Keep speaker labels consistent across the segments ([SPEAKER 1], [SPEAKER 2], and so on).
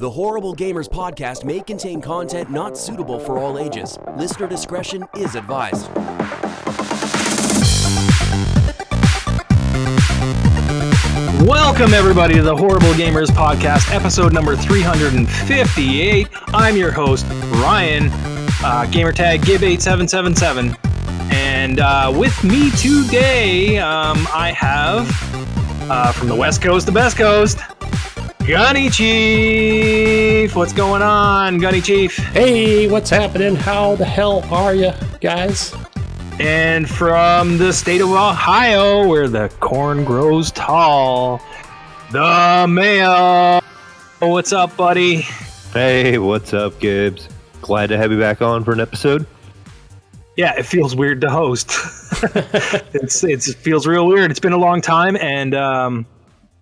[SPEAKER 1] The Horrible Gamers podcast may contain content not suitable for all ages. Listener discretion is advised.
[SPEAKER 2] Welcome, everybody, to the Horrible Gamers podcast, episode number 358. I'm your host, Ryan, gamertag Gib8777. And with me today, I have, from the West Coast, the Best Coast, Gunny Chief. What's going on, Gunny Chief?
[SPEAKER 3] Hey, what's happening? How the hell are you guys?
[SPEAKER 2] And from the state of Ohio, where the corn grows tall, the Mayo. What's up, buddy?
[SPEAKER 4] Hey, what's up, Gibbs? Glad to have you back on for an episode.
[SPEAKER 2] Yeah, it feels weird to host. It feels real weird. It's been a long time, and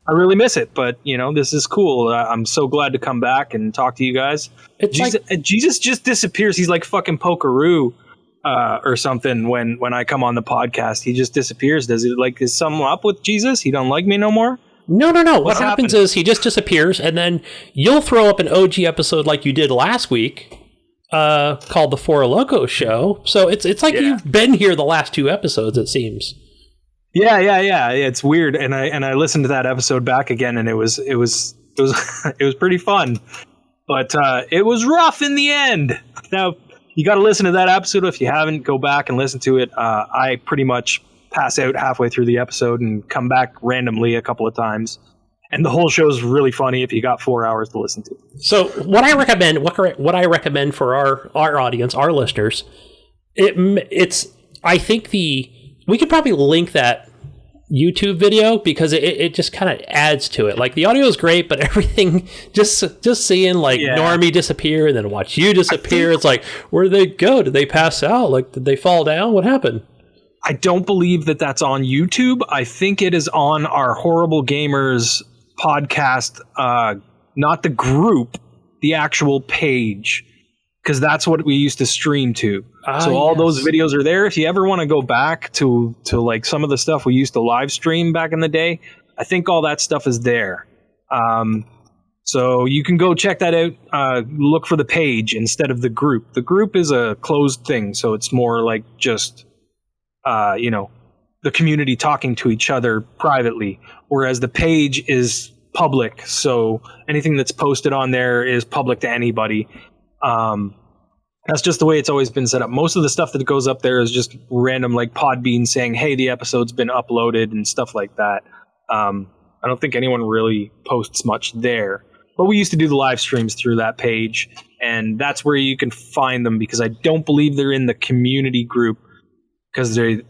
[SPEAKER 2] I really miss it. But, you know, this is cool. I'm so glad to come back and talk to you guys. Jesus just disappears. He's like fucking Pokeroo. Or something when I come on the podcast. He just disappears. Does it is something up with Jesus? He don't like me no more?
[SPEAKER 3] No. What happens is he just disappears, and then you'll throw up an OG episode like you did last week, called the Four Loko Show. So it's like you've been here the last two episodes, it seems.
[SPEAKER 2] Yeah. It's weird, and I listened to that episode back again, and it was it was pretty fun, but it was rough in the end. Now, you got to listen to that episode. If you haven't, go back and listen to it. I pretty much pass out halfway through the episode and come back randomly a couple of times. And the whole show is really funny if you got 4 hours to listen to.
[SPEAKER 3] So what I recommend for our audience, our listeners, I think we could probably link that YouTube video because it just kind of adds to it. Like, the audio is great, but everything just seeing Normie disappear and then watch you disappear. It's like, where did they go? Did they pass out? Like, did they fall down? What happened?
[SPEAKER 2] I don't believe that that's on YouTube. I think it is on our Horrible Gamers podcast, not the group, the actual page, because that's what we used to stream to. So all those videos are there. If you ever want to go back to like some of the stuff we used to live stream back in the day, I think all that stuff is there. So you can go check that out. Look for the page instead of the group. The group is a closed thing, so it's more like just, the community talking to each other privately, whereas the page is public. So anything that's posted on there is public to anybody. That's just the way it's always been set up. Most of the stuff that goes up there is just random, like Podbean saying, hey, the episode's been uploaded and stuff like that. I don't think anyone really posts much there. But we used to do the live streams through that page, and that's where you can find them, because I don't believe they're in the community group because they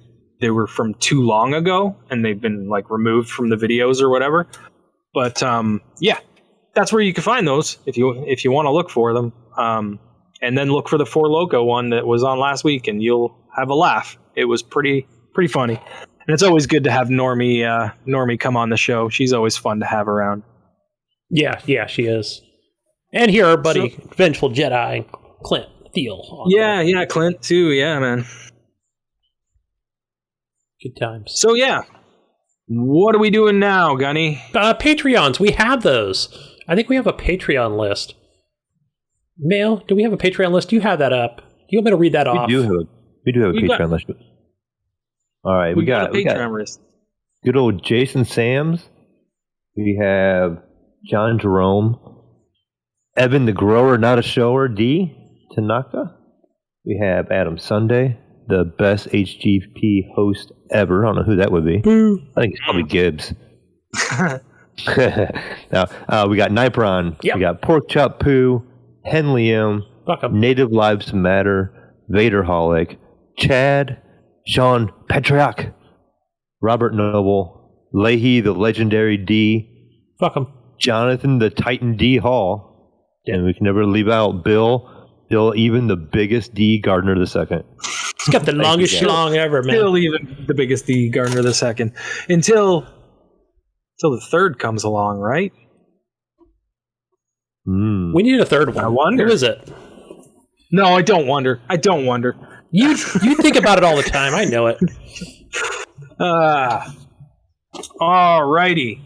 [SPEAKER 2] were from too long ago and they've been like removed from the videos or whatever. But that's where you can find those if you want to look for them. And then look for the Four Loko one that was on last week, and you'll have a laugh. It was pretty funny. And it's always good to have Normie come on the show. She's always fun to have around.
[SPEAKER 3] Yeah, she is. And here our buddy, Vengeful Jedi, Clint Thiel.
[SPEAKER 2] Yeah, Clint too. Yeah, man.
[SPEAKER 3] Good times.
[SPEAKER 2] So yeah, what are we doing now, Gunny?
[SPEAKER 3] Patreons. We have those. I think we have a Patreon list. Mail, do we have a Patreon list? Do you have that up? Do you want me to read that off?
[SPEAKER 4] We do have a Patreon list. All right, we got a Patreon list. Good old Jason Sams. We have John Jerome, Evan the Grower, Not a Shower, D. Tanaka. We have Adam Sunday, the best HGP host ever. I don't know who that would be. I think it's probably Gibbs. Now, we got Nipron. Yep. We got Pork Chop Poo, Henley M, Native Lives Matter, Vaderholic, Chad, Sean Petriak, Robert Noble, Leahy the Legendary D, Jonathan the Titan D Hall, and we can never leave out Bill, even the biggest D Gardner II.
[SPEAKER 3] He's got the longest schlong ever, man.
[SPEAKER 2] Bill, even the biggest D Gardner II. Until the third comes along, right?
[SPEAKER 3] We need a third one.
[SPEAKER 2] I wonder.
[SPEAKER 3] Who is it?
[SPEAKER 2] No, I don't wonder.
[SPEAKER 3] You think about it all the time. I know it.
[SPEAKER 2] All righty.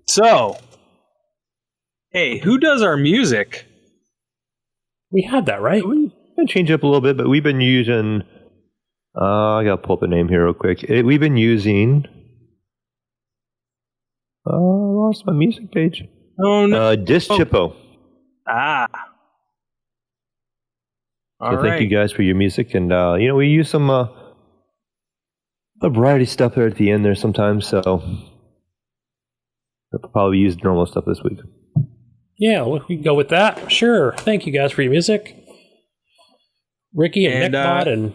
[SPEAKER 2] So, Hey, who does our music?
[SPEAKER 3] We have that, right?
[SPEAKER 4] We can change it up a little bit, but we've been using... I got to pull up the name here real quick. We've been using... I lost my music page.
[SPEAKER 2] Oh, no.
[SPEAKER 4] Disc Chippo.
[SPEAKER 2] Ah.
[SPEAKER 4] So thank you guys for your music. And, we use some a variety of stuff there at the end there sometimes. So we'll probably use normal stuff this week.
[SPEAKER 3] Yeah, we can go with that. Sure. Thank you guys for your music. Ricky and Nickbot. And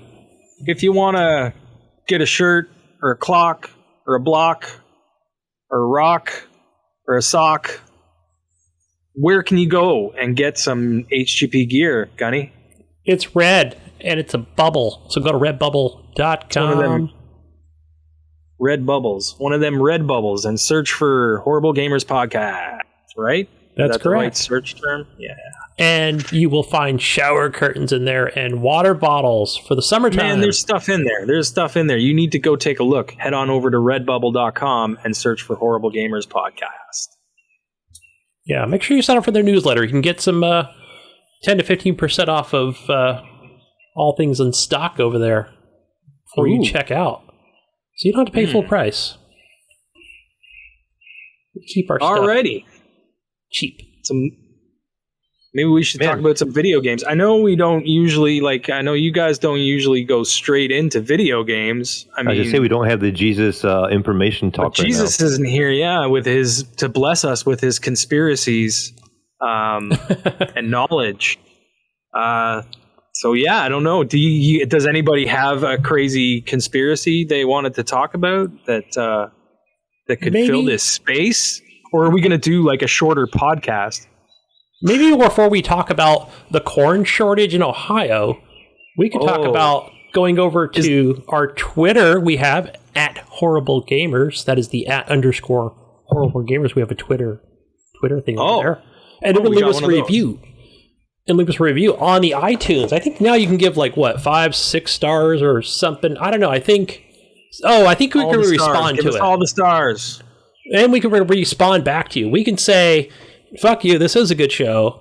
[SPEAKER 2] if you want to get a shirt or a clock or a block or a rock or a sock, where can you go and get some HGP gear, Gunny?
[SPEAKER 3] It's red, and it's a bubble. So go to redbubble.com.
[SPEAKER 2] One of them red bubbles. One of them red bubbles, and search for Horrible Gamers Podcast, right?
[SPEAKER 3] That's
[SPEAKER 2] correct. The right
[SPEAKER 3] search
[SPEAKER 2] term? Yeah.
[SPEAKER 3] And you will find shower curtains in there and water bottles for the summertime.
[SPEAKER 2] Man, there's stuff in there. There's stuff in there. You need to go take a look. Head on over to redbubble.com and search for Horrible Gamers Podcast.
[SPEAKER 3] Yeah, make sure you sign up for their newsletter. You can get some 10 to 15% off of all things in stock over there before you check out. So you don't have to pay full price. We keep our stuff cheap.
[SPEAKER 2] Maybe we should talk about some video games. I know we don't usually, I know you guys don't usually go straight into video games. I
[SPEAKER 4] just say we don't have the Jesus information talk right
[SPEAKER 2] Jesus
[SPEAKER 4] now.
[SPEAKER 2] Isn't here, to bless us with his conspiracies and knowledge. So I don't know. Does anybody have a crazy conspiracy they wanted to talk about that could fill this space? Or are we going to do a shorter podcast?
[SPEAKER 3] Maybe before we talk about the corn shortage in Ohio, we could talk about going over to our Twitter. We have @HorribleGamers. That is the @_HorribleGamers. We have a Twitter thing over there. And it will leave us a review. And leave us a review on the iTunes. I think now you can give 5, 6 stars or something. I don't know. I think we can respond to it.
[SPEAKER 2] All the stars.
[SPEAKER 3] And we can respond back to you. We can say, fuck you, this is a good show.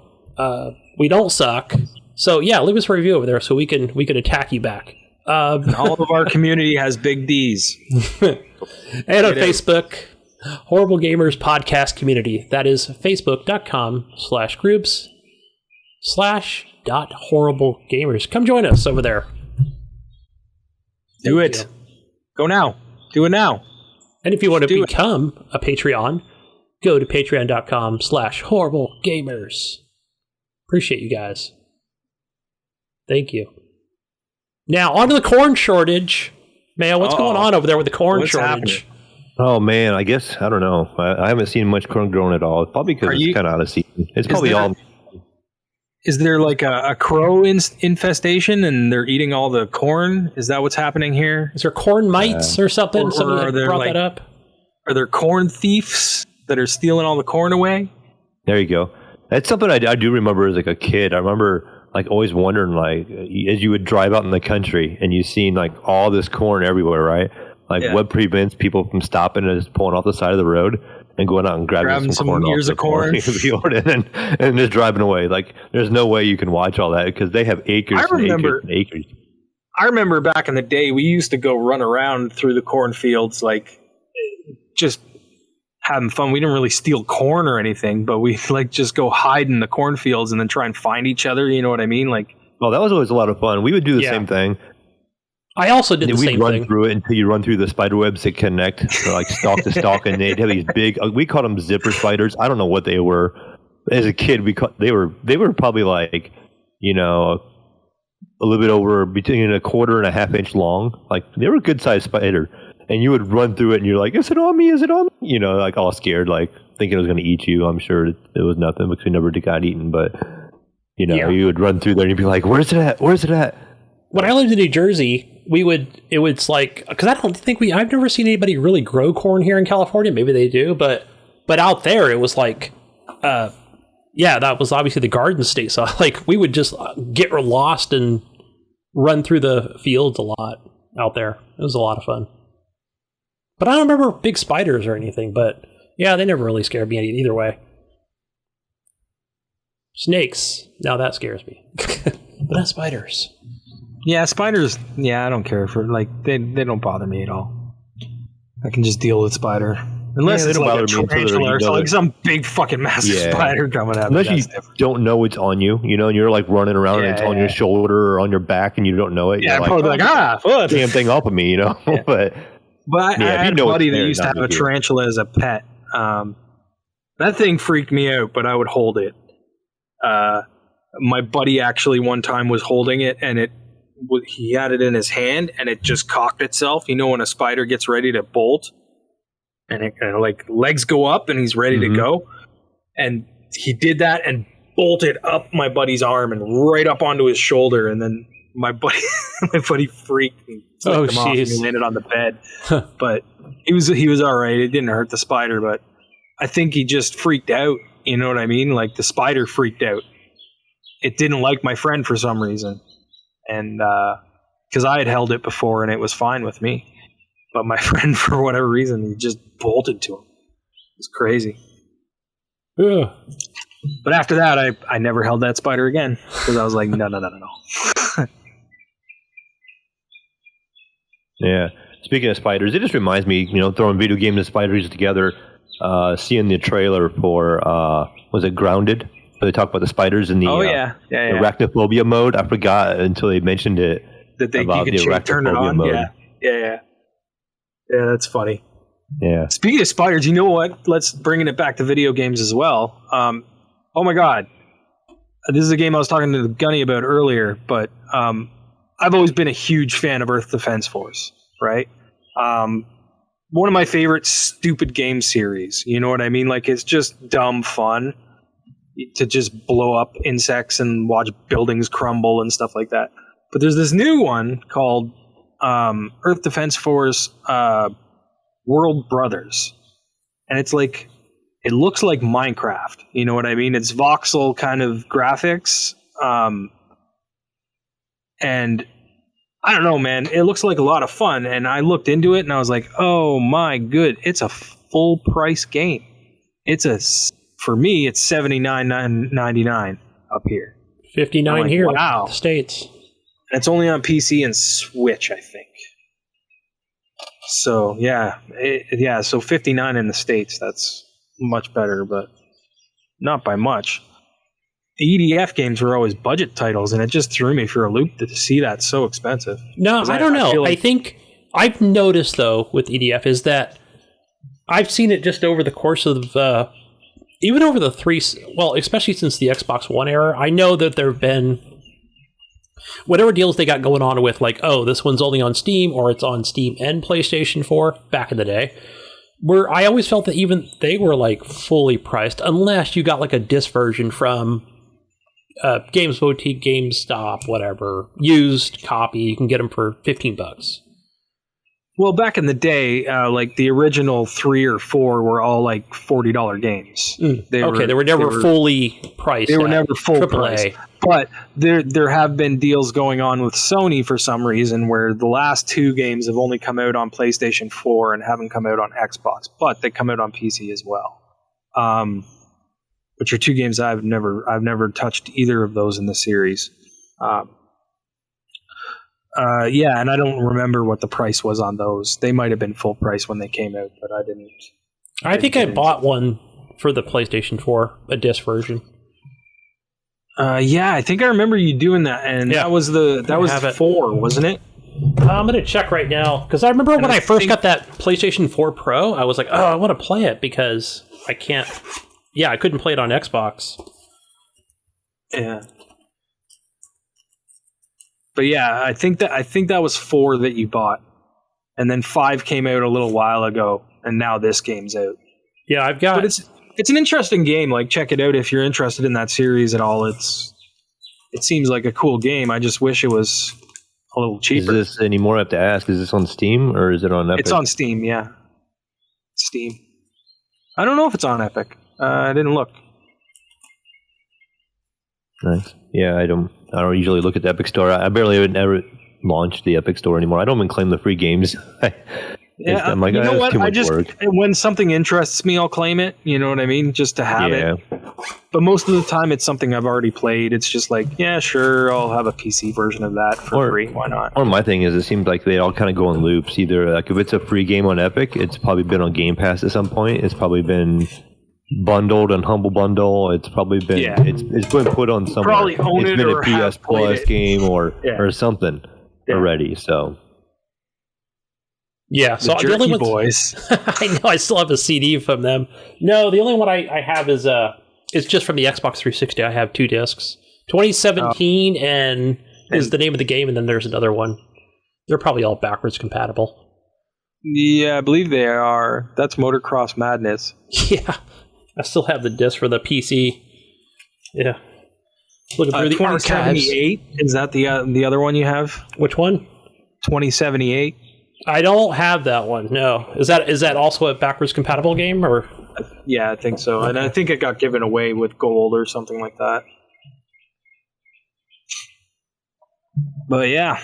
[SPEAKER 3] We don't suck. So leave us a review over there so we can attack you back.
[SPEAKER 2] All of our community has big D's.
[SPEAKER 3] And on Facebook, Horrible Gamers Podcast Community. That is facebook.com/groups/.horriblegamers. Come join us over there.
[SPEAKER 2] Do it. Go now. Do it now.
[SPEAKER 3] And if you want to become a Patreon, go to patreon.com/horriblegamers. Appreciate you guys. Thank you. Now, on to the corn shortage. Mayo, what's going on over there with the corn shortage?
[SPEAKER 2] Happening?
[SPEAKER 4] Oh, man, I guess, I don't know. I haven't seen much corn grown at all. Probably because it's kind of out of season. It's probably all...
[SPEAKER 2] Is there a crow infestation and they're eating all the corn? Is that what's happening here?
[SPEAKER 3] Is there corn mites or something? Somebody brought that up.
[SPEAKER 2] Are there corn thieves that are stealing all the corn away?
[SPEAKER 4] There you go. That's something I do remember as a kid. I remember always wondering as you would drive out in the country and you seen all this corn everywhere, right? What prevents people from stopping and just pulling off the side of the road and going out and grabbing some corn
[SPEAKER 2] ears of corn
[SPEAKER 4] and just driving away. There's no way you can watch all that because they have acres and acres and acres.
[SPEAKER 2] I remember back in the day, we used to go run around through the cornfields, just having fun. We didn't really steal corn or anything, but we just go hide in the cornfields and then try and find each other. You know what I mean?
[SPEAKER 4] Well, that was always a lot of fun. We would do the same thing.
[SPEAKER 3] I also did the same thing.
[SPEAKER 4] We'd run through it until you run through the spider webs that connect, stalk to stalk, and they'd have these big. We called them zipper spiders. I don't know what they were. As a kid, they were probably a little bit over between a quarter and a half inch long. They were a good sized spider, and you would run through it, and you're like, "Is it on me? Is it on me?" All scared, thinking it was going to eat you. I'm sure it was nothing because we never got eaten, but you would run through there and you'd be like, "Where's it at? Where's it at?"
[SPEAKER 3] When I lived in New Jersey, because I've never seen anybody really grow corn here in California. Maybe they do, but out there it was that was obviously the garden state. So we would just get lost and run through the fields a lot out there. It was a lot of fun. But I don't remember big spiders or anything, but they never really scared me either way. Snakes. Now that scares me. But not spiders.
[SPEAKER 2] Yeah, spiders. Yeah, I don't care for they don't bother me at all. I can just deal with spider. Unless it's like a tarantula or like some big fucking massive spider coming out.
[SPEAKER 4] Unless you don't know it's on you, and you're like running around and it's on your shoulder or on your back and you don't know it.
[SPEAKER 2] Yeah,
[SPEAKER 4] you're
[SPEAKER 2] probably what?
[SPEAKER 4] Damn thing up at me,
[SPEAKER 2] Yeah.
[SPEAKER 4] But
[SPEAKER 2] I had a buddy that used to have a tarantula as a pet. That thing freaked me out, but I would hold it. My buddy actually one time was holding it, and he had it in his hand, and it just cocked itself. When a spider gets ready to bolt, and it like legs go up, and he's ready to go, and he did that and bolted up my buddy's arm and right up onto his shoulder, and then my buddy freaked and flicked him off, and he landed on the bed. But he was all right. It didn't hurt the spider, but I think he just freaked out. You know what I mean? Like the spider freaked out. It didn't like my friend for some reason. And because I had held it before and it was fine with me. But my friend, for whatever reason, he just bolted to him. It was crazy.
[SPEAKER 3] Ugh.
[SPEAKER 2] But after that, I never held that spider again. Because I was like, no.
[SPEAKER 4] Yeah. Speaking of spiders, it just reminds me, throwing video games and spiders together, seeing the trailer for, was it Grounded? Where they talk about the spiders in the arachnophobia mode. I forgot until they mentioned it.
[SPEAKER 2] That you could turn it on? Mode. Yeah, that's funny.
[SPEAKER 4] Yeah.
[SPEAKER 2] Speaking of spiders, you know what? Let's bring it back to video games as well. Oh my God. This is a game I was talking to Gunny about earlier, but I've always been a huge fan of Earth Defense Force, right? One of my favorite stupid game series. You know what I mean? Like, it's just dumb fun to just blow up insects and watch buildings crumble and stuff like that. But there's this new one called Earth Defense Force World Brothers. And it's like, it looks like Minecraft. You know what I mean? It's voxel kind of graphics. And I don't know, man. It looks like a lot of fun. And I looked into it and I was like, oh my good. It's a full price game. For me, it's $79.99 up here.
[SPEAKER 3] $59 here. Wow. In the States.
[SPEAKER 2] And it's only on PC and Switch, I think. So, yeah. So $59 in the States. That's much better, but not by much. The EDF games were always budget titles, and it just threw me for a loop to see that so expensive.
[SPEAKER 3] No, I don't know. I think I've noticed, though, with EDF is that I've seen it just over the course of even over the especially since the Xbox One era, I know that there have been whatever deals they got going on with, like, oh, this one's only on Steam, or it's on Steam and PlayStation 4 back in the day, where I always felt that even they were like fully priced, unless you got like a disc version from Games Boutique, GameStop, whatever, used copy. You can get them for $15.
[SPEAKER 2] Well, back in the day, like the original 3 or 4 were all like $40 games.
[SPEAKER 3] They were never fully priced.
[SPEAKER 2] They were never full price. But there have been deals going on with Sony for some reason where the last 2 games have only come out on PlayStation 4 and haven't come out on Xbox, but they come out on PC as well. Which are 2 games I've never touched either of those in the series. And I don't remember what the price was on those. They might have been full price when they came out, but I didn't.
[SPEAKER 3] I think I bought one for the PlayStation 4, a disc version.
[SPEAKER 2] I think I remember you doing that, and that was 4, wasn't it?
[SPEAKER 3] I'm going to check right now, because I remember when I first got that PlayStation 4 Pro, I was like, oh, I want to play it, because I can't... Yeah, I couldn't play it on Xbox.
[SPEAKER 2] Yeah. But yeah, I think that was 4 that you bought. And then 5 came out a little while ago, and now this game's out.
[SPEAKER 3] Yeah, I've got...
[SPEAKER 2] But it's an interesting game. Like, check it out if you're interested in that series at all. It seems like a cool game. I just wish it was a little cheaper.
[SPEAKER 4] Is this anymore? I have to ask. Is this on Steam or is it on Epic?
[SPEAKER 2] It's on Steam, yeah. Steam. I don't know if it's on Epic. I didn't look.
[SPEAKER 4] Nice. Yeah, I don't usually look at the Epic Store. I barely ever launch the Epic Store anymore. I don't even claim the free games.
[SPEAKER 2] Yeah, I'm like, you know what? When something interests me, I'll claim it. You know what I mean? Just to have it. But most of the time, it's something I've already played. It's just like, yeah, sure, I'll have a PC version of that for free. Why not?
[SPEAKER 4] Or my thing is, it seems like they all kind of go in loops. Either like if it's a free game on Epic, it's probably been on Game Pass at some point. It's probably been bundled on Humble Bundle. It's probably been it's been put on somewhere.
[SPEAKER 2] Probably own
[SPEAKER 4] it's
[SPEAKER 2] it
[SPEAKER 4] been
[SPEAKER 2] or
[SPEAKER 4] a PS Plus game or something already. So.
[SPEAKER 3] Yeah, so the only
[SPEAKER 2] boys.
[SPEAKER 3] I know I still have a CD from them. No, the only one I have is it's just from the Xbox 360. I have 2 discs. 2017 and is the name of the game, and then there's another one. They're probably all backwards compatible.
[SPEAKER 2] Yeah, I believe they are. That's Motocross Madness.
[SPEAKER 3] Yeah, I still have the disc for the PC. Yeah, looking through the
[SPEAKER 2] 2078. Is that the other one you have?
[SPEAKER 3] Which one?
[SPEAKER 2] 2078.
[SPEAKER 3] I don't have that one. No, is that also a backwards compatible game or?
[SPEAKER 2] Yeah, I think so, and I think it got given away with gold or something like that. But yeah,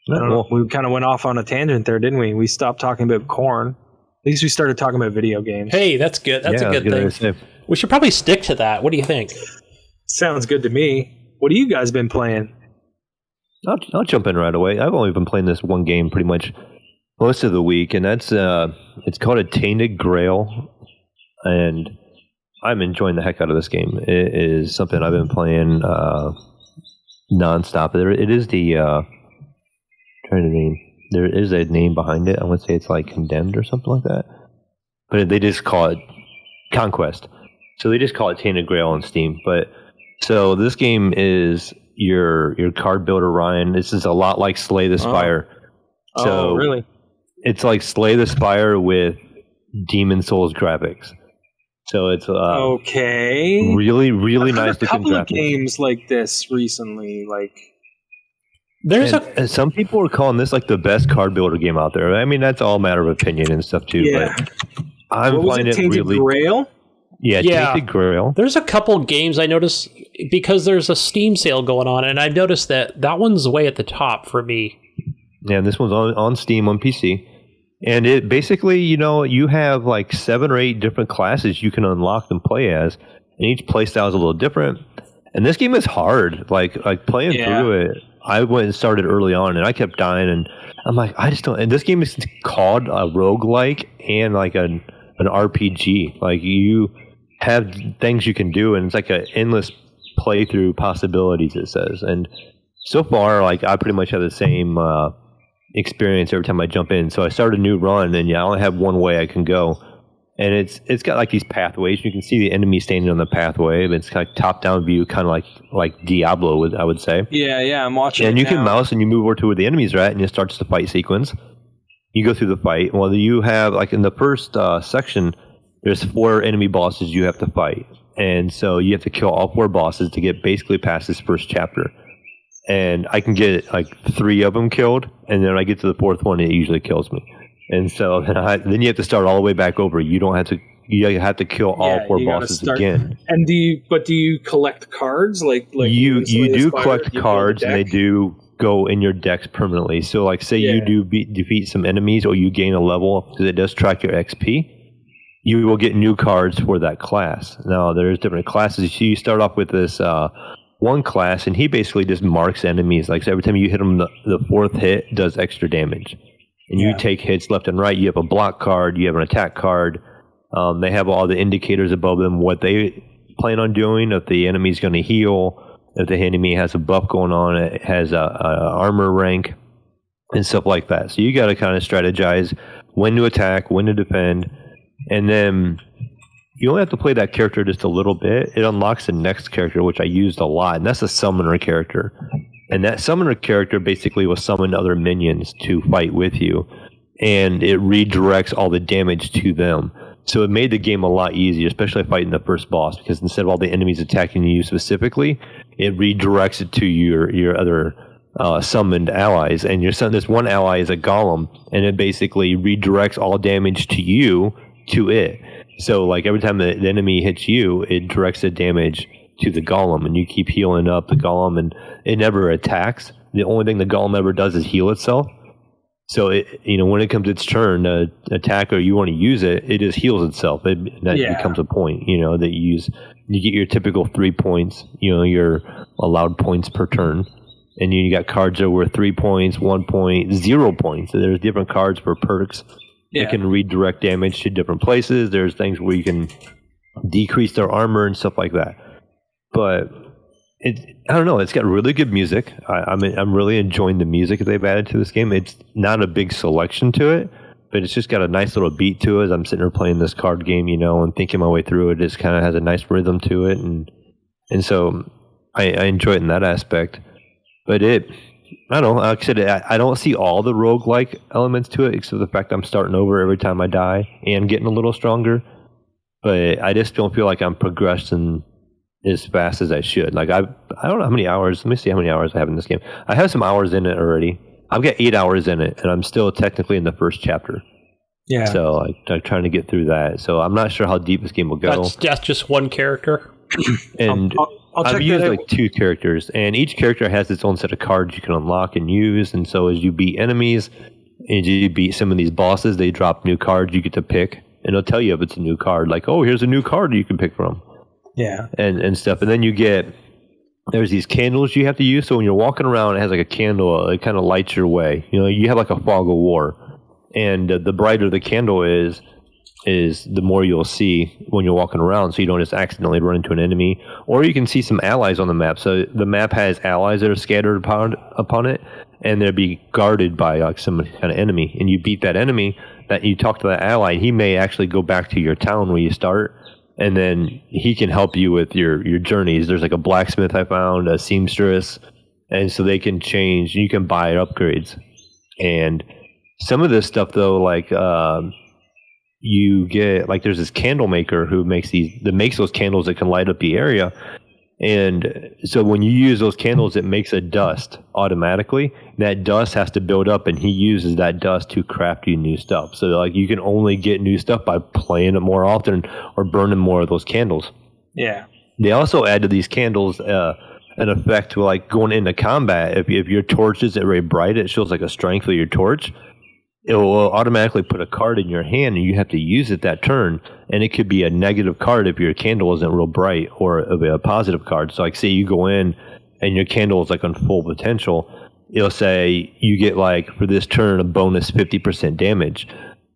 [SPEAKER 2] I don't know. We kind of went off on a tangent there, didn't we? We stopped talking about corn. At least we started talking about video games.
[SPEAKER 3] Hey, that's good. That's a good thing. We should probably stick to that. What do you think?
[SPEAKER 2] Sounds good to me. What have you guys been playing?
[SPEAKER 4] I'll jump in right away. I've only been playing this one game pretty much most of the week, and that's it's called a Tainted Grail, and I'm enjoying the heck out of this game. It is something I've been playing nonstop. It is the trying to name. There is a name behind it. I would say it's like Condemned or something like that, but they just call it Conquest. So they just call it Tainted Grail on Steam. But so this game is your card builder, Ryan. This is a lot like Slay the Spire. So
[SPEAKER 2] really?
[SPEAKER 4] It's like Slay the Spire with Demon Souls graphics. So it's really, really nice looking graphics.
[SPEAKER 2] I've heard a couple of games like this recently. Like,
[SPEAKER 4] and some people are calling this like the best card builder game out there. I mean, that's all a matter of opinion and stuff too.
[SPEAKER 2] Yeah.
[SPEAKER 4] But I'm finding it really.
[SPEAKER 2] Grail?
[SPEAKER 4] Yeah, Tainted Grail.
[SPEAKER 3] There's a couple games I noticed because there's a Steam sale going on, and I've noticed that one's way at the top for me.
[SPEAKER 4] Yeah, this one's on Steam on PC. And it basically, you have like 7 or 8 different classes you can unlock and play as, and each play style is a little different. And this game is hard. Like playing through it, I went and started early on, and I kept dying, and I'm like, I just don't. And this game is called a roguelike and like an RPG. Like you have things you can do, and it's like an endless playthrough possibilities, it says. And so far, like I pretty much have the same experience every time I jump in. So I start a new run, and I only have one way I can go, and it's got like these pathways. You can see the enemy standing on the pathway. It's like top down view, kind of like Diablo, I would say.
[SPEAKER 2] Yeah, I'm watching.
[SPEAKER 4] And you can mouse and you move over to where the enemies are at, and it starts the fight sequence. You go through the fight. Well, you have like in the first section, there's 4 enemy bosses you have to fight, and so you have to kill all 4 bosses to get basically past this first chapter. And I can get like 3 of them killed, and then when I get to the 4th one, it usually kills me. And so then you have to start all the way back over. You don't have to. You have to kill all 4 bosses again.
[SPEAKER 2] And do you collect cards? Like
[SPEAKER 4] you do collect cards, and they do go in your decks permanently. So like say you do defeat some enemies, or you gain a level, because it does track your XP. You will get new cards for that class. Now there's different classes. You start off with this one class, and he basically just marks enemies. Like so every time you hit him, the 4th hit does extra damage, and you take hits left and right. You have a block card, you have an attack card. They have all the indicators above them, what they plan on doing. If the enemy's going to heal, if the enemy has a buff going on, it has a armor rank and stuff like that. So you got to kind of strategize when to attack, when to defend, and then you only have to play that character just a little bit. It unlocks the next character, which I used a lot, and that's a summoner character. And that summoner character basically will summon other minions to fight with you, and it redirects all the damage to them. So it made the game a lot easier, especially fighting the first boss, because instead of all the enemies attacking you specifically, it redirects it to your other summoned allies. And this one ally is a golem, and it basically redirects all damage to you to it. So like every time the enemy hits you, it directs the damage to the golem, and you keep healing up the golem, and it never attacks. The only thing the golem ever does is heal itself. So when it comes to its turn to attack or you want to use it, it just heals itself. That becomes a point. That you get your typical 3 points. Your allowed points per turn, and you got cards that are worth 3 points, 1 point, 0 points. So there's different cards for perks. It can redirect damage to different places. There's things where you can decrease their armor and stuff like that. But I don't know. It's got really good music. I'm really enjoying the music that they've added to this game. It's not a big selection to it, but it's just got a nice little beat to it. As I'm sitting there playing this card game, and thinking my way through it. It just kind of has a nice rhythm to it, and so I enjoy it in that aspect. But I don't know. Like I said, I don't see all the roguelike elements to it, except the fact I'm starting over every time I die and getting a little stronger. But I just don't feel like I'm progressing as fast as I should. Like I don't know how many hours. Let me see how many hours I have in this game. I have some hours in it already. I've got 8 hours in it, and I'm still technically in the first chapter. Yeah. So I'm trying to get through that. So I'm not sure how deep this game will go.
[SPEAKER 3] That's just one character.
[SPEAKER 4] And I've used like 2 characters, and each character has its own set of cards you can unlock and use. And so as you beat enemies, and you beat some of these bosses, they drop new cards you get to pick, and it'll tell you if it's a new card. Like, oh, here's a new card you can pick from.
[SPEAKER 2] Yeah.
[SPEAKER 4] And stuff. And then there's these candles you have to use. So when you're walking around, it has like a candle. It kind of lights your way. You have like a fog of war. And the brighter the candle is the more you'll see when you're walking around. So you don't just accidentally run into an enemy. Or you can see some allies on the map. So the map has allies that are scattered upon it. And they'll be guarded by like some kind of enemy. And you beat that enemy, that you talk to that ally, he may actually go back to your town where you start. And then he can help you with your journeys. There's like a blacksmith I found, a seamstress, and so they can change. You can buy upgrades. And some of this stuff, though, like you get, like there's this candle maker who makes those candles that can light up the area. And so when you use those candles, it makes a dust automatically. That dust has to build up, and he uses that dust to craft you new stuff. So like you can only get new stuff by playing it more often or burning more of those candles.
[SPEAKER 2] Yeah.
[SPEAKER 4] They also add to these candles an effect to like going into combat. If your torch isn't very bright, it shows like a strength of your torch. It will automatically put a card in your hand, and you have to use it that turn. And it could be a negative card if your candle isn't real bright, or a positive card. So like say you go in and your candle is like on full potential, it'll say you get like for this turn a bonus 50% damage.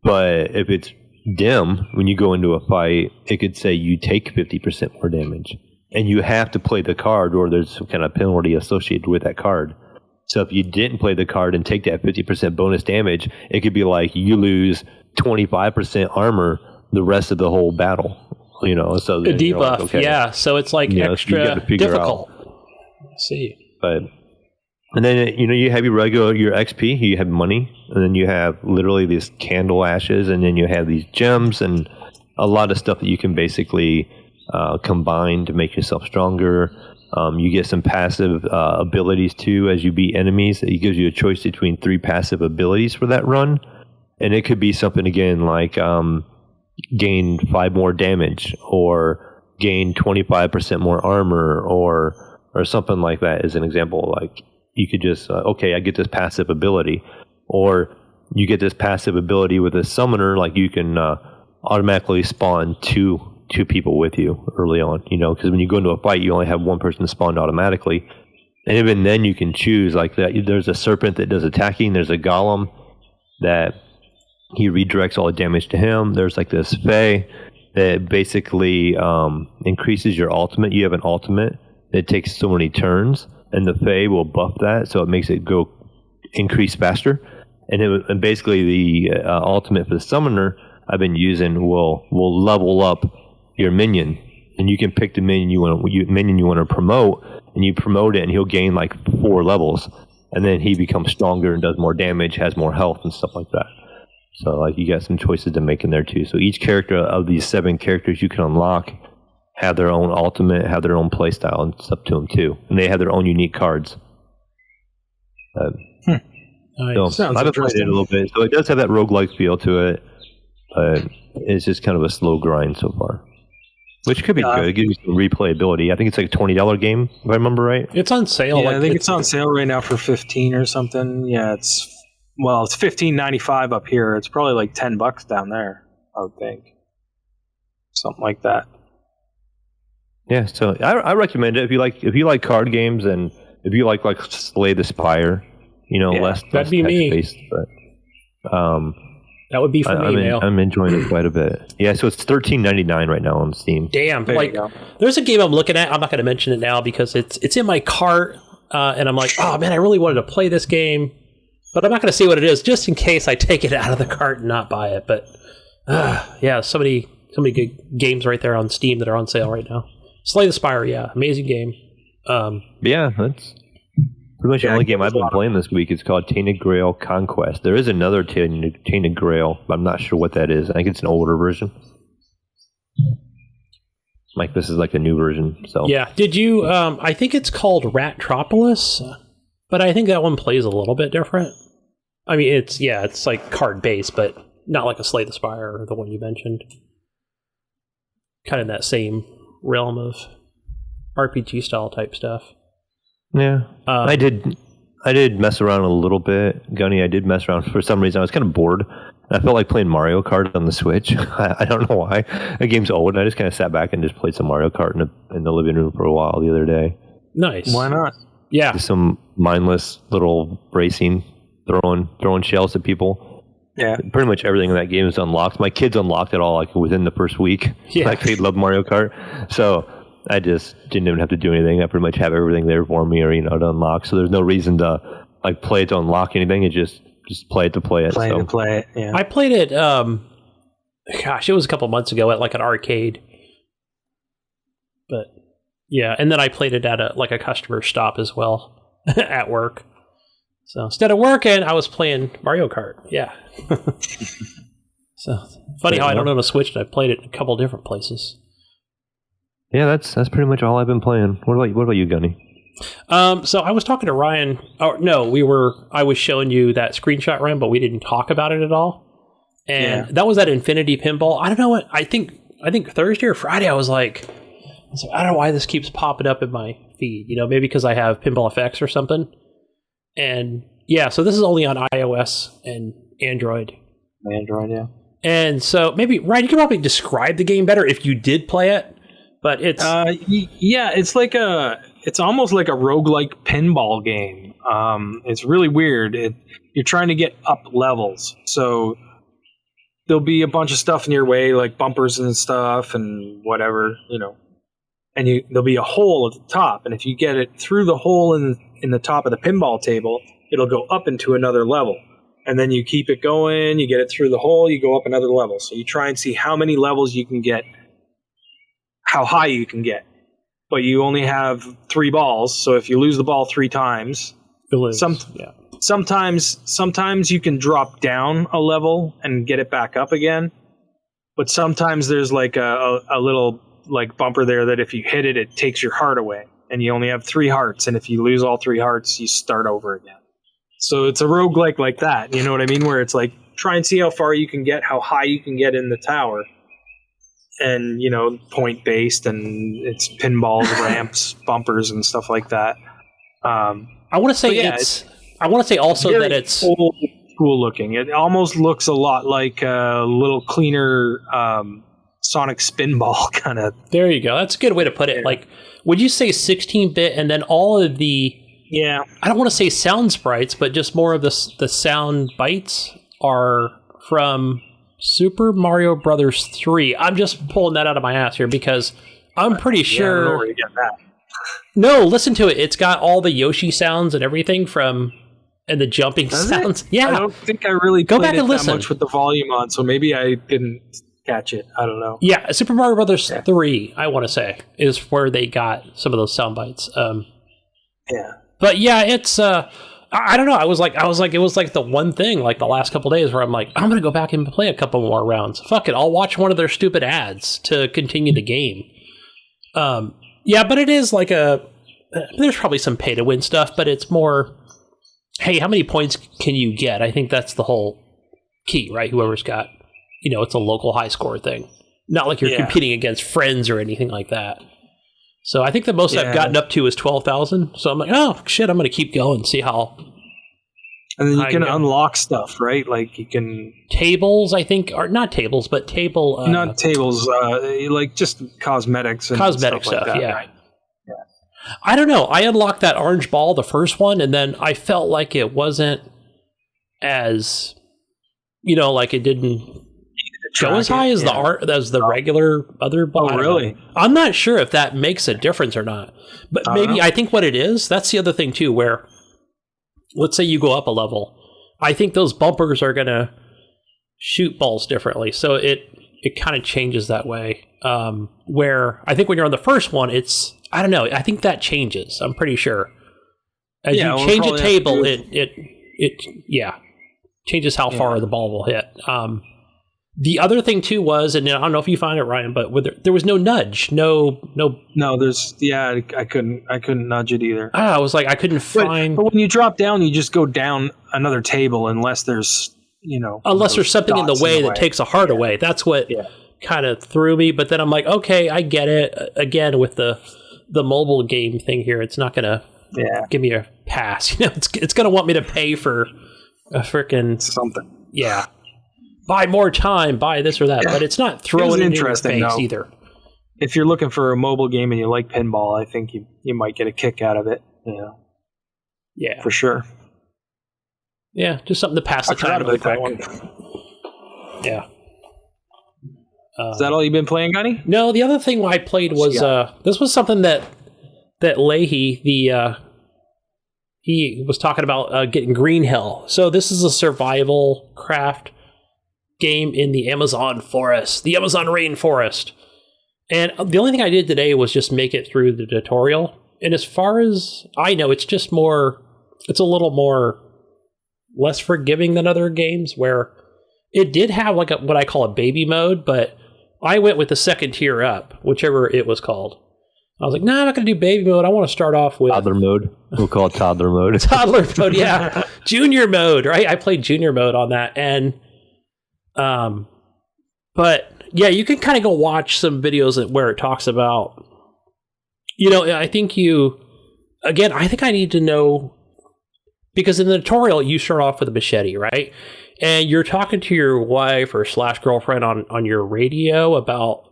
[SPEAKER 4] But if it's dim when you go into a fight, it could say you take 50% more damage. And you have to play the card, or there's some kind of penalty associated with that card. So if you didn't play the card and take that 50% bonus damage, it could be like you lose 25% armor the rest of the whole battle. So
[SPEAKER 3] a debuff, like, okay. Yeah. So it's like extra difficult. Let's see.
[SPEAKER 4] And then you have your XP, you have money, and then you have literally these candle ashes, and then you have these gems and a lot of stuff that you can basically combine to make yourself stronger. You get some passive abilities too as you beat enemies. It gives you a choice between 3 passive abilities for that run, and it could be something again like gain 5 more damage, or gain 25% more armor, or something like that. As an example, like you could just I get this passive ability, or you get this passive ability with a summoner. Like you can automatically spawn two people with you early on, because when you go into a fight, you only have one person spawned automatically. And even then you can choose like that. There's a serpent that does attacking. There's a golem that he redirects all the damage to him. There's like this fae that basically increases your ultimate. You have an ultimate that takes so many turns, and the fae will buff that, so it makes it increase faster. And basically the ultimate for the summoner I've been using will level up your minion, and you can pick the minion you want to promote, and you promote it, and he'll gain like 4 levels, and then he becomes stronger and does more damage, has more health and stuff like that. So like you got some choices to make in there too. So each character of these 7 characters you can unlock have their own ultimate, have their own playstyle, and it's up to them too, and they have their own unique cards.
[SPEAKER 3] Nice.
[SPEAKER 4] So I've played it a little bit, so it does have that roguelike feel to it, but it's just kind of a slow grind so far. Which could be good. It gives you some replayability. I think it's like a $20 game, if I remember right.
[SPEAKER 3] It's on sale.
[SPEAKER 2] Yeah, I think it's on sale right now for $15 or something. Yeah, it's Well, it's $15.95 up here. It's probably like $10 down there, I would think. Something like that.
[SPEAKER 4] Yeah, so I recommend it if you like card games and if you like Slay the Spire, less
[SPEAKER 3] that'd be me.
[SPEAKER 4] But
[SPEAKER 3] that would be for me.
[SPEAKER 4] I'm enjoying it quite a bit. Yeah, so it's $13.99 right now on Steam.
[SPEAKER 3] Damn, there's a game I'm looking at. I'm not going to mention it now because it's in my cart, and I'm like, oh man, I really wanted to play this game, but I'm not going to say what it is just in case I take it out of the cart and not buy it. But yeah, so many good games right there on Steam that are on sale right now. Slay the Spire, amazing game.
[SPEAKER 4] Yeah, that's pretty much the only game I've been playing this week. It's called Tainted Grail Conquest. There is another Tainted Grail, but I'm not sure what that is. I think it's an older version. Like this is like a new version. So
[SPEAKER 3] yeah, did you? I think it's called Ratropolis, but I think that one plays a little bit different. I mean, it's like card based, but not like a Slay the Spire or the one you mentioned. Kind of that same realm of RPG style type stuff.
[SPEAKER 4] Yeah, I did mess around a little bit, Gunny. I did mess around for some reason. I was kind of bored. I felt like playing Mario Kart on the Switch. I don't know why. The game's old, and I just kind of sat back and just played some Mario Kart in the living room for a while the other day.
[SPEAKER 3] Nice.
[SPEAKER 2] Why not?
[SPEAKER 3] Yeah.
[SPEAKER 4] Just some mindless little racing, throwing shells at people.
[SPEAKER 2] Yeah.
[SPEAKER 4] Pretty much everything in that game is unlocked. My kids unlocked it all like within the first week.
[SPEAKER 3] Yeah.
[SPEAKER 4] Like they love Mario Kart. So I just didn't even have to do anything. I pretty much have everything there for me or, to unlock. So there's no reason to like play it to unlock anything. It just play it to play it.
[SPEAKER 2] To play it, yeah.
[SPEAKER 3] I played it, it was a couple months ago at like an arcade. But yeah, and then I played it at a customer stop as well at work. So instead of working, I was playing Mario Kart. Yeah. So funny how I don't own a Switch and I've played it in a couple different places.
[SPEAKER 4] Yeah, that's pretty much all I've been playing. What about you, Gunny?
[SPEAKER 3] So I was talking to Ryan. Oh no, I was showing you that screenshot, Ryan, but we didn't talk about it at all. And that was at Infinity Pinball. I don't know what I think Thursday or Friday. I was like, I don't know why this keeps popping up in my feed. Maybe because I have Pinball FX or something. And yeah, so this is only on iOS and Android.
[SPEAKER 2] Android, yeah.
[SPEAKER 3] And so maybe Ryan, you could probably describe the game better if you did play it. But it's it's almost like a roguelike pinball game. It's really weird. You're trying to get up levels. So there'll be a bunch of stuff in your way, like bumpers and stuff and whatever, and there'll be a hole at the top. And if you get it through the hole in the top of the pinball table, it'll go up into another level. And then you keep it going, you get it through the hole, you go up another level. So you try and see how many levels you can get, how high you can get. But you only have 3 balls, so if you lose the ball 3 times, sometimes you can drop down a level and get it back up again. But sometimes there's like a little like bumper there that if you hit it, it takes your heart away, and you only have 3 hearts. And if you lose all 3 hearts, you start over again. So it's a roguelike like that, you know what I mean? Where it's like try and see how far you can get, how high you can get in the tower. And, point based, and it's pinballs, ramps, bumpers, and stuff like that. I want to say I want to say also that it's
[SPEAKER 2] cool looking. It almost looks a lot like a little cleaner Sonic Spinball kind of.
[SPEAKER 3] There you go. That's a good way to put it. Yeah. Like, would you say 16-bit, and then all of the I don't want to say sound sprites, but just more of the sound bites are from Super Mario Brothers 3. I'm just pulling that out of my ass here because I'm pretty sure.
[SPEAKER 2] I don't know where you get that.
[SPEAKER 3] No, listen to it. It's got all the Yoshi sounds and everything and the jumping sounds. Yeah,
[SPEAKER 2] I don't think I really go back and listen that much with the volume on, so maybe I didn't catch it. I don't know.
[SPEAKER 3] Yeah, Super Mario Brothers 3, I want to say, is where they got some of those sound bites. But yeah, it's I don't know. I was like, it was like the one thing, like the last couple days where I'm like, I'm gonna go back and play a couple more rounds. Fuck it, I'll watch one of their stupid ads to continue the game. Yeah, but it is like there's probably some pay to win stuff, but it's more, hey, how many points can you get? I think that's the whole key, right? Whoever's got, it's a local high score thing, not like you're competing against friends or anything like that. So I think the most I've gotten up to is 12,000. So I'm like, oh shit, I'm going to keep going, see how.
[SPEAKER 2] And then you can unlock stuff, right? Like you can
[SPEAKER 3] tables, I think, or not tables, but
[SPEAKER 2] not tables, like just cosmetics and
[SPEAKER 3] cosmetic
[SPEAKER 2] stuff. Like that,
[SPEAKER 3] yeah.
[SPEAKER 2] Right?
[SPEAKER 3] I don't know. I unlocked that orange ball, the first one, and then I felt like it wasn't as, like it didn't go as high as the regular other ball.
[SPEAKER 2] Oh, really?
[SPEAKER 3] I'm not sure if that makes a difference or not. But maybe I think what it is, that's the other thing too, where let's say you go up a level. I think those bumpers are going to shoot balls differently. So it kind of changes that way. Where I think when you're on the first one, I don't know. I think that changes. I'm pretty sure. As you change a table, it changes how far the ball will hit. The other thing too was, and I don't know if you find it, Ryan, but there was no nudge, no.
[SPEAKER 2] I couldn't nudge it either.
[SPEAKER 3] I was like, I couldn't find.
[SPEAKER 2] But when you drop down, you just go down another table unless there's
[SPEAKER 3] unless there's something in the way that takes a heart away. That's what kind of threw me. But then I'm like, okay, I get it. Again, with the mobile game thing here, it's not gonna give me a pass. It's gonna want me to pay for a freaking
[SPEAKER 2] something.
[SPEAKER 3] Yeah. Buy more time, buy this or that, but it's not throwing it in your face either.
[SPEAKER 2] If you're looking for a mobile game and you like pinball, I think you might get a kick out of it. Yeah, for sure.
[SPEAKER 3] Yeah, just something to pass the time really quick. Yeah.
[SPEAKER 2] Is that all you've been playing, Gunny?
[SPEAKER 3] No, the other thing I played was this was something that Leahy he was talking about getting Green Hill. So this is a survival craft game in the Amazon forest, the Amazon rainforest. And the only thing I did today was just make it through the tutorial. And as far as I know, it's a little more less forgiving than other games, where it did have like what I call a baby mode, but I went with the second tier up, whichever it was called. I was like, no, I'm not going to do baby mode. I want to start off with
[SPEAKER 4] toddler mode. We'll call it toddler mode.
[SPEAKER 3] Toddler mode, yeah. Junior mode, right? I played junior mode on that. And but yeah, you can kind of go watch some videos where it talks about, I think I need to know, because in the tutorial you start off with a machete, right? And you're talking to your wife or / girlfriend on your radio about,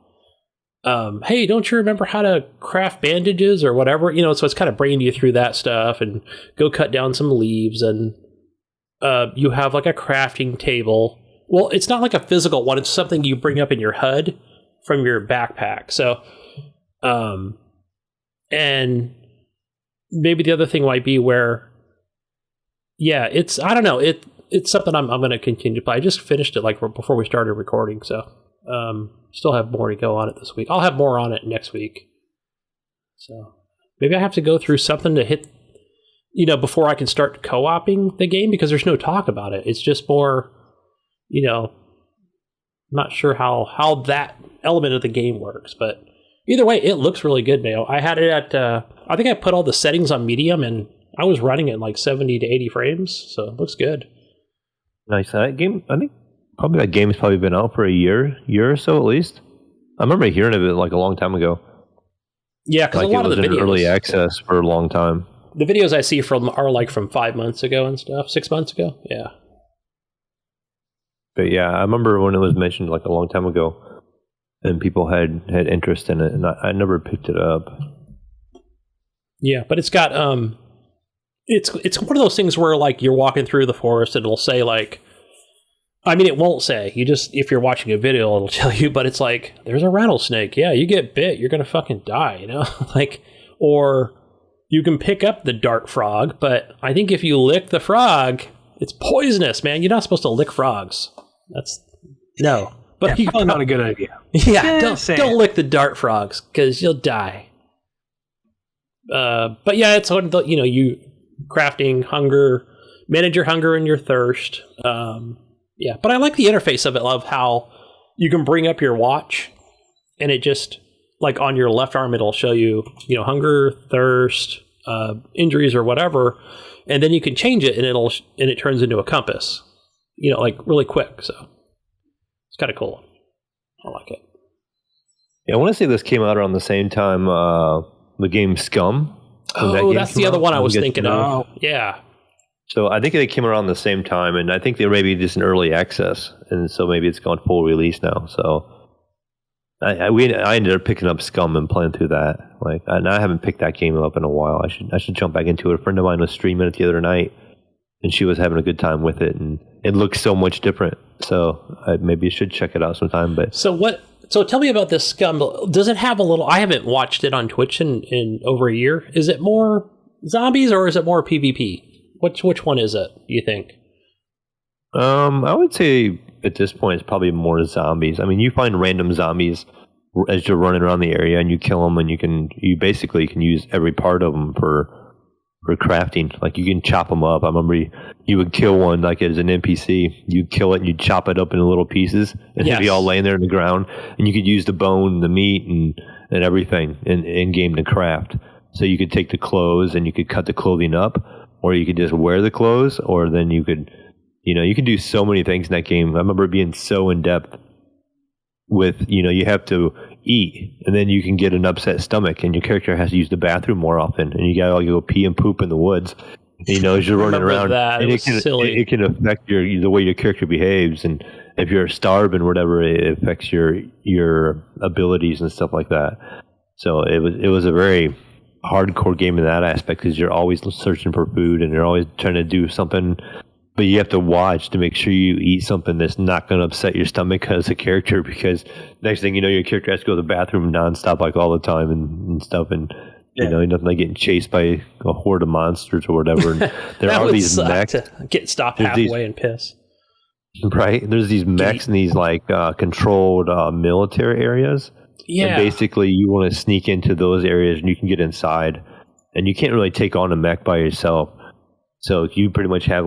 [SPEAKER 3] hey, don't you remember how to craft bandages or whatever? So it's kind of bringing you through that stuff, and go cut down some leaves, and you have like a crafting table. Well, it's not like a physical one. It's something you bring up in your HUD from your backpack. So, and maybe the other thing might be where, I don't know. It's something I'm going to continue to play. I just finished it like before we started recording. So, still have more to go on it this week. I'll have more on it next week. So maybe I have to go through something to hit, before I can start co-oping the game, because there's no talk about it. It's just more, not sure how that element of the game works, but either way, it looks really good, Mayo. I had it at, I think I put all the settings on medium, and I was running it like 70 to 80 frames, so it looks good.
[SPEAKER 4] Nice. That game, I think that game's probably been out for a year or so at least. I remember hearing of it like a long time ago.
[SPEAKER 3] Yeah, because a lot of the videos,
[SPEAKER 4] it was in early access for a long time.
[SPEAKER 3] The videos I see are like from 5 months ago and stuff, 6 months ago. Yeah.
[SPEAKER 4] But yeah, I remember when it was mentioned like a long time ago, and people had interest in it, and I never picked it up.
[SPEAKER 3] Yeah, but it's got it's one of those things where like you're walking through the forest and it'll say like, I mean, it won't say. You just, if you're watching a video, it'll tell you, but it's like, there's a rattlesnake. Yeah, you get bit, you're gonna fucking die, like, or you can pick up the dart frog, but I think if you lick the frog, it's poisonous, man. You're not supposed to lick frogs. No. But
[SPEAKER 2] probably not a good idea.
[SPEAKER 3] Yeah, don't lick the dart frogs, because you'll die. But yeah, it's one of you crafting hunger, manage your hunger and your thirst. Yeah, but I like the interface of it, of how you can bring up your watch, and it just, like on your left arm, it'll show you, hunger, thirst, injuries or whatever, and then you can change it, and it turns into a compass, like really quick. So it's kind of cool. I like it.
[SPEAKER 4] Yeah, I want to say this came out around the same time the game Scum.
[SPEAKER 3] Oh, that's the other one I was thinking of. Yeah.
[SPEAKER 4] So I think they came around the same time, and I think they were maybe just in early access, and so maybe it's gone full release now. So I ended up picking up Scum and playing through that. And I haven't picked that game up in a while. I should jump back into it. A friend of mine was streaming it the other night, and she was having a good time with it, and it looks so much different. So maybe you should check it out sometime. But
[SPEAKER 3] So tell me about this Scum. Does it have a little? I haven't watched it on Twitch in over a year. Is it more zombies or is it more PvP? Which one is it, you think?
[SPEAKER 4] I would say at this point it's probably more zombies. I mean, you find random zombies as you're running around the area, and you kill them, and you basically can use every part of them for crafting. Like, you can chop them up. I remember you would kill one like as an NPC. You'd kill it and you'd chop it up into little pieces, and it'd be all laying there in the ground, and you could use the bone, the meat, and everything in game to craft. So you could take the clothes and you could cut the clothing up, or you could just wear the clothes, or then you could do so many things in that game. I remember being so in depth with, you have to eat, and then you can get an upset stomach, and your character has to use the bathroom more often, and you gotta go pee and poop in the woods. And, as you're running around, and it can affect the way your character behaves, and if you're starving or whatever, it affects your abilities and stuff like that. So it was a very hardcore game in that aspect, because you're always searching for food and you're always trying to do something, but you have to watch to make sure you eat something that's not going to upset your stomach as a character, because next thing you know, your character has to go to the bathroom nonstop, like all the time and stuff, and nothing like getting chased by a horde of monsters or whatever. And there are these mechs
[SPEAKER 3] to get stopped halfway and piss.
[SPEAKER 4] Right, there's these mechs in these controlled military areas. Yeah. And basically, you want to sneak into those areas, and you can get inside, and you can't really take on a mech by yourself. So you pretty much have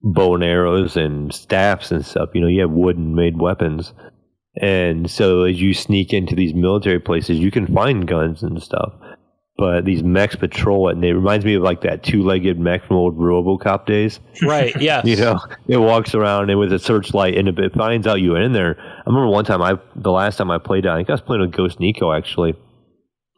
[SPEAKER 4] bow and arrows and staffs and stuff. You have wooden made weapons, and so as you sneak into these military places, you can find guns and stuff. But these mechs patrol it, and it reminds me of that two-legged mech from old RoboCop days.
[SPEAKER 3] Right, yes.
[SPEAKER 4] It walks around and with a searchlight, and it finds out you're in there. I remember one time, the last time I played it, I think I was playing with Ghost Nico, actually.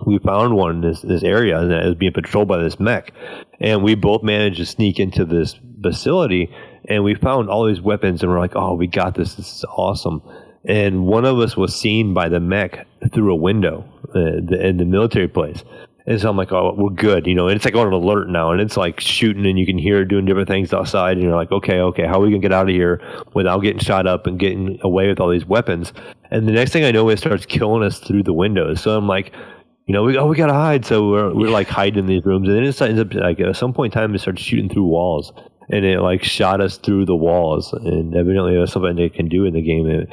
[SPEAKER 4] We found one in this area, and it was being patrolled by this mech. And we both managed to sneak into this facility, and we found all these weapons, and we're like, oh, we got this. This is awesome. And one of us was seen by the mech through a window in the military place. And so I'm like, oh, we're good, and it's on an alert now, and it's shooting, and you can hear it doing different things outside, and you're like, okay, how are we gonna get out of here without getting shot up and getting away with all these weapons? And the next thing I know, it starts killing us through the windows. So I'm like, we gotta hide. So we're hiding in these rooms, and then it ends up at some point in time, it starts shooting through walls, and it shot us through the walls, and evidently that's something they can do in the game,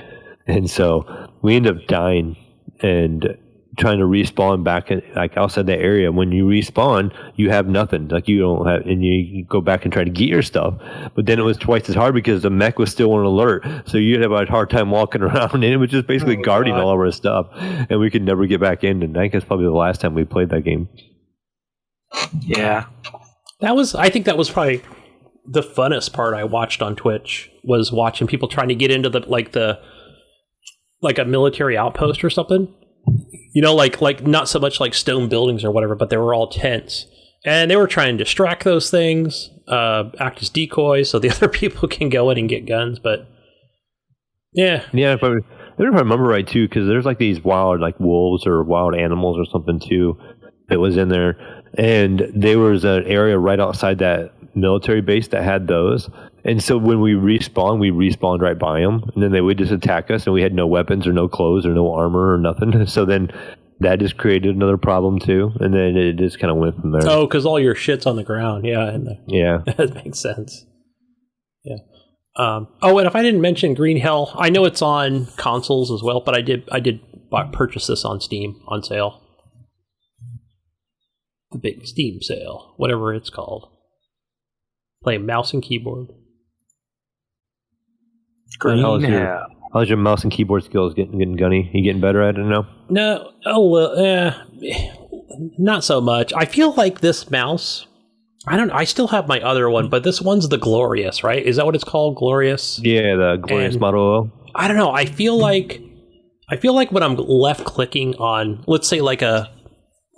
[SPEAKER 4] and so we end up dying and trying to respawn back outside that area. When you respawn, you have nothing. You don't have, and you go back and try to get your stuff. But then it was twice as hard because the mech was still on alert. So you'd have a hard time walking around, and it was just basically guarding all of our stuff, and we could never get back in. And I think that's probably the last time we played that game.
[SPEAKER 2] Yeah,
[SPEAKER 3] I think that was probably the funnest part I watched on Twitch, was watching people trying to get into the a military outpost or something. Not so much stone buildings or whatever, but they were all tents. And they were trying to distract those things, act as decoys so the other people can go in and get guns. But, yeah. Yeah,
[SPEAKER 4] if I remember right, too, because there's these wild, wolves or wild animals or something, too, that was in there. And there was an area right outside that military base that had those. And so when we respawned right by them, and then they would just attack us, and we had no weapons or no clothes or no armor or nothing. So then that just created another problem too, and then it just kind of went from there.
[SPEAKER 3] Oh, because all your shit's on the ground, yeah.
[SPEAKER 4] Yeah,
[SPEAKER 3] that makes sense. Yeah. And if I didn't mention Green Hell, I know it's on consoles as well, but I did purchase this on Steam on sale. The big Steam sale, whatever it's called. Play mouse and keyboard.
[SPEAKER 4] How's your mouse and keyboard skills getting Gunny? You getting better at it now?
[SPEAKER 3] No, not so much. I feel like this mouse, I still have my other one, but this one's the Glorious, right? Is that what it's called? Glorious?
[SPEAKER 4] Yeah, the Glorious Model.
[SPEAKER 3] I don't know. I feel like when I'm left clicking on, let's say a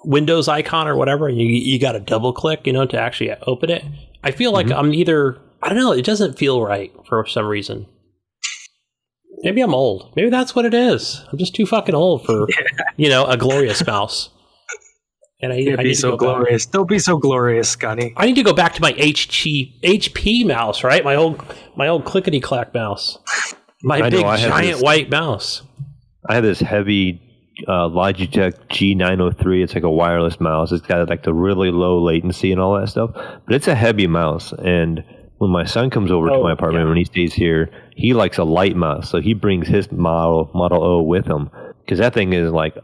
[SPEAKER 3] Windows icon or whatever, and you got to double click, to actually open it. I feel like I'm either, I don't know, it doesn't feel right for some reason. Maybe I'm old. Maybe that's what it is. I'm just too fucking old for, a glorious mouse. And I need
[SPEAKER 2] be so glorious. Don't be so glorious, Gunny.
[SPEAKER 3] I need to go back to my HP mouse, right? My old clickety clack mouse. My big giant white mouse.
[SPEAKER 4] I have this heavy Logitech G903. It's like a wireless mouse. It's got like the really low latency and all that stuff. But it's a heavy mouse. And when my son comes over to my apartment, when he stays here, he likes a light mouse. So he brings his Model O with him because that thing is like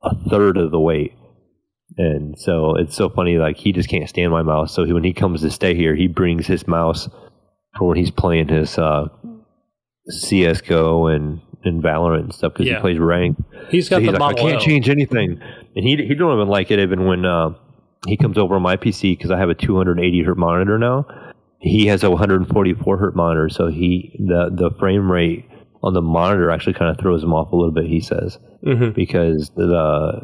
[SPEAKER 4] a third of the weight. And so it's so funny, like he just can't stand my mouse. So when he comes to stay here, he brings his mouse for when he's playing his CSGO and Valorant and stuff because he plays ranked.
[SPEAKER 3] He's got the Model
[SPEAKER 4] I can't change anything. And he don't even like it even when he comes over on my PC because I have a 280 hertz monitor now. He has a 144 hertz monitor, so the frame rate on the monitor actually kind of throws him off a little bit, he says, because I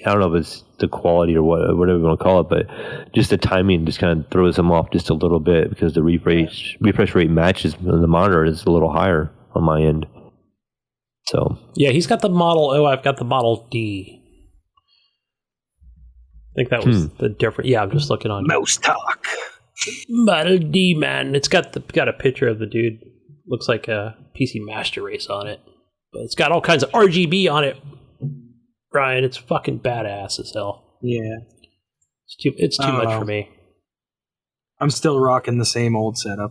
[SPEAKER 4] don't know if it's the quality or whatever you want to call it, but just the timing just kind of throws him off just a little bit because the refresh rate matches the monitor is a little higher on my end. So
[SPEAKER 3] yeah, he's got the Model O. I've got the Model D. I think that was the difference. Yeah, I'm just looking on
[SPEAKER 2] Mouse Talk.
[SPEAKER 3] Model D, man. It's got a picture of the dude. Looks like a PC Master Race on it, but it's got all kinds of RGB on it. Brian, it's fucking badass as hell.
[SPEAKER 2] Yeah.
[SPEAKER 3] It's too much for me.
[SPEAKER 2] I'm still rocking the same old setup.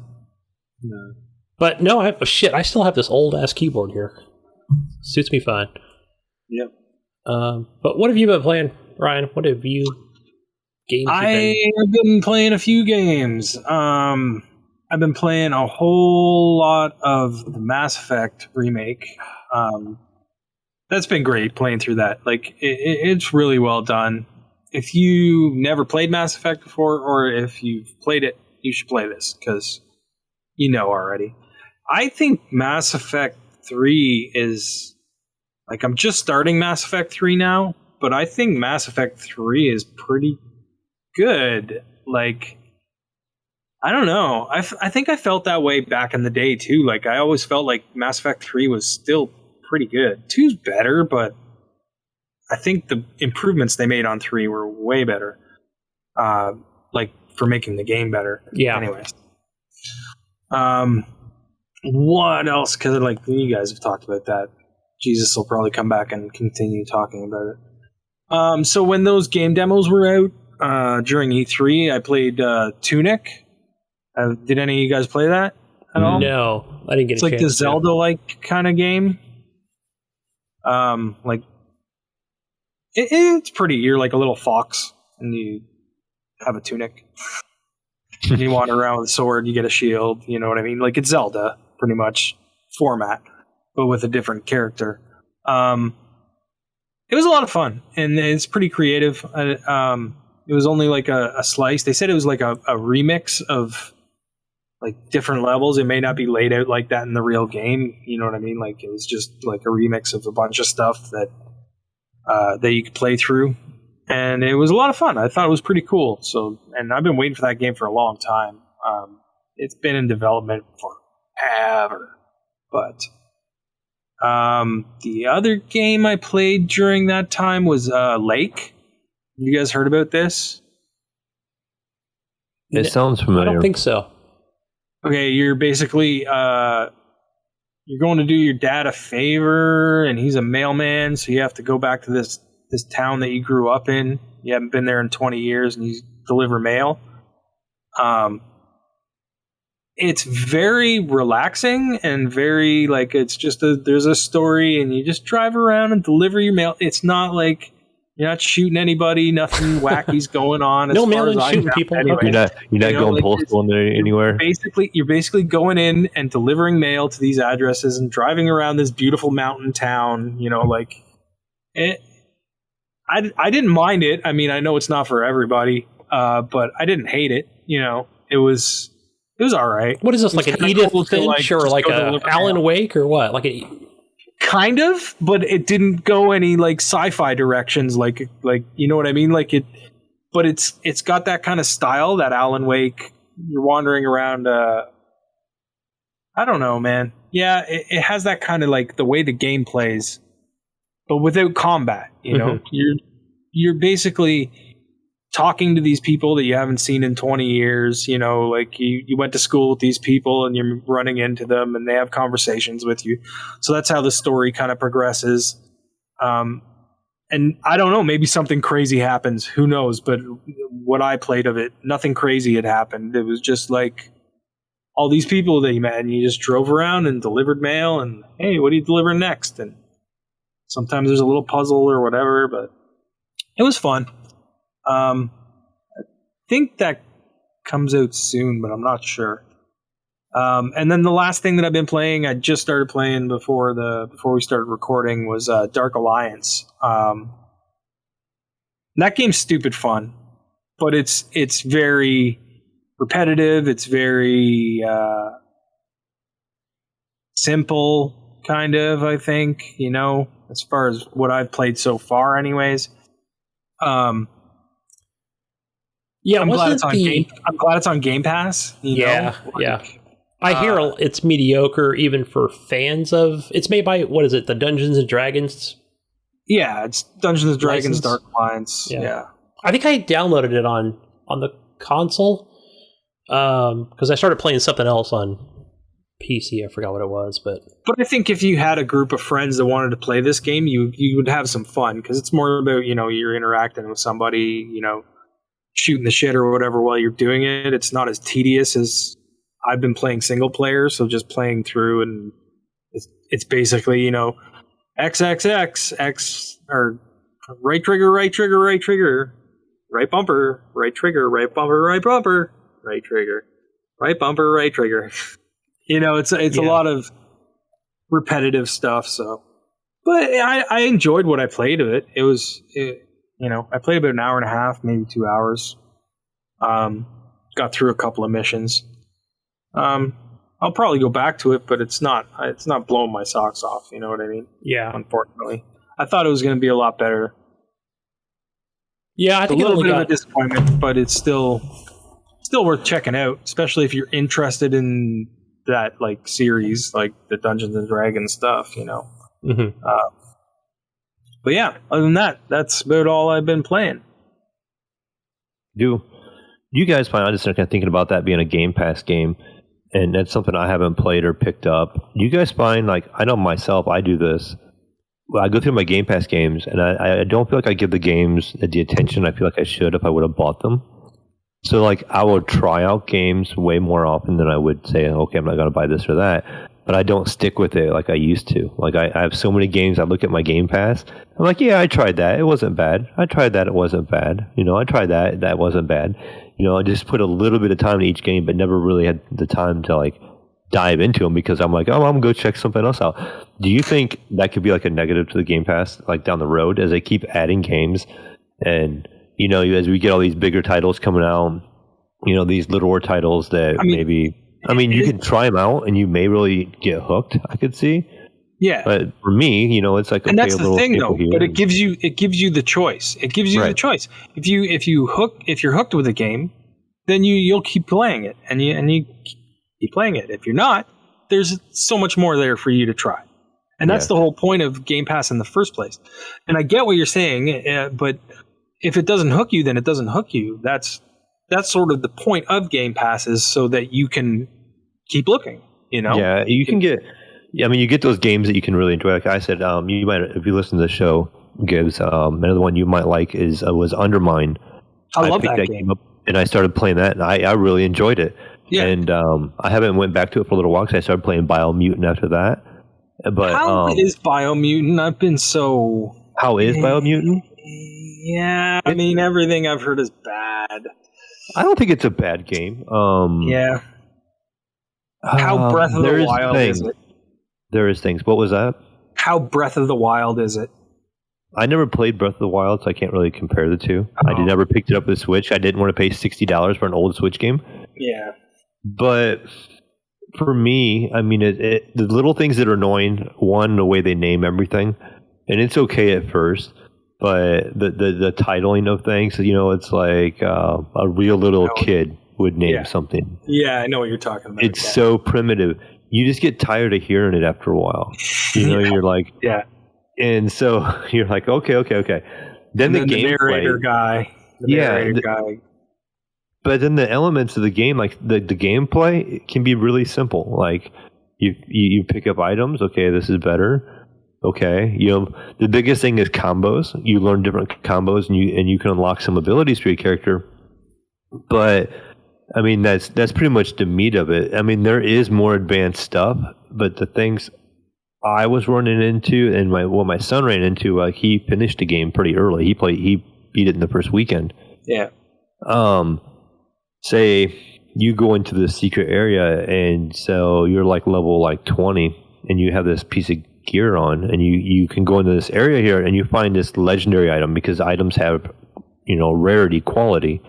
[SPEAKER 2] No.
[SPEAKER 3] But no, I still have this old ass keyboard here. Suits me fine.
[SPEAKER 2] Yep.
[SPEAKER 3] But what have you been playing, Ryan? What have you games?
[SPEAKER 2] I have been playing a few games. I've been playing a whole lot of the Mass Effect remake. That's been great playing through that. Like it's really well done. If you never played Mass Effect before, or if you've played it, you should play this because you know already. I think Mass Effect 3 is like I'm just starting Mass Effect 3 now, but I think Mass Effect 3 is pretty good. Like I don't know. I think I felt that way back in the day too. Like I always felt like Mass Effect 3 was still pretty good. 2's better, but I think the improvements they made on 3 were way better. Like for making the game better.
[SPEAKER 3] Yeah.
[SPEAKER 2] Anyways. What else? Because like you guys have talked about that. Jesus will probably come back and continue talking about it. So when those game demos were out during E3, I played Tunic. Did any of you guys play that at all?
[SPEAKER 3] No, I didn't get.
[SPEAKER 2] It's like the Zelda-like kind of game. Like it's pretty. You're like a little fox, and you have a tunic. And you wander around with a sword. You get a shield. You know what I mean? Like it's Zelda, pretty much format, but with a different character. It was a lot of fun, and it's pretty creative. It was only like a slice. They said it was like a remix of like different levels. It may not be laid out like that in the real game. You know what I mean? Like it was just like a remix of a bunch of stuff that you could play through, and it was a lot of fun. I thought it was pretty cool. So, and I've been waiting for that game for a long time. It's been in development forever, but the other game I played during that time was Lake. Have you guys heard about this?
[SPEAKER 4] It sounds familiar.
[SPEAKER 3] I don't think so.
[SPEAKER 2] Okay, you're basically you're going to do your dad a favor, and he's a mailman, so you have to go back to this town that you grew up in. You haven't been there in 20 years, and you deliver mail. It's very relaxing and very like it's just there's a story, and you just drive around and deliver your mail. It's not like you're not shooting anybody, nothing wacky's going on.
[SPEAKER 3] No mailing shooting people.
[SPEAKER 2] Anyway.
[SPEAKER 4] You're not going like postal anywhere.
[SPEAKER 2] You're basically going in and delivering mail to these addresses and driving around this beautiful mountain town. You know, like it. I didn't mind it. I mean, I know it's not for everybody, but I didn't hate it. You know, it was all right.
[SPEAKER 3] What is this, like an Edith Finch or like a Alan Wake or what? Like a
[SPEAKER 2] kind of, but it didn't go any like sci-fi directions. Like you know what I mean? Like it, but it's got that kind of style, that Alan Wake. You're wandering around. I don't know, man. Yeah, it has that kind of like the way the game plays, but without combat. You know, you're basically talking to these people that you haven't seen in 20 years. You know, like you went to school with these people and you're running into them and they have conversations with you. So that's how the story kind of progresses. And I don't know, maybe something crazy happens. Who knows? But what I played of it, nothing crazy had happened. It was just like all these people that you met, and you just drove around and delivered mail. And hey, what do you deliver next? And sometimes there's a little puzzle or whatever, but it was fun. I think that comes out soon, but I'm not sure. And then the last thing that I've been playing, I just started playing before we started recording, was Dark Alliance. That game's stupid fun, but it's very repetitive. It's very simple, kind of. I think, you know, as far as what I've played so far, anyways.
[SPEAKER 3] Yeah,
[SPEAKER 2] I'm glad it's on Game Pass.
[SPEAKER 3] Yeah. I hear it's mediocre even for fans of. It's made by, what is it, the Dungeons and Dragons?
[SPEAKER 2] Yeah, it's Dungeons and Dragons Dark Alliance. Yeah.
[SPEAKER 3] I think I downloaded it on the console because I started playing something else on PC. I forgot what it was, but
[SPEAKER 2] I think if you had a group of friends that wanted to play this game, you would have some fun, because it's more about, you know, you're interacting with somebody, you know, shooting the shit or whatever while you're doing it. It's not as tedious as I've been playing single player, so just playing through, and it's basically, you know, X, or right trigger, right bumper, right trigger, right bumper, right bumper, right trigger, right bumper, right trigger. You know, it's a lot of repetitive stuff. So, but I enjoyed what I played of it. You know, I played about an hour and a half, maybe 2 hours. Got through a couple of missions. I'll probably go back to it, but it's not blowing my socks off. You know what I mean?
[SPEAKER 3] Yeah.
[SPEAKER 2] Unfortunately, I thought it was going to be a lot better.
[SPEAKER 3] Yeah, I think
[SPEAKER 2] a little bit of a disappointment, but it's still worth checking out, especially if you're interested in that like series, like the Dungeons and Dragons stuff. You know.
[SPEAKER 3] Mm-hmm.
[SPEAKER 2] But yeah, other than that, that's about all I've been playing.
[SPEAKER 4] Do you guys find, I'm just kind of thinking about that being a Game Pass game, and that's something I haven't played or picked up. Do you guys find, like, I know myself, I do this. Well, I go through my Game Pass games, and I don't feel like I give the games the attention I feel like I should if I would have bought them. So, like, I will try out games way more often than I would say, okay, I'm not going to buy this or that. But I don't stick with it like I used to. Like, I have so many games, I look at my Game Pass, I'm like, yeah, I tried that, it wasn't bad. I tried that, it wasn't bad. You know, I tried that wasn't bad. You know, I just put a little bit of time in each game, but never really had the time to, like, dive into them, because I'm like, oh, I'm going to go check something else out. Do you think that could be, like, a negative to the Game Pass, like, down the road, as they keep adding games? And, you know, as we get all these bigger titles coming out, you know, these littler titles that you can try them out and you may really get hooked, I could see.
[SPEAKER 2] Yeah.
[SPEAKER 4] But for me, you know, it's like,
[SPEAKER 2] and that's the thing though, but it gives you the choice. It gives you the choice. If you're hooked with a game, then you'll keep playing it, and you keep playing it. If you're not, there's so much more there for you to try. And that's the whole point of Game Pass in the first place. And I get what you're saying, but if it doesn't hook you, then it doesn't hook you. That's sort of the point of Game Pass, is so that you can keep looking, you know?
[SPEAKER 4] Yeah, you can get... I mean, you get those games that you can really enjoy. Like I said, you might, if you listen to the show, Gibbs, another one you might like was Undermine.
[SPEAKER 2] I love that game.
[SPEAKER 4] Up and I started playing that, and I really enjoyed it. Yeah. And I haven't went back to it for a little while, because I started playing Biomutant after that. But
[SPEAKER 2] how is Biomutant? I've been so...
[SPEAKER 4] How is Biomutant?
[SPEAKER 2] Yeah, I mean, everything I've heard is bad.
[SPEAKER 4] I don't think it's a bad game.
[SPEAKER 2] Yeah. How Breath of the Wild is it?
[SPEAKER 4] There is things. What was that?
[SPEAKER 2] How Breath of the Wild is it?
[SPEAKER 4] I never played Breath of the Wild, so I can't really compare the two. I never picked it up with Switch. I didn't want to pay $60 for an old Switch game.
[SPEAKER 2] Yeah.
[SPEAKER 4] But for me, I mean, the little things that are annoying, one, the way they name everything, and it's okay at first, but the titling of things, it's like a real little kid would name something.
[SPEAKER 2] Yeah, I know what you're talking about.
[SPEAKER 4] It's so primitive. You just get tired of hearing it after a while. You're like, and so you're like, okay. Then the
[SPEAKER 2] narrator guy. Guy.
[SPEAKER 4] But then the elements of the game, like the gameplay, can be really simple. Like you pick up items. Okay, this is better. Okay, the biggest thing is combos. You learn different combos, and you can unlock some abilities for your character. But I mean, that's pretty much the meat of it. I mean, there is more advanced stuff, but the things I was running into, and my son ran into, like he finished the game pretty early. He beat it in the first weekend.
[SPEAKER 2] Yeah.
[SPEAKER 4] Say you go into the secret area, and so you're like level 20, and you have this piece of gear on, and you can go into this area here, and you find this legendary item because items have rarity quality,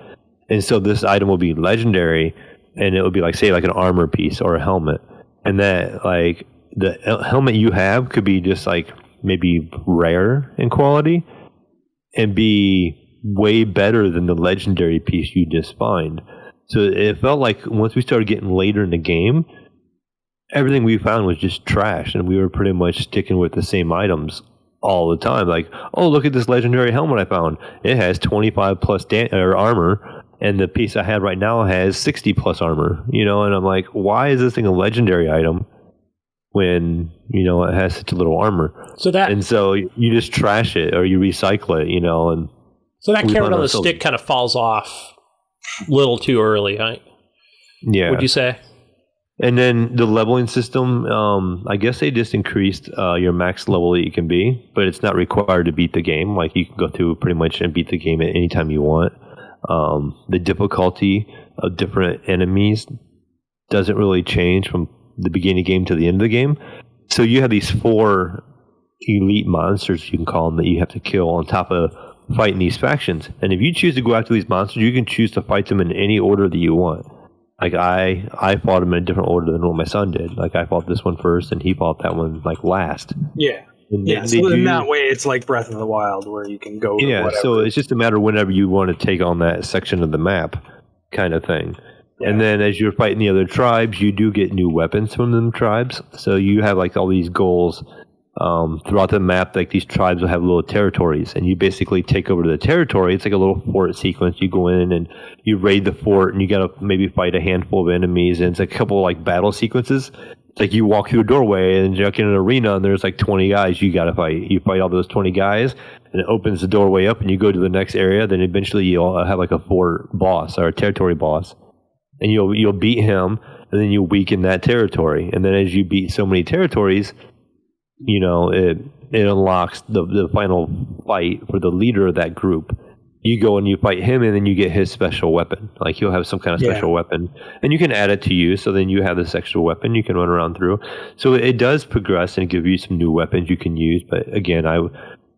[SPEAKER 4] and so this item will be legendary, and it will be like an armor piece or a helmet, and that like the helmet you have could be just like maybe rare in quality and be way better than the legendary piece you just find. So it felt like once we started getting later in the game, everything we found was just trash, and we were pretty much sticking with the same items all the time. Like, oh, look at this legendary helmet I found. It has 25 plus armor, and the piece I have right now has 60 plus armor. And I'm like, why is this thing a legendary item when it has such a little armor? So you just trash it or you recycle it, and
[SPEAKER 3] so that carrot on the stick kind of falls off a little too early, right?
[SPEAKER 4] Yeah.
[SPEAKER 3] Would you say?
[SPEAKER 4] And then the leveling system, I guess they just increased your max level that you can be, but it's not required to beat the game. Like you can go through pretty much and beat the game at any time you want. The difficulty of different enemies doesn't really change from the beginning of the game to the end of the game. So you have these 4 elite monsters, you can call them, that you have to kill on top of fighting these factions. And if you choose to go after these monsters, you can choose to fight them in any order that you want. Like I fought him in a different order than what my son did. Like I fought this one first, and he fought that one last.
[SPEAKER 2] Yeah. So in that way, it's like Breath of the Wild, where you can go.
[SPEAKER 4] Yeah. So it's just a matter of whenever you want to take on that section of the map, kind of thing. Yeah. And then as you're fighting the other tribes, you do get new weapons from them tribes. So you have like all these goals throughout the map. Like these tribes will have little territories, and you basically take over the territory. It's like a little fort sequence. You go in and you raid the fort, and you got to maybe fight a handful of enemies, and it's a couple of like battle sequences. It's like you walk through a doorway and you're like in an arena, and there's like 20 guys you got to fight. You fight all those 20 guys, and it opens the doorway up, and you go to the next area. Then eventually you'll have like a fort boss or a territory boss, and you'll beat him, and then you weaken that territory. And then as you beat so many territories, it unlocks the final fight for the leader of that group. You go and you fight him, and then you get his special weapon. Like he'll have some kind of special weapon, and you can add it to you. So then you have this extra weapon you can run around through. So it does progress and give you some new weapons you can use. But again,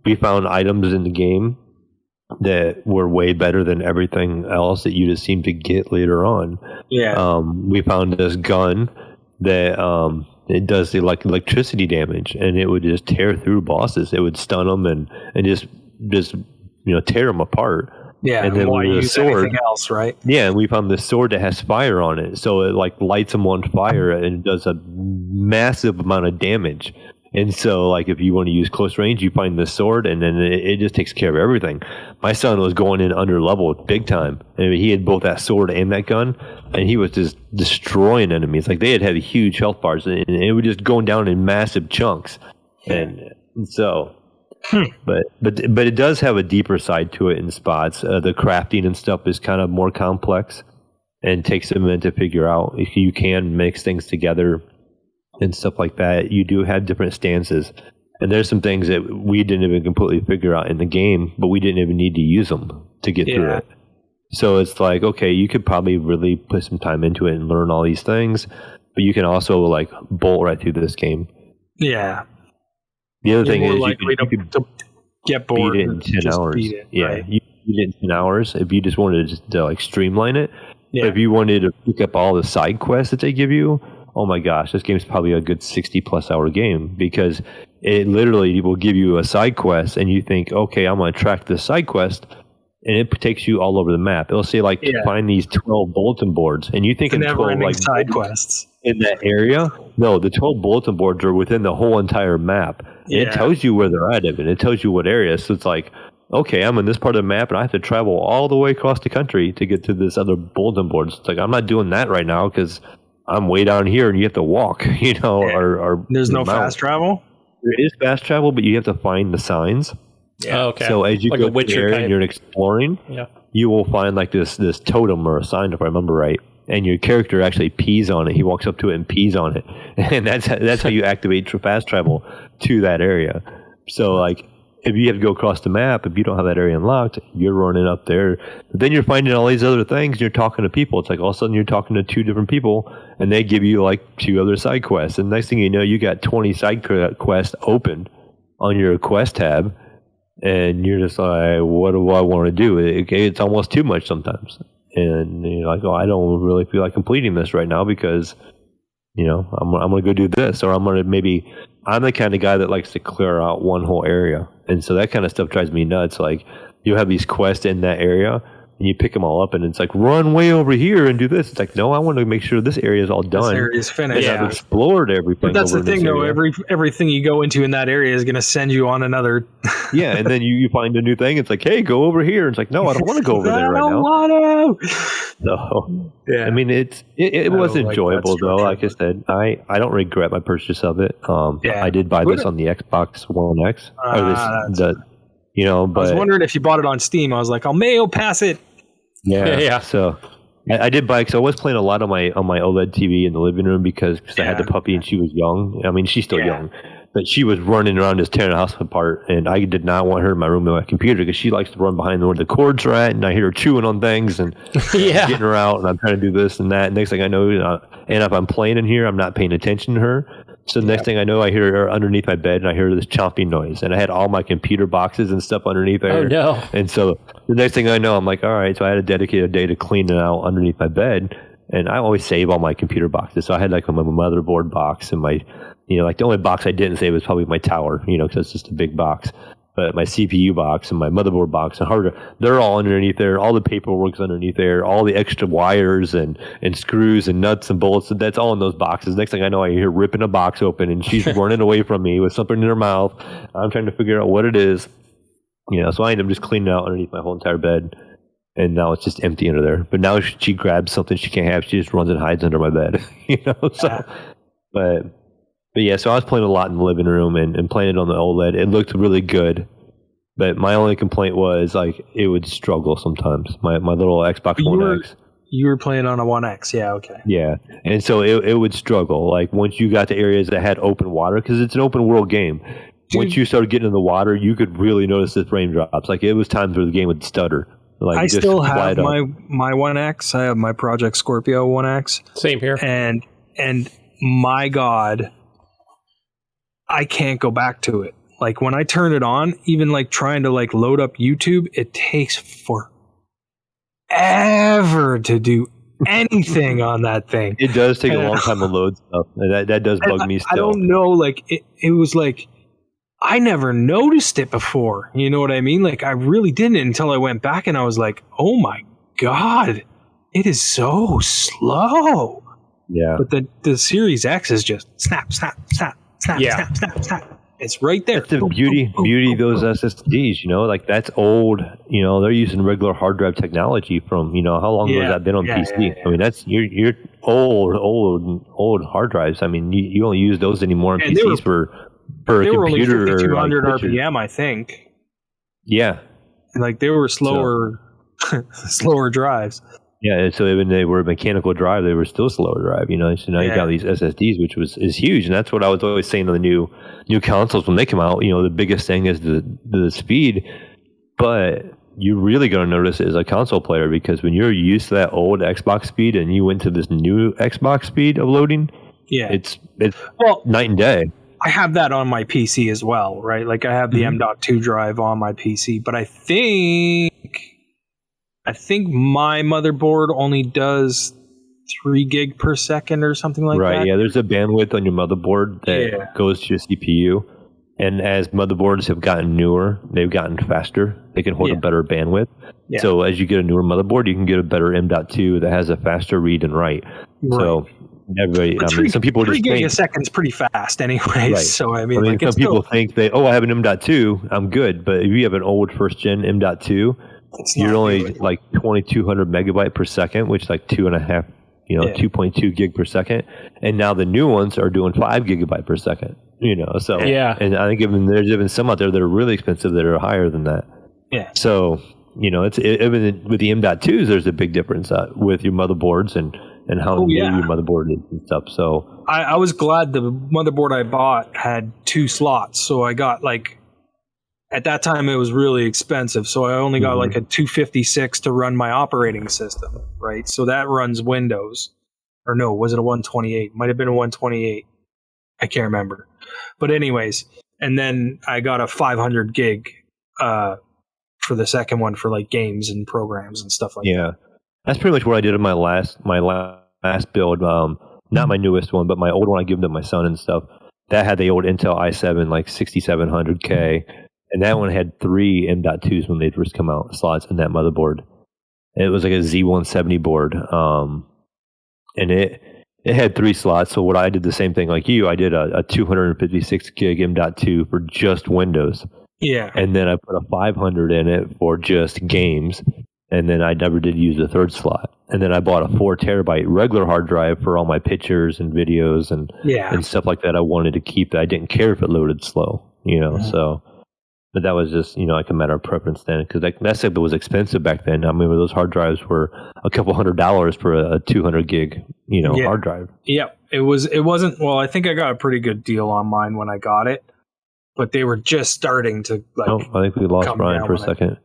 [SPEAKER 4] we found items in the game that were way better than everything else that you just seem to get later on.
[SPEAKER 2] Yeah.
[SPEAKER 4] We found this gun that it does the electricity damage, and it would just tear through bosses. It would stun them and just tear them apart.
[SPEAKER 2] Yeah,
[SPEAKER 4] and then
[SPEAKER 2] why use
[SPEAKER 4] sword,
[SPEAKER 2] anything else, right?
[SPEAKER 4] Yeah, and we found this sword that has fire on it, so it like lights them on fire and it does a massive amount of damage. And so, like, if you want to use close range, you find this sword, and then it just takes care of everything. My son was going in under level big time. And he had both that sword and that gun, and he was just destroying enemies. Like, they had huge health bars, and it was just going down in massive chunks. And so, but it does have a deeper side to it in spots. The crafting and stuff is kind of more complex and takes a minute to figure out. If you can mix things together and stuff like that, you do have different stances, and there's some things that we didn't even completely figure out in the game, but we didn't even need to use them to get through it. So it's like, okay, you could probably really put some time into it and learn all these things, but you can also like bolt right through this game.
[SPEAKER 2] Yeah.
[SPEAKER 4] The other thing is
[SPEAKER 2] you could get bored
[SPEAKER 4] beat it in 10 hours. Right? You beat it in 10 hours if you just wanted to like streamline it. Yeah. If you wanted to pick up all the side quests that they give you, oh my gosh, this game's probably a good 60+ hour game, because it literally will give you a side quest and you think, okay, I'm going to track this side quest, and it takes you all over the map. It'll say like find these 12 bulletin boards, and you think in 12 like
[SPEAKER 2] side quests
[SPEAKER 4] in that area. No, the 12 bulletin boards are within the whole entire map. It tells you where they're at, and it tells you what area. So it's like, okay, I'm in this part of the map and I have to travel all the way across the country to get to this other bulletin board. So it's like, I'm not doing that right now because I'm way down here and you have to walk, or
[SPEAKER 2] there's no fast travel.
[SPEAKER 4] There is fast travel, but you have to find the signs.
[SPEAKER 3] Yeah. Okay.
[SPEAKER 4] So as you
[SPEAKER 3] like
[SPEAKER 4] go there and you're exploring, you will find like this totem or a sign, if I remember right, and your character actually pees on it. He walks up to it and pees on it, and that's how you activate fast travel to that area. So like, if you have to go across the map, if you don't have that area unlocked, you're running up there. But then you're finding all these other things, and you're talking to people. It's like all of a sudden you're talking to 2 different people, and they give you like 2 other side quests. And next thing you know, you got 20 side quests open on your quest tab, and you're just like, what do I want to do? It's almost too much sometimes. And you're like, oh, I don't really feel like completing this right now because, I'm going to go do this, or I'm the kind of guy that likes to clear out one whole area. And so that kind of stuff drives me nuts. Like, you have these quests in that area, and you pick them all up, and it's like, run way over here and do this. It's like, no, I want to make sure this area is all done.
[SPEAKER 2] This area is finished.
[SPEAKER 4] I've explored everything.
[SPEAKER 2] But that's the thing, though. Everything you go into in that area is going to send you on another.
[SPEAKER 4] Yeah, and then you find a new thing. It's like, hey, go over here. It's like, no, I don't want to go over there right now.
[SPEAKER 2] I don't want to.
[SPEAKER 4] So, I mean, it was enjoyable, though. Like I said, I don't regret my purchase of it. I did buy this on the Xbox One X. But
[SPEAKER 2] I was wondering if you bought it on Steam. I was like, I'll Mayo pass it.
[SPEAKER 4] Yeah. So I did buy it because I was playing a lot on my OLED TV in the living room because I had the puppy and she was young. I mean, she's still young, but she was running around just tearing the house apart, and I did not want her in my room with my computer because she likes to run behind where the cords are at, and I hear her chewing on things and getting her out, and I'm trying to do this and that. And next thing I know, and if I'm playing in here, I'm not paying attention to her. So the next thing I know, I hear her underneath my bed, and I hear this chomping noise. And I had all my computer boxes and stuff underneath there.
[SPEAKER 3] Oh, no.
[SPEAKER 4] And so the next thing I know, I'm like, all right. So I had to dedicate a day to clean it out underneath my bed. And I always save all my computer boxes. So I had like my motherboard box and my, like the only box I didn't save was probably my tower, because it's just a big box. But my CPU box and my motherboard box and hard, they're all underneath there. All the paperwork's underneath there. All the extra wires and screws and nuts and bolts, that's all in those boxes. Next thing I know, I hear ripping a box open, and she's running away from me with something in her mouth. I'm trying to figure out what it is. So I end up just cleaning out underneath my whole entire bed, and now it's just empty under there. But now she grabs something she can't have. She just runs and hides under my bed. So, But yeah, so I was playing a lot in the living room and playing it on the OLED. It looked really good, but my only complaint was like it would struggle sometimes. My little Xbox One X.
[SPEAKER 2] You were playing on a One X, yeah, okay.
[SPEAKER 4] Yeah, and so it would struggle. Like once you got to areas that had open water, because it's an open world game. Once you started getting in the water, you could really notice the frame drops. Like it was times where the game would stutter. Like
[SPEAKER 2] I still have my One X. I have my Project Scorpio One X.
[SPEAKER 3] Same here.
[SPEAKER 2] And my God, I can't go back to it. Like when I turn it on, even like trying to like load up YouTube, it takes forever to do anything on that thing.
[SPEAKER 4] It does take a long time to load stuff. That does bug me still.
[SPEAKER 2] I don't know. Like it was like I never noticed it before. You know what I mean? Like I really didn't until I went back and I was like, oh my God, it is so slow.
[SPEAKER 4] Yeah.
[SPEAKER 2] But the Series X is just snap, snap, snap. Snap, snap, snap, snap. It's right there.
[SPEAKER 4] That's the beauty of those SSDs, like that's old, they're using regular hard drive technology from, how long has that been on PC? Yeah. I mean, that's, you're old hard drives. I mean, you only use those anymore on PCs for a computer.
[SPEAKER 2] They were only 5,200 RPM, I think.
[SPEAKER 4] Yeah.
[SPEAKER 2] Like they were slower drives.
[SPEAKER 4] Yeah, so even they were mechanical drive, they were still slower drive, So now you got these SSDs, which is huge, and that's what I was always saying to the new consoles when they come out. The biggest thing is the speed, but you're really going to notice it as a console player because when you're used to that old Xbox speed and you went to this new Xbox speed of loading, it's night and day.
[SPEAKER 2] I have that on my PC as well, right? Like I have the M.2 drive on my PC, but I think my motherboard only does 3 gig per second or something like that.
[SPEAKER 4] Right, yeah, there's a bandwidth on your motherboard that goes to your CPU. And as motherboards have gotten newer, they've gotten faster. They can hold a better bandwidth. Yeah. So as you get a newer motherboard, you can get a better M.2 that has a faster read and write. Right. So everybody, some people just think
[SPEAKER 2] 3 gig a second's pretty fast anyway. Right. So
[SPEAKER 4] some people think I have an M.2, I'm good. But if you have an old first gen M.2, you're only like 2,200 megabyte per second, which is like 2.2 gig per second. And now the new ones are doing 5 gigabyte per second. And I think there's even some out there that are really expensive that are higher than that.
[SPEAKER 2] Yeah.
[SPEAKER 4] So, even with the M.2s, there's a big difference with your motherboards and how new your motherboard is and stuff. So
[SPEAKER 2] I was glad the motherboard I bought had 2 slots. So I got at that time it was really expensive. So I only got a 256 to run my operating system, right? So that runs Windows. Or no, was it a 128? Might have been a 128. I can't remember. But anyways, and then I got a 500 gig for the second one for games and programs and stuff like that. Yeah.
[SPEAKER 4] That's pretty much what I did in my last build. Not my newest one, but my old one I gave to my son and stuff. That had the old Intel i7 6700K, and that one had 3 M.2s when they first come out, slots in that motherboard. And it was like a Z170 board, and it had 3 slots. So what I did the same thing like you. I did a 256 gig M.2 for just Windows.
[SPEAKER 2] Yeah.
[SPEAKER 4] And then I put a 500 in it for just games. And then I never did use the 3rd slot. And then I bought a 4 terabyte regular hard drive for all my pictures and videos and stuff like that I wanted to keep. That I didn't care if it loaded slow, so. But that was just, like a matter of preference then, because that stuff was expensive back then. I remember those hard drives were a couple $100 for a 200 gig, hard drive.
[SPEAKER 2] Yep. It wasn't, well, I think I got a pretty good deal on mine when I got it, but they were just starting to
[SPEAKER 4] I think we lost Brian for a second.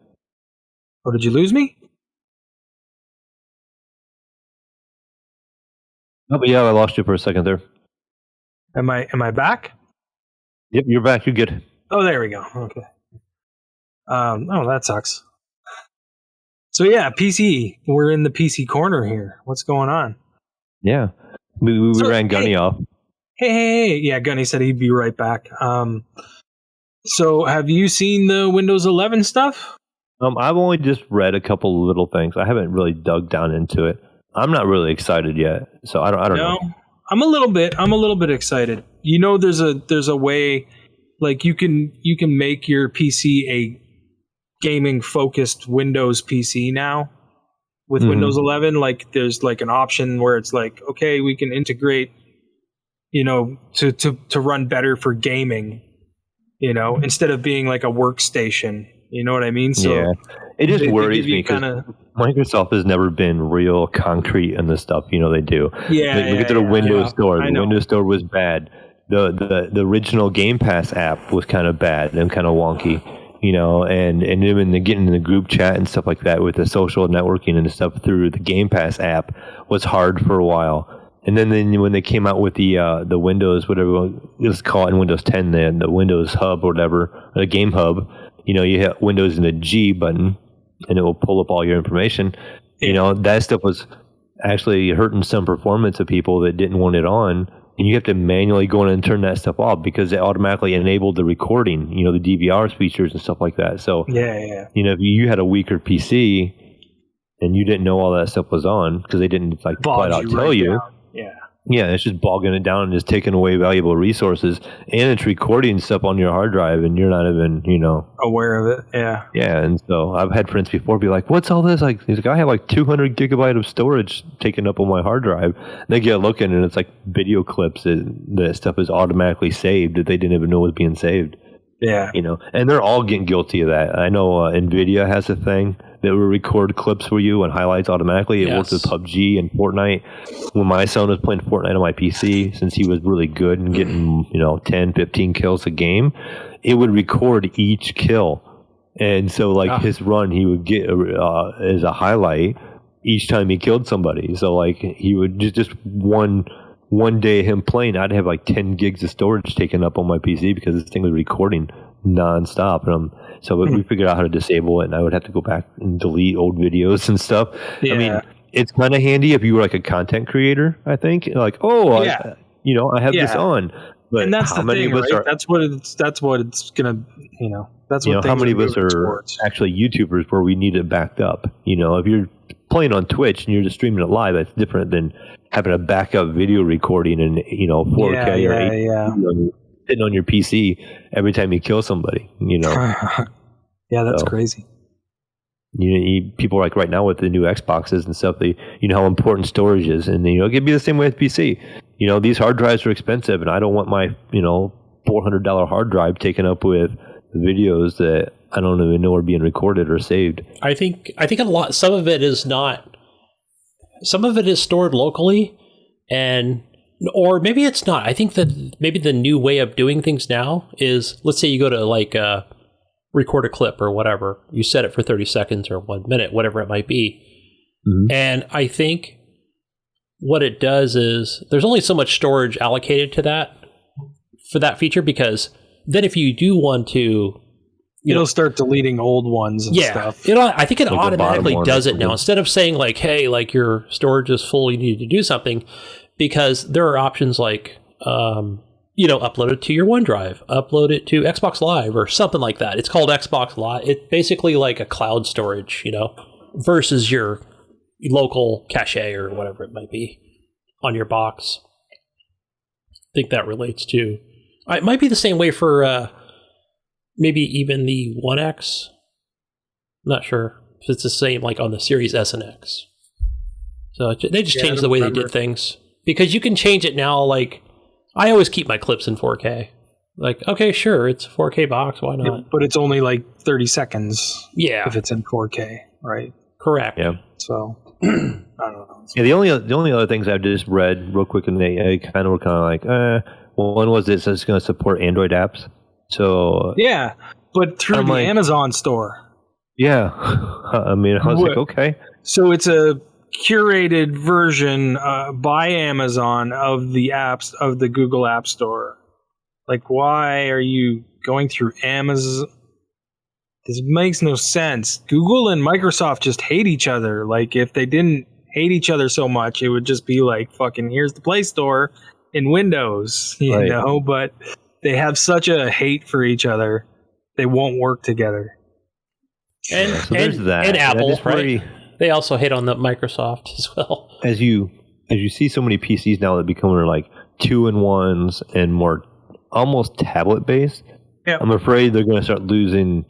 [SPEAKER 2] Oh, did you lose me?
[SPEAKER 4] Oh, but I lost you for a second there.
[SPEAKER 2] Am I back?
[SPEAKER 4] Yep, you're back. You're good.
[SPEAKER 2] Oh, there we go. Okay. That sucks. So yeah, PC. We're in the PC corner here. What's going on?
[SPEAKER 4] Yeah, we ran Gunny off.
[SPEAKER 2] Hey! Yeah, Gunny said he'd be right back. So have you seen the Windows 11 stuff?
[SPEAKER 4] I've only just read a couple of little things. I haven't really dug down into it. I'm not really excited yet, so I don't know.
[SPEAKER 2] I'm a little bit excited. There's a way, you can make your PC a gaming focused Windows PC now with Windows 11. There's an option where it's okay, we can integrate, to run better for gaming, instead of being a workstation. You know what I mean? So
[SPEAKER 4] yeah. It just worries me because Microsoft has never been real concrete in the stuff they do.
[SPEAKER 2] Yeah,
[SPEAKER 4] look at the Windows Store. The Windows Store was bad. The original Game Pass app was kind of bad and kind of wonky, and even getting in the group chat and stuff like that with the social networking and stuff through the Game Pass app was hard for a while. And then when they came out with the Windows, whatever let's call it in Windows 10, then the Windows Hub or whatever, the Game Hub, you hit Windows and the G button, and it will pull up all your information. That stuff was actually hurting some performance of people that didn't want it on. And you have to manually go in and turn that stuff off because it automatically enabled the recording, the DVR features and stuff like that. So, if you had a weaker PC and you didn't know all that stuff was on because they didn't flat out tell you. Yeah, it's just bogging it down and just taking away valuable resources, and it's recording stuff on your hard drive, and you're not even,
[SPEAKER 2] aware of it. Yeah.
[SPEAKER 4] Yeah, and so I've had friends before be like, "What's all this?" He's like, "I have 200 gigabyte of storage taken up on my hard drive." And they get looking, and it's video clips that stuff is automatically saved that they didn't even know was being saved.
[SPEAKER 2] Yeah.
[SPEAKER 4] And they're all getting guilty of that. I know NVIDIA has a thing that will record clips for you and highlights automatically. It works with PUBG and Fortnite. When my son was playing Fortnite on my PC, since he was really good and getting, 10, 15 kills a game, it would record each kill. And so, his run, he would get as a highlight each time he killed somebody. So, he would just one day him playing, I'd have 10 gigs of storage taken up on my PC because this thing was recording nonstop. So we figured out how to disable it, and I would have to go back and delete old videos and stuff.
[SPEAKER 2] Yeah.
[SPEAKER 4] I mean, it's kind of handy if you were like a content creator. I think like, I have this on. But
[SPEAKER 2] and that's
[SPEAKER 4] how
[SPEAKER 2] the
[SPEAKER 4] many
[SPEAKER 2] thing,
[SPEAKER 4] of us
[SPEAKER 2] right?
[SPEAKER 4] are?
[SPEAKER 2] That's what it's gonna. That's what.
[SPEAKER 4] How many of us are actually YouTubers where we need it backed up? If you're playing on Twitch and you're just streaming it live, that's different than having a backup video recording and 4K or 8K sitting on your PC every time you kill somebody.
[SPEAKER 2] Yeah, that's crazy.
[SPEAKER 4] People like right now with the new Xboxes and stuff, they how important storage is, and it could be the same way with PC. These hard drives are expensive, and I don't want my $400 hard drive taken up with videos that I don't even know are being recorded or saved.
[SPEAKER 3] I think some of it is not. Some of it is stored locally, or maybe it's not. I think that maybe the new way of doing things now is, let's say you go to record a clip or whatever. You set it for 30 seconds or 1 minute, whatever it might be. Mm-hmm. And I think what it does is there's only so much storage allocated to that for that feature, because then if you do want to,
[SPEAKER 2] it'll start deleting old ones and stuff.
[SPEAKER 3] I think it automatically does it now. Instead of saying like, hey, like your storage is full, you need to do something, because there are options like, upload it to your OneDrive, upload it to Xbox Live or something like that. It's called Xbox Live. It's basically like a cloud storage, versus your local cache or whatever it might be on your box. I think that relates to. It might be the same way for maybe even the One X. I'm not sure if it's the same like on the Series S and X. So they just changed the way they did things, because you can change it now. Like, I always keep my clips in 4K. Like, okay, sure, it's a 4K box, why not?
[SPEAKER 2] But it's only like 30 seconds.
[SPEAKER 3] Yeah,
[SPEAKER 2] if it's in 4K, right?
[SPEAKER 3] Correct.
[SPEAKER 4] Yeah.
[SPEAKER 2] So I don't know.
[SPEAKER 4] Yeah, the only other things I've just read real quick, and they kind of were kind of like, one was it says it's going to support Android apps. So
[SPEAKER 2] yeah, but through the Amazon store.
[SPEAKER 4] Yeah, I was like, okay.
[SPEAKER 2] So it's a curated version by Amazon of the apps of the Google App Store. Like, why are you going through Amazon? This makes no sense. Google and Microsoft just hate each other. Like, if they didn't hate each other so much, it would just be like, fucking, here's the Play Store in Windows, you know? But they have such a hate for each other, they won't work together.
[SPEAKER 3] And,
[SPEAKER 4] so there's that.
[SPEAKER 3] And Apple, right? They also hate on the Microsoft as well.
[SPEAKER 4] As you see so many PCs now that become like 2-in-1s and more almost tablet based, I'm afraid they're going to start losing,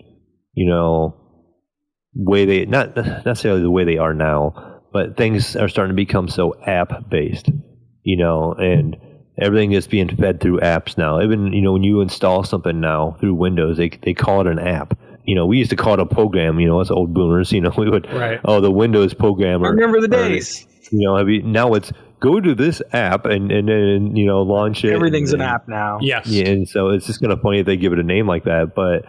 [SPEAKER 4] way they, not necessarily the way they are now, but things are starting to become so app based, and everything is being fed through apps now. Even, when you install something now through Windows, they call it an app. We used to call it a program, as old boomers, we would, the Windows programmer.
[SPEAKER 2] I remember the days.
[SPEAKER 4] Now it's go to this app and then, launch it.
[SPEAKER 2] Everything's an app now.
[SPEAKER 3] Yes.
[SPEAKER 4] Yeah, and so it's just kind of funny if they give it a name like that. But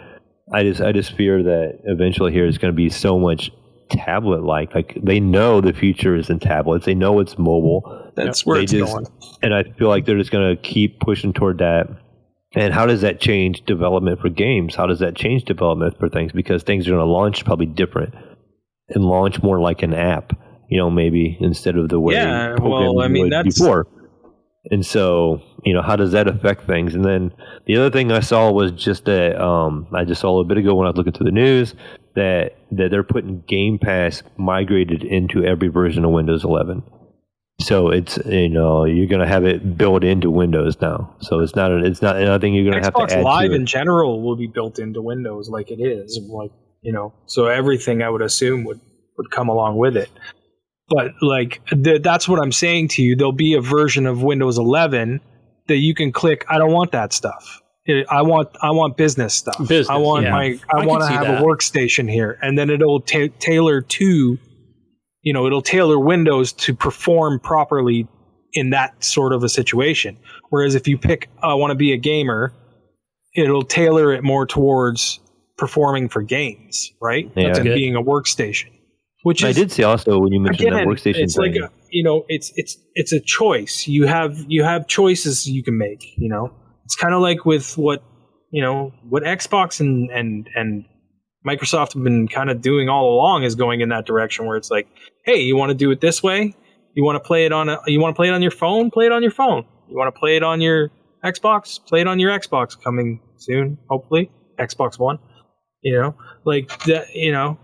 [SPEAKER 4] I just fear that eventually here it's going to be so much tablet-like. Like, they know the future is in tablets. They know it's mobile.
[SPEAKER 2] That's where it's going.
[SPEAKER 4] And I feel like they're just going to keep pushing toward that. And how does that change development for games? How does that change development for things? Because things are going to launch probably different and launch more like an app, maybe instead of the way that's before. And so, how does that affect things? And then the other thing I saw was just that I just saw a little bit ago when I was looking through the news that they're putting Game Pass migrated into every version of Windows 11. So it's you're going to have it built into Windows now. So it's not anything you're going to have to add.
[SPEAKER 2] Xbox Live
[SPEAKER 4] to it.
[SPEAKER 2] In general will be built into Windows like it is, so everything I would assume would come along with it. But that's what I'm saying to you. There'll be a version of Windows 11 that you can click. I don't want that stuff. I want business stuff. I want to have a workstation here, and then it'll tailor to. It'll tailor Windows to perform properly in that sort of a situation. Whereas if you pick, I want to be a gamer, it'll tailor it more towards performing for games, right?
[SPEAKER 4] Yeah.
[SPEAKER 2] Than being a workstation. Which I
[SPEAKER 4] did see also when you mentioned that workstation
[SPEAKER 2] it's
[SPEAKER 4] thing.
[SPEAKER 2] Like it's a choice. You have choices you can make. It's kind of like with what Xbox and Microsoft have been kind of doing all along is going in that direction where it's like, hey, you want to do it this way? You want to play it on your phone? Play it on your phone. You want to play it on your Xbox? Play it on your Xbox. Coming soon, hopefully, Xbox One. Like that.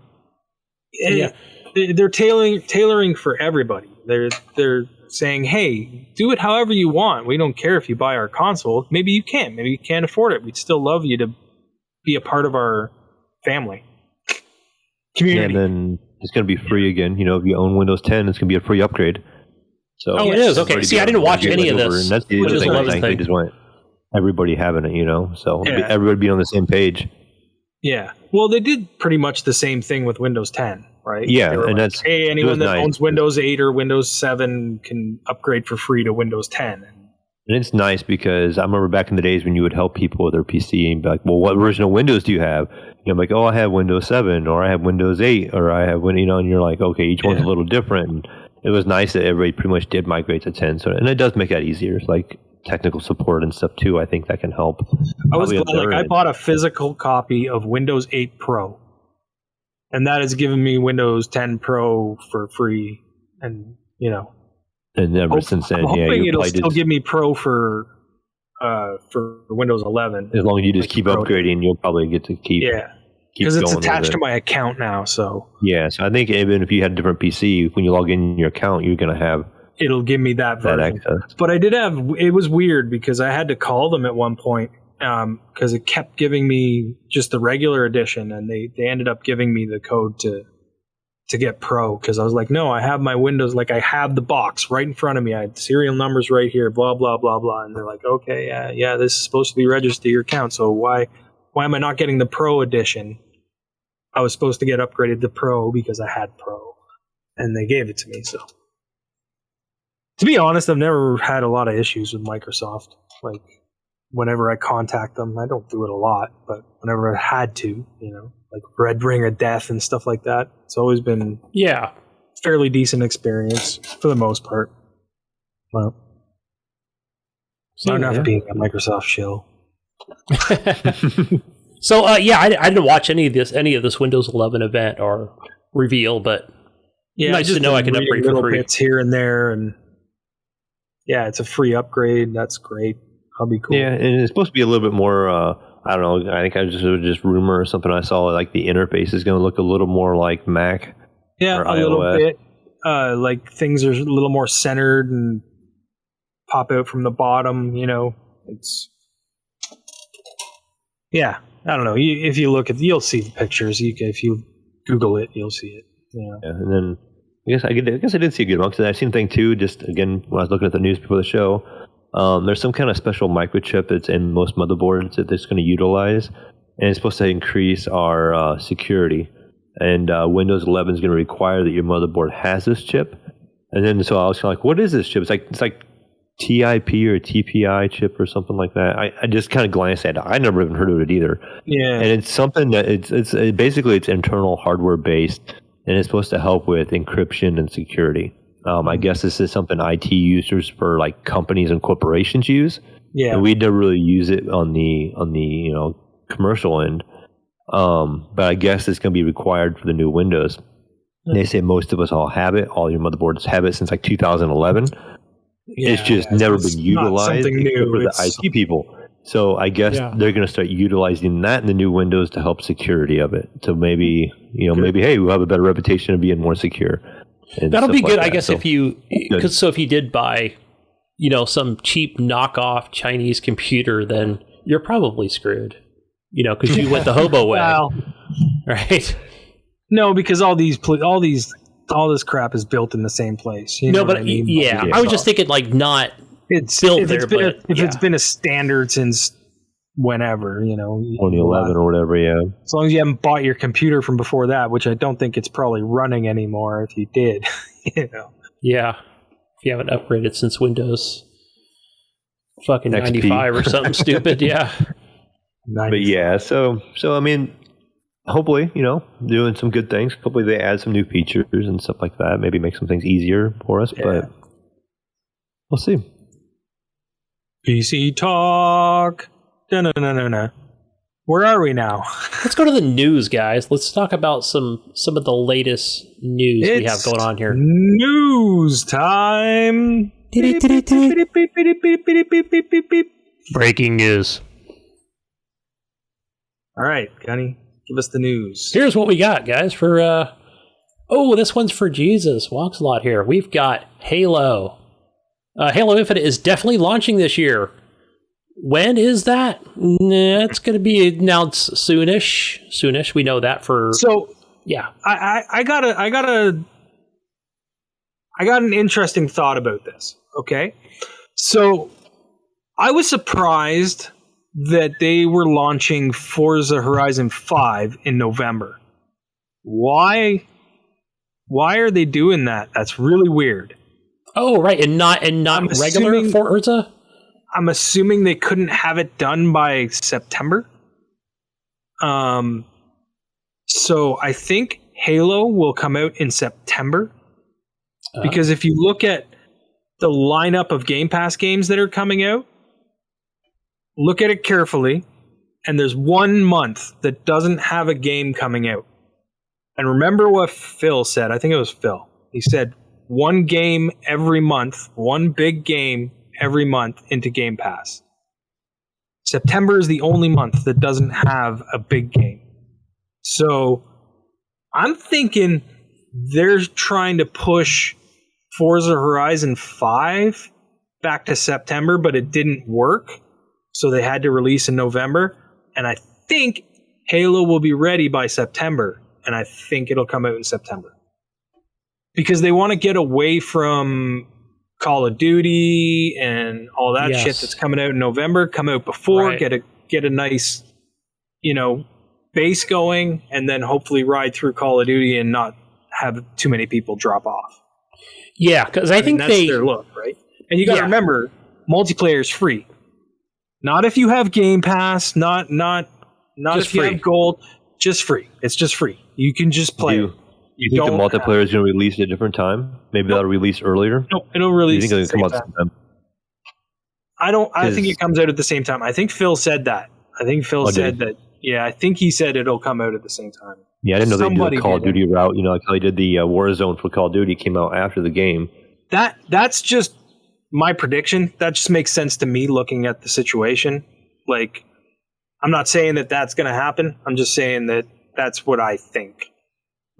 [SPEAKER 2] They're tailoring for everybody. They're saying, hey, do it however you want. We don't care if you buy our console. Maybe you can't. Maybe you can't afford it. We'd still love you to be a part of our family community.
[SPEAKER 4] Yeah, and then it's going to be free again. If you own Windows 10, it's going to be a free upgrade. So
[SPEAKER 3] it is. Okay. See, I didn't watch any of this.
[SPEAKER 4] And that's the other thing. I think they just want everybody having it, So everybody be on the same page.
[SPEAKER 2] Yeah. Well, they did pretty much the same thing with Windows 10, right?
[SPEAKER 4] Yeah, and that's
[SPEAKER 2] hey, anyone that owns Windows 8 or Windows 7 can upgrade for free to Windows 10.
[SPEAKER 4] And it's nice because I remember back in the days when you would help people with their PC and be like, well, what version of Windows do you have? I'm like, oh, I have Windows 7 or I have Windows 8 or I have, and you're like, okay, each one's a little different. And it was nice that everybody pretty much did migrate to 10. So, and it does make that easier. It's like technical support and stuff too. I think that can help.
[SPEAKER 2] I was glad, I bought a physical copy of Windows 8 Pro. And that has given me Windows 10 Pro for free. And,
[SPEAKER 4] and ever since then,
[SPEAKER 2] I'm hoping it'll still give me Pro for Windows 11.
[SPEAKER 4] As long as you just keep upgrading, you'll probably get to keep.
[SPEAKER 2] Yeah, because it's attached to my account now. So
[SPEAKER 4] I think even if you had a different PC, when you log in your account, you're going to have.
[SPEAKER 2] It'll give me that version. Access. But I did have. It was weird because I had to call them at one point because it kept giving me just the regular edition, and they ended up giving me the code to get Pro because I was like, no, I have my Windows, like I have the box right in front of me. I had serial numbers right here, blah, blah, blah, blah. And they're like, okay, yeah, this is supposed to be registered to your account. So why am I not getting the Pro edition? I was supposed to get upgraded to Pro because I had Pro and they gave it to me. So to be honest, I've never had a lot of issues with Microsoft. Like whenever I contact them, I don't do it a lot, but whenever I had to, like Red Ring of Death and stuff like that. It's always been fairly decent experience for the most part. Well, not enough being a Microsoft shill.
[SPEAKER 3] So I didn't watch any of this Windows 11 event or reveal, but nice to know I can upgrade for free.
[SPEAKER 2] Bits here and there, and it's a free upgrade. That's great. That'll be cool.
[SPEAKER 4] Yeah, and it's supposed to be a little bit more. I don't know. I think it was just rumor or something I saw. Like the interface is going to look a little more like Mac.
[SPEAKER 2] Yeah,
[SPEAKER 4] or
[SPEAKER 2] a little bit. Like things are a little more centered and pop out from the bottom. It's. Yeah, I don't know. If you look you'll see the pictures. If you Google it, you'll see it.
[SPEAKER 4] Yeah, and then I guess I did see a good one because I've seen a thing too. Just again, when I was looking at the news before the show. There's some kind of special microchip that's in most motherboards that it's going to utilize, and it's supposed to increase our security. And Windows 11 is going to require that your motherboard has this chip. And then so I was kind of like, what is this chip? It's like TIP or TPI chip or something like that. I just kind of glanced at it. I never even heard of it either. Yeah. And it's something that it's basically it's internal hardware based, and it's supposed to help with encryption and security. I guess this is something IT users for like companies and corporations use. Yeah, and we never really use it on the commercial end. But I guess it's going to be required for the new Windows. They say most of us all have it. All your motherboards have it since like 2011. It's just never been utilized except for the IT people. So I guess they're going to start utilizing that in the new Windows to help security of it. So maybe hey, we'll have a better reputation of being more secure.
[SPEAKER 3] That'll be good, I guess, if you did buy, some cheap knockoff Chinese computer, then you're probably screwed, because you went the hobo way, right?
[SPEAKER 2] No, because all this crap is built in the same place.
[SPEAKER 3] I was just thinking it's built there,
[SPEAKER 2] it's been a standard since whenever,
[SPEAKER 4] 2011 or whatever,
[SPEAKER 2] as long as you haven't bought your computer from before that, which I don't think it's probably running anymore if you did.
[SPEAKER 3] Yeah, if you haven't upgraded since Windows fucking XP. 95 or something stupid.
[SPEAKER 2] 95.
[SPEAKER 4] But so I mean, hopefully doing some good things. Hopefully they add some new features and stuff like that, maybe make some things easier for us, but we'll see.
[SPEAKER 2] PC talk. No. Where are we now?
[SPEAKER 3] Let's go to the news, guys. Let's talk about some of the latest news we have going on here.
[SPEAKER 2] News time.
[SPEAKER 3] Breaking news.
[SPEAKER 2] All right, Gunny, give us the news.
[SPEAKER 3] Here's what we got, guys. For this one's for Jesus. Walks-a-lot here. We've got Halo. Halo Infinite is definitely launching this year. When is that? It's going to be announced soonish. Soonish. We know that for.
[SPEAKER 2] So
[SPEAKER 3] yeah,
[SPEAKER 2] I got an interesting thought about this. Okay, so I was surprised that they were launching Forza Horizon 5 in November. Why are they doing that? That's really weird.
[SPEAKER 3] Oh, right, and not regular Forza.
[SPEAKER 2] I'm assuming they couldn't have it done by September. So I think Halo will come out in September. Because if you look at the lineup of Game Pass games that are coming out, look at it carefully, and there's 1 month that doesn't have a game coming out. And remember what Phil said. I think it was Phil. He said 1 game every month, 1 big game every month into Game Pass. September is the only month that doesn't have a big game. So I'm thinking they're trying to push Forza Horizon 5 back to September, but it didn't work. So they had to release in November. And I think Halo will be ready by September. And I think it'll come out in September. Because they want to get away from Call of Duty and all that shit that's coming out in November. Come out before, right. get a nice, base going, and then hopefully ride through Call of Duty and not have too many people drop off.
[SPEAKER 3] Yeah, because I think
[SPEAKER 2] that's their look, right? And you got to remember, multiplayer is free. Not if you have Game Pass, not if
[SPEAKER 3] free.
[SPEAKER 2] You have Gold, just free. It's just free. You can just play.
[SPEAKER 4] You think the multiplayer is going to release at a different time? Maybe that'll release earlier?
[SPEAKER 2] No, it'll release.
[SPEAKER 4] You think it'll come out at the same time?
[SPEAKER 2] I think it comes out at the same time. I think Phil said that. I think Phil said that. Yeah, I think he said it'll come out at the same time.
[SPEAKER 4] Yeah, I didn't know they did the Call of Duty route. Like how they did the Warzone for Call of Duty came out after the game.
[SPEAKER 2] That's just my prediction. That just makes sense to me looking at the situation. Like, I'm not saying that that's going to happen. I'm just saying that that's what I think.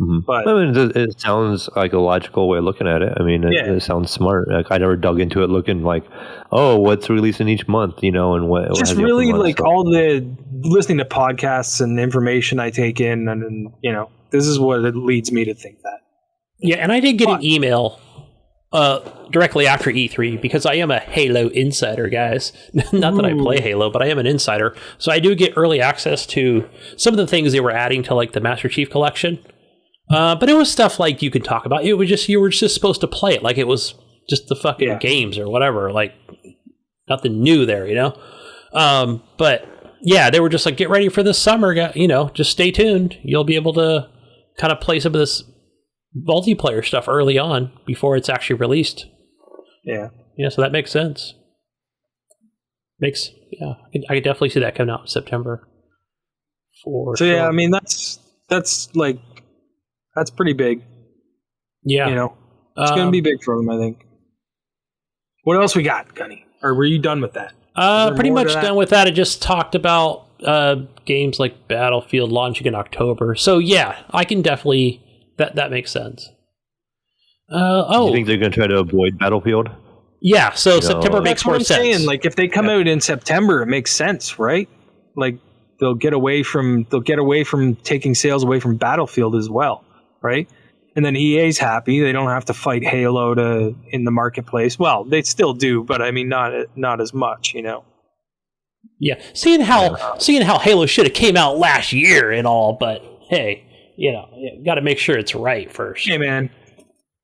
[SPEAKER 4] Mm-hmm. But I mean, it sounds like a logical way of looking at it. I mean, it sounds smart. Like, I never dug into it looking like, what's releasing each month, and what.
[SPEAKER 2] Just really like all the listening to podcasts and information I take in, and this is what it leads me to think that.
[SPEAKER 3] Yeah, and I did get an email directly after E3 because I am a Halo insider, guys. Not that I play Halo, but I am an insider, so I do get early access to some of the things they were adding to like the Master Chief Collection. But it was stuff like you could talk about. It was just you were just supposed to play it like it was just the fucking games or whatever. Like nothing new there, But yeah, they were just like, get ready for this summer, just stay tuned. You'll be able to kind of play some of this multiplayer stuff early on before it's actually released. Yeah, so that makes sense. I could definitely see that coming out in September. For sure.
[SPEAKER 2] Yeah, I mean that's pretty big.
[SPEAKER 3] Yeah.
[SPEAKER 2] It's going to be big for them, I think. What else we got, Gunny? Or were you done with that?
[SPEAKER 3] Pretty much done with that. I just talked about games like Battlefield launching in October. So, yeah, I can definitely... That makes sense.
[SPEAKER 4] Do you think they're going to try to avoid Battlefield?
[SPEAKER 3] Yeah, so September makes more sense. That's what I'm saying.
[SPEAKER 2] Like, if they come out in September, it makes sense, right? Like, they'll get away from taking sales away from Battlefield as well. Right? And then EA's happy. They don't have to fight Halo in the marketplace. Well, they still do, but I mean, not as much,
[SPEAKER 3] Yeah. Seeing how Halo should have came out last year and all, but hey, you got to make sure it's right first.
[SPEAKER 2] Hey, man.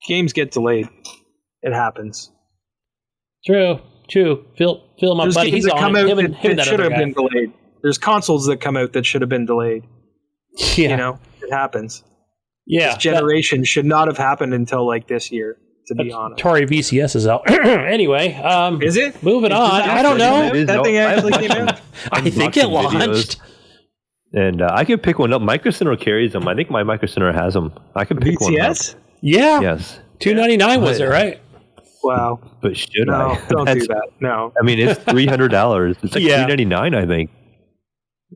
[SPEAKER 2] Games get delayed. It happens.
[SPEAKER 3] True. Phil, my buddy, he's on it.
[SPEAKER 2] That should have been delayed. There's consoles that come out that should have been delayed.
[SPEAKER 3] Yeah.
[SPEAKER 2] It happens.
[SPEAKER 3] Yeah,
[SPEAKER 2] this generation should not have happened until like this year, to be honest.
[SPEAKER 3] Atari VCS is out. Anyway,
[SPEAKER 2] is it?
[SPEAKER 3] Moving on. I don't know.
[SPEAKER 2] That thing actually came out?
[SPEAKER 3] I think it launched.
[SPEAKER 4] And I could pick one up. Micro Center carries them. I think my Micro Center has them. I could pick one up.
[SPEAKER 3] Yeah.
[SPEAKER 4] Yes.
[SPEAKER 3] $299 was it, right?
[SPEAKER 2] Wow.
[SPEAKER 4] But should I?
[SPEAKER 2] Don't do that. No.
[SPEAKER 4] I mean, it's $300. It's like $399, I think.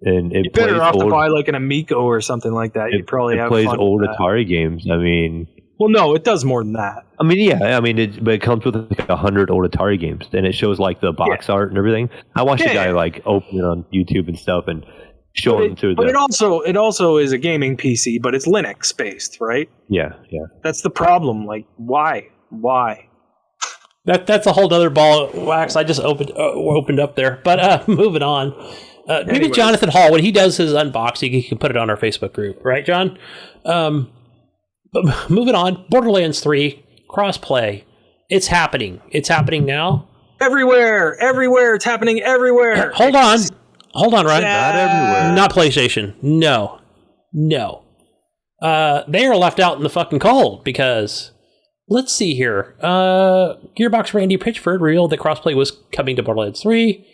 [SPEAKER 4] And it
[SPEAKER 2] You're better off to
[SPEAKER 4] old,
[SPEAKER 2] buy like an Amico or something like that. You probably have
[SPEAKER 4] plays
[SPEAKER 2] fun
[SPEAKER 4] old
[SPEAKER 2] with that.
[SPEAKER 4] Atari games. I mean,
[SPEAKER 2] well, no, it does more than that.
[SPEAKER 4] I mean, yeah. I mean, but it comes with like 100 old Atari games, and it shows like the box art and everything. I watched a guy like open it on YouTube and stuff and show him through.
[SPEAKER 2] But it also is a gaming PC, but it's Linux based, right?
[SPEAKER 4] Yeah.
[SPEAKER 2] That's the problem. Like, why?
[SPEAKER 3] That's a whole other ball of wax I just opened up there. But moving on. Maybe Jonathan Hall, when he does his unboxing, he can put it on our Facebook group, right, John? But moving on, Borderlands 3 crossplay. It's happening. It's happening now.
[SPEAKER 2] Everywhere. It's happening everywhere.
[SPEAKER 3] Hold on, Ryan.
[SPEAKER 4] Not everywhere.
[SPEAKER 3] Not PlayStation. No. They are left out in the fucking cold because, let's see here. Gearbox Randy Pitchford revealed that crossplay was coming to Borderlands 3.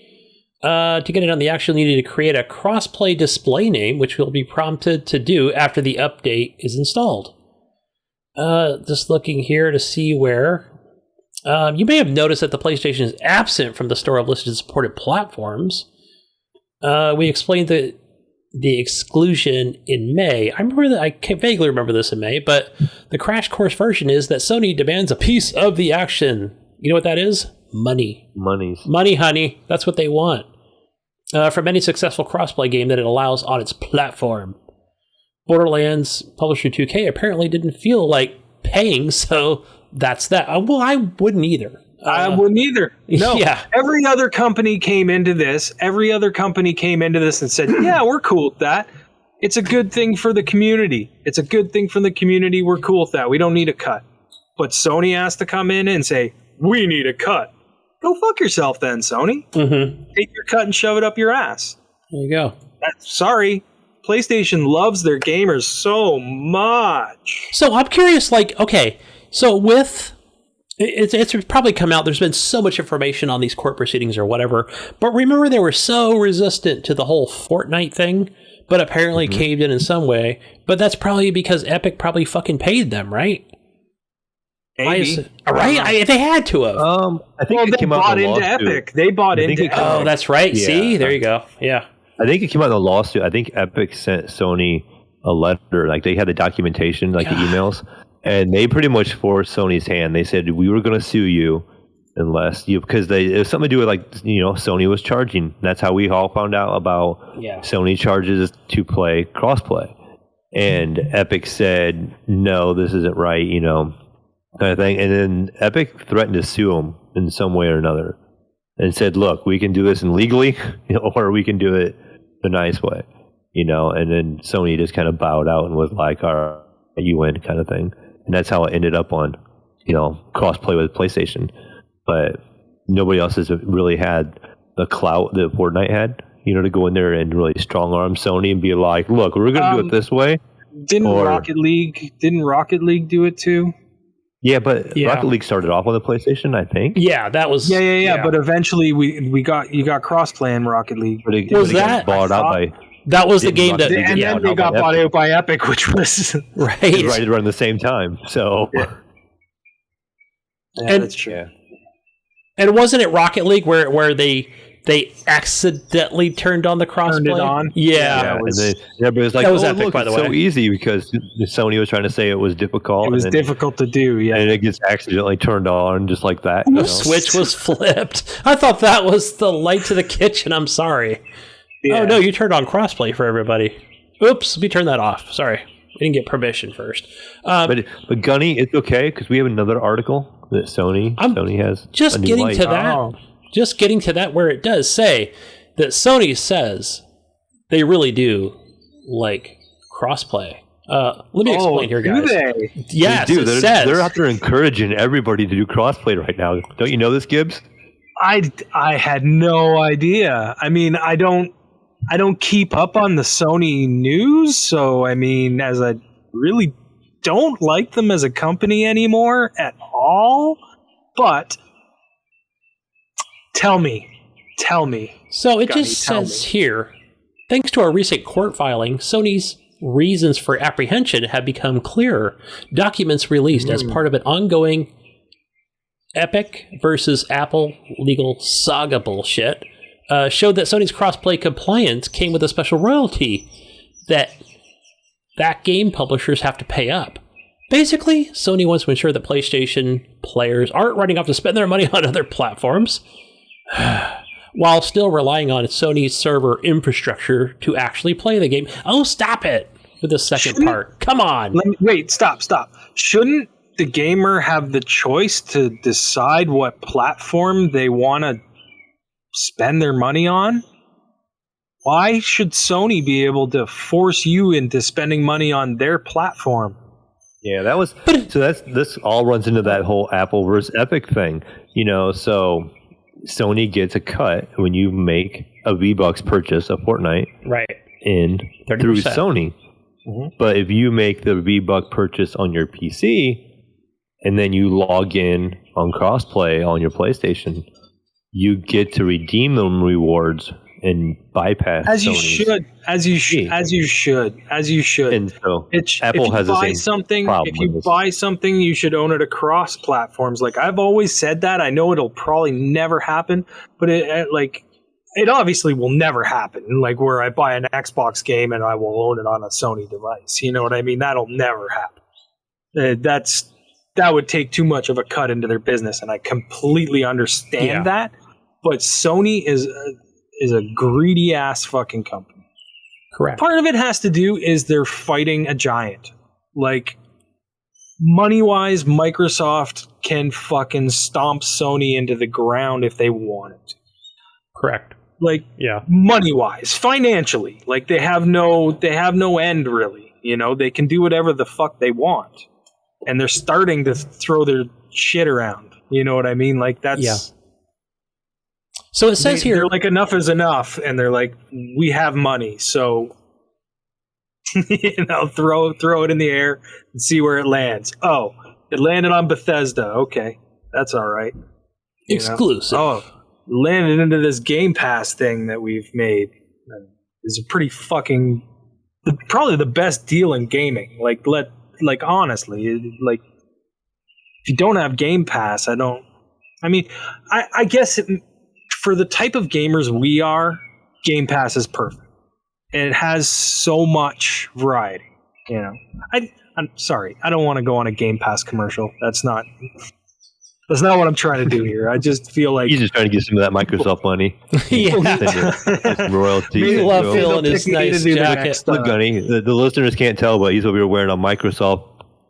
[SPEAKER 3] To get it on the action, you needed to create a crossplay display name, which will be prompted to do after the update is installed. Just looking here to see where. You may have noticed that the PlayStation is absent from the store of listed supported platforms. We explained the exclusion in May. I vaguely remember this in May, but the crash course version is that Sony demands a piece of the action. You know what that is? Money, honey. That's what they want. From any successful crossplay game that it allows on its platform. Borderlands publisher 2K apparently didn't feel like paying, so that's that. Well, I wouldn't either.
[SPEAKER 2] I wouldn't either. No.
[SPEAKER 3] Yeah.
[SPEAKER 2] Every other company came into this and said, yeah, we're cool with that. It's a good thing for the community. We're cool with that. We don't need a cut. But Sony has to come in and say, we need a cut. Go fuck yourself then, Sony. Mm-hmm. Take your cut and shove it up your ass.
[SPEAKER 3] There you go.
[SPEAKER 2] Sorry. PlayStation loves their gamers so much.
[SPEAKER 3] So I'm curious, so with... It's probably come out, there's been so much information on these court proceedings or whatever, but remember they were so resistant to the whole Fortnite thing, but apparently caved in some way. But that's probably because Epic probably fucking paid them, right?
[SPEAKER 2] Maybe.
[SPEAKER 3] Right? They had to have.
[SPEAKER 4] I think
[SPEAKER 2] they bought into Epic. They bought into Epic.
[SPEAKER 3] Oh, that's right. Yeah. See? There you go. Yeah.
[SPEAKER 4] I think it came out in the lawsuit. I think Epic sent Sony a letter. Like, they had the documentation, like the emails, and they pretty much forced Sony's hand. They said, we were going to sue you unless you, because it was something to do with, Sony was charging. That's how we all found out about Sony charges to play crossplay. And Epic said, no, this isn't right, kind of thing. And then Epic threatened to sue them in some way or another and said, look, we can do this illegally or we can do it the nice way, and then Sony just kind of bowed out and was like, all right, you win, kind of thing. And that's how it ended up on, cross-play with PlayStation. But nobody else has really had the clout that Fortnite had, to go in there and really strong-arm Sony and be like, look, we're going to do it this way.
[SPEAKER 2] Didn't Rocket League do it too?
[SPEAKER 4] Yeah, but Rocket League started off on the PlayStation, I think.
[SPEAKER 3] Yeah, that was...
[SPEAKER 2] Yeah. But eventually you got cross-play in Rocket League.
[SPEAKER 4] But it got bought out by...
[SPEAKER 3] That was the game that...
[SPEAKER 2] And then they got bought out by Epic, which was...
[SPEAKER 3] right
[SPEAKER 4] around the same time, so...
[SPEAKER 2] Yeah, that's true.
[SPEAKER 3] And wasn't it Rocket League where they accidentally turned on the crossplay?
[SPEAKER 2] Turned it on?
[SPEAKER 3] Yeah.
[SPEAKER 4] And then everybody was like,
[SPEAKER 3] that was Epic,
[SPEAKER 4] look,
[SPEAKER 3] by the
[SPEAKER 4] it's
[SPEAKER 3] way.
[SPEAKER 4] so easy because Sony was trying to say it was difficult.
[SPEAKER 2] It was difficult to do, yeah.
[SPEAKER 4] And it gets accidentally turned on just like that.
[SPEAKER 3] The switch was flipped. I thought that was the light to the kitchen. I'm sorry. Yeah. Oh, no, you turned on crossplay for everybody. Oops, let me turn that off. Sorry. We didn't get permission first.
[SPEAKER 4] But Gunny, it's okay because we have another article that Sony has.
[SPEAKER 3] Just getting to that. Just getting to that where it does say that Sony says they really do like crossplay. Let me explain here, guys.
[SPEAKER 2] Do they?
[SPEAKER 3] Yes,
[SPEAKER 4] they do.
[SPEAKER 3] it says.
[SPEAKER 4] They're out there encouraging everybody to do crossplay right now. Don't you know this, Gibbs?
[SPEAKER 2] I had no idea. I mean, I don't keep up on the Sony news, so as I really don't like them as a company anymore at all. But tell me.
[SPEAKER 3] So it
[SPEAKER 2] Gunny,
[SPEAKER 3] just says here Thanks to a recent court filing, Sony's reasons for apprehension have become clearer. Documents released as part of an ongoing Epic versus Apple legal saga bullshit showed that Sony's crossplay compliance came with a special royalty that game publishers have to pay up. Basically, Sony wants to ensure that PlayStation players aren't running off to spend their money on other platforms while still relying on Sony's server infrastructure to actually play the game. Oh, stop it with the second part. Come on.
[SPEAKER 2] Wait, stop. Shouldn't the gamer have the choice to decide what platform they want to spend their money on? Why should Sony be able to force you into spending money on their platform?
[SPEAKER 4] Yeah, this all runs into that whole Apple versus Epic thing. So Sony gets a cut when you make a V-Bucks purchase of Fortnite,
[SPEAKER 3] right?
[SPEAKER 4] Through Sony. Mm-hmm. But if you make the V-Buck purchase on your PC and then you log in on crossplay on your PlayStation, you get to redeem them rewards and bypass
[SPEAKER 2] as you
[SPEAKER 4] Sony's
[SPEAKER 2] should. And
[SPEAKER 4] so Apple has the same problem.
[SPEAKER 2] If you buy something, you should own it across platforms. Like I've always said that. I know it'll probably never happen, but it obviously will never happen. Like where I buy an Xbox game and I will own it on a Sony device. You know what I mean? That'll never happen. That would take too much of a cut into their business, and I completely understand that. But Sony is a greedy ass fucking company.
[SPEAKER 3] Correct.
[SPEAKER 2] Part of it has to do is they're fighting a giant. Like money wise, Microsoft can fucking stomp Sony into the ground if they wanted to.
[SPEAKER 3] Correct.
[SPEAKER 2] Like money wise, financially, like they have no end really. They can do whatever the fuck they want, and they're starting to throw their shit around. You know what I mean? Like that's.
[SPEAKER 3] Yeah. So it says here,
[SPEAKER 2] they're like, enough is enough, and they're like, we have money, so throw it in the air and see where it lands. Oh, it landed on Bethesda. Okay, that's all right.
[SPEAKER 3] Exclusive.
[SPEAKER 2] Oh, landed into this Game Pass thing that we've made. Is a pretty fucking probably the best deal in gaming. Honestly, if you don't have Game Pass, I guess. For the type of gamers we are, Game Pass is perfect. And it has so much variety. I'm sorry, I don't want to go on a Game Pass commercial. That's not what I'm trying to do here. I just feel like
[SPEAKER 4] he's just trying to get some of that Microsoft money. Some royalties.
[SPEAKER 3] We love Phil in his nice jacket.
[SPEAKER 4] Look, Gunny, the listeners can't tell, but he's over here wearing a Microsoft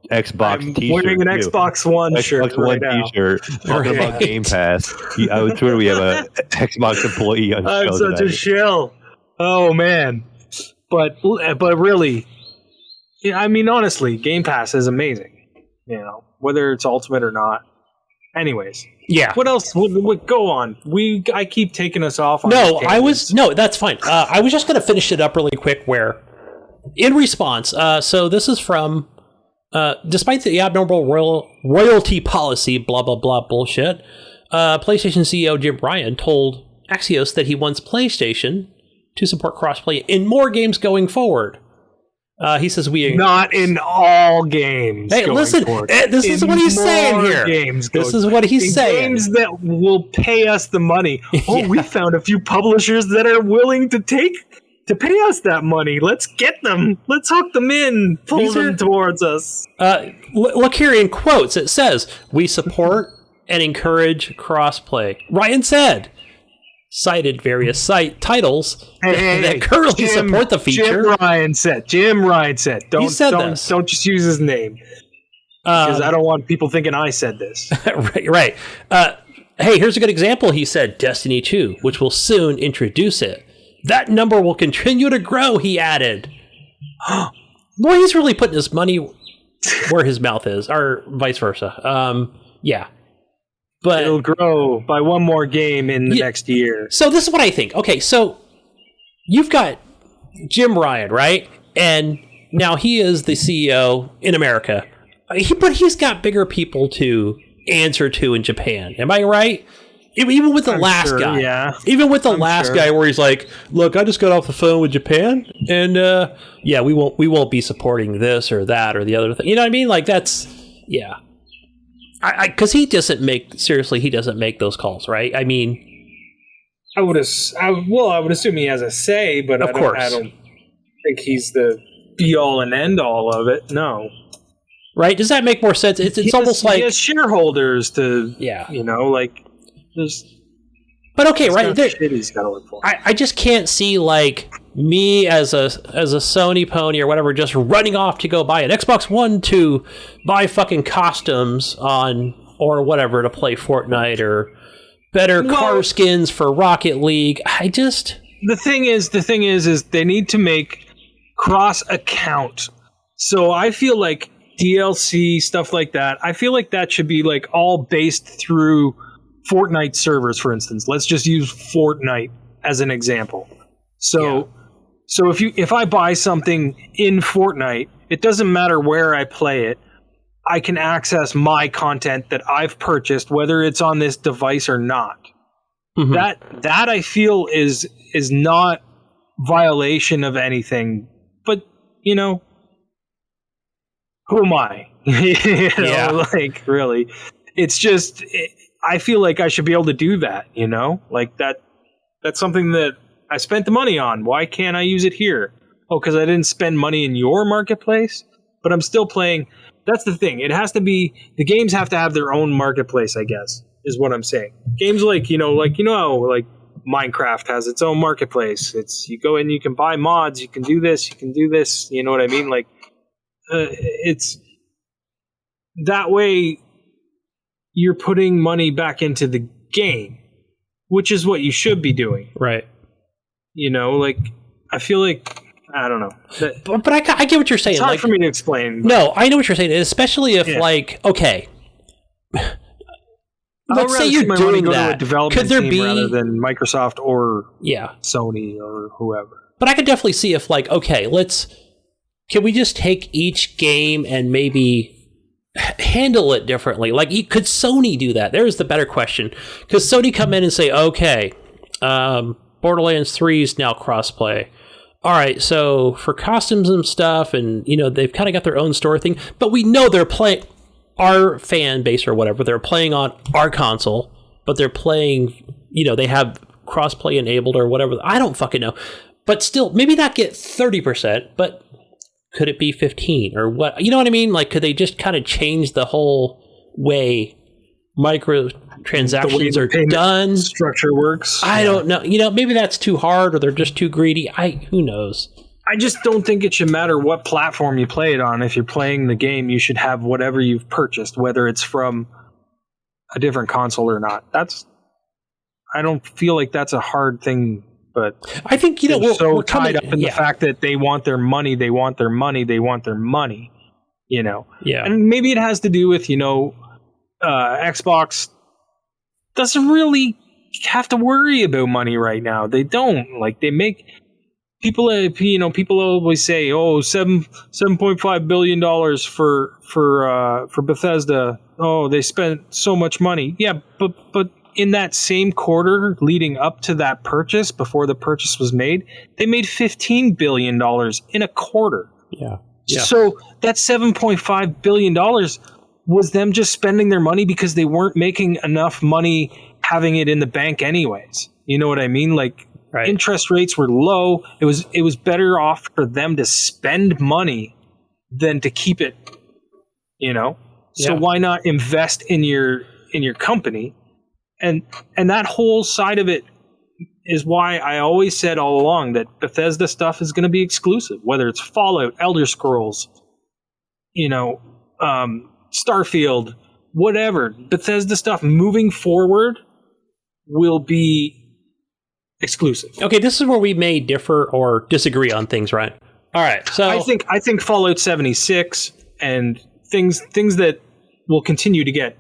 [SPEAKER 4] Xbox
[SPEAKER 2] I'm
[SPEAKER 4] t-shirt.
[SPEAKER 2] Wearing an Xbox One shirt.
[SPEAKER 4] Xbox One t-shirt. Talking about Game Pass. I would swear we have a Xbox employee on the show.
[SPEAKER 2] I'm such a shill. Oh man. But really, honestly, Game Pass is amazing. Whether it's Ultimate or not. Anyways.
[SPEAKER 3] Yeah.
[SPEAKER 2] What else? Go on. I keep taking us off.
[SPEAKER 3] No, that's fine. I was just going to finish it up really quick. Where, in response, so this is from. Despite the abnormal royalty policy, blah, blah, blah bullshit, PlayStation CEO Jim Ryan told Axios that he wants PlayStation to support crossplay in more games going forward. He says
[SPEAKER 2] not in all games.
[SPEAKER 3] Hey, listen, this is what he's saying here. This is what he's saying.
[SPEAKER 2] Games that will pay us the money. Oh, we found a few publishers that are willing to pay us that money. Let's get them. Let's hook them in. Pull them towards us.
[SPEAKER 3] Look here in quotes. It says, we support and encourage crossplay. Ryan said, cited various titles that currently support the feature.
[SPEAKER 2] Jim Ryan said. Don't just use his name. Because I don't want people thinking I said this.
[SPEAKER 3] Right. Hey, here's a good example. He said, Destiny 2, which will soon introduce it. That number will continue to grow, he added. Boy, he's really putting his money where his mouth is, or vice versa. Yeah. But
[SPEAKER 2] it'll grow by one more game in the next year.
[SPEAKER 3] So this is what I think. Okay, so you've got Jim Ryan, right? And now he is the CEO in America. But he's got bigger people to answer to in Japan. Am I right? Even with the last guy.
[SPEAKER 2] Yeah.
[SPEAKER 3] Even with the last guy where he's like, look, I just got off the phone with Japan, and we won't be supporting this or that or the other thing. You know what I mean? Like, that's, yeah. Because he doesn't make those calls, right? I mean...
[SPEAKER 2] I would assume he has a say, but I don't think he's the be-all and end-all of it. No.
[SPEAKER 3] Right? Does that make more sense? It's almost like...
[SPEAKER 2] He has shareholders to, like...
[SPEAKER 3] But okay, right?
[SPEAKER 2] Shit he's got to look for.
[SPEAKER 3] I just can't see like me as a Sony pony or whatever just running off to go buy an Xbox One to buy fucking costumes on or whatever to play Fortnite or better car skins for Rocket League.
[SPEAKER 2] The thing is they need to make cross account. So I feel like DLC stuff like that. I feel like that should be like all based through Fortnite servers, for instance. Let's just use Fortnite as an example. So if I buy something in Fortnite, it doesn't matter where I play it. I can access my content that I've purchased, whether it's on this device or not. Mm-hmm. That I feel is not violation of anything. But who am I? Like really, it's just. I feel like I should be able to do that, like that's something that I spent the money on. Why can't I use it here? Oh, because I didn't spend money in your marketplace, but I'm still playing. That's the thing. It has to be, the games have to have their own marketplace, I guess, is what I'm saying. Games like Minecraft has its own marketplace. You go in, you can buy mods, you can do this, you know what I mean? Like, it's that way. You're putting money back into the game, which is what you should be doing.
[SPEAKER 3] Right.
[SPEAKER 2] I feel like, I don't know.
[SPEAKER 3] But I get what you're saying.
[SPEAKER 2] It's hard for me to explain.
[SPEAKER 3] No, I know what you're saying, especially if, okay, let's say you're doing that.
[SPEAKER 2] Could there be rather than Microsoft or Sony or whoever?
[SPEAKER 3] But I could definitely see if, okay, can we just take each game and maybe handle it differently? Like, could Sony do that? There's the better question. Could Sony come in and say, okay, Borderlands 3 is now crossplay. All right, so for costumes and stuff, and they've kind of got their own store thing, but we know they're playing our fan base or whatever. They're playing on our console, but they're playing. They have crossplay enabled or whatever. I don't fucking know, but still, maybe not get 30%, but. Could it be 15 or what? You know what I mean? Like, could they just kind of change the whole way microtransactions are done?
[SPEAKER 2] Structure works.
[SPEAKER 3] I don't know. Maybe that's too hard or they're just too greedy. Who knows?
[SPEAKER 2] I just don't think it should matter what platform you play it on. If you're playing the game, you should have whatever you've purchased, whether it's from a different console or not. I don't feel like that's a hard thing. But
[SPEAKER 3] I think
[SPEAKER 2] we're tied up in the fact that they want their money.
[SPEAKER 3] Yeah.
[SPEAKER 2] And maybe it has to do with Xbox doesn't really have to worry about money right now. They don't. Like, they make people. People always say, "Oh, $7.5 billion for Bethesda." Oh, they spent so much money. Yeah, but. In that same quarter leading up to that purchase, before the purchase was made, they made $15 billion in a quarter.
[SPEAKER 3] Yeah.
[SPEAKER 2] So that $7.5 billion was them just spending their money because they weren't making enough money having it in the bank anyways. You know what I mean? Like, interest rates were low. It was better off for them to spend money than to keep it, So why not invest in your company? And that whole side of it is why I always said all along that Bethesda stuff is going to be exclusive, whether it's Fallout, Elder Scrolls, Starfield, whatever. Bethesda stuff moving forward will be exclusive.
[SPEAKER 3] Okay, this is where we may differ or disagree on things, right? All right, so
[SPEAKER 2] I think Fallout 76 and things that will continue to get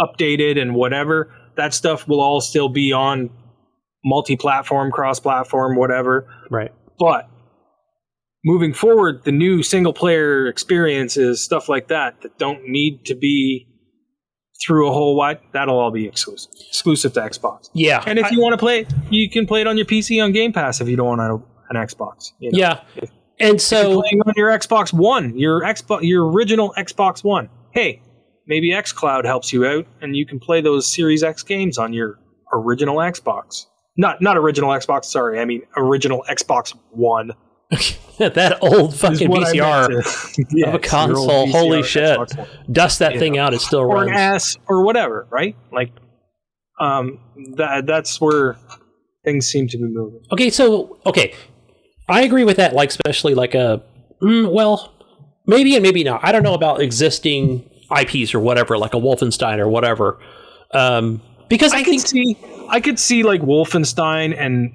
[SPEAKER 2] updated and whatever. That stuff will all still be on multi-platform, cross-platform, whatever.
[SPEAKER 3] Right.
[SPEAKER 2] But moving forward, the new single-player experiences, stuff like that don't need to be through a whole wide, that'll all be exclusive to Xbox.
[SPEAKER 3] Yeah.
[SPEAKER 2] And if you want to play, you can play it on your PC on Game Pass if you don't want an Xbox. You know?
[SPEAKER 3] Yeah. And so
[SPEAKER 2] if you're playing on your Xbox One, your original Xbox One. Hey, maybe xCloud helps you out, and you can play those Series X games on your original Xbox. Not original Xbox. Sorry, I mean original Xbox One.
[SPEAKER 3] That old fucking VCR of a console. Holy shit! Dust that thing out, it still runs.
[SPEAKER 2] Or an S or whatever, right? Like, that's where things seem to be moving.
[SPEAKER 3] Okay, I agree with that. Like, especially like well, maybe and maybe not. I don't know about existing IPs or whatever, like a Wolfenstein or whatever. Because I could see like Wolfenstein and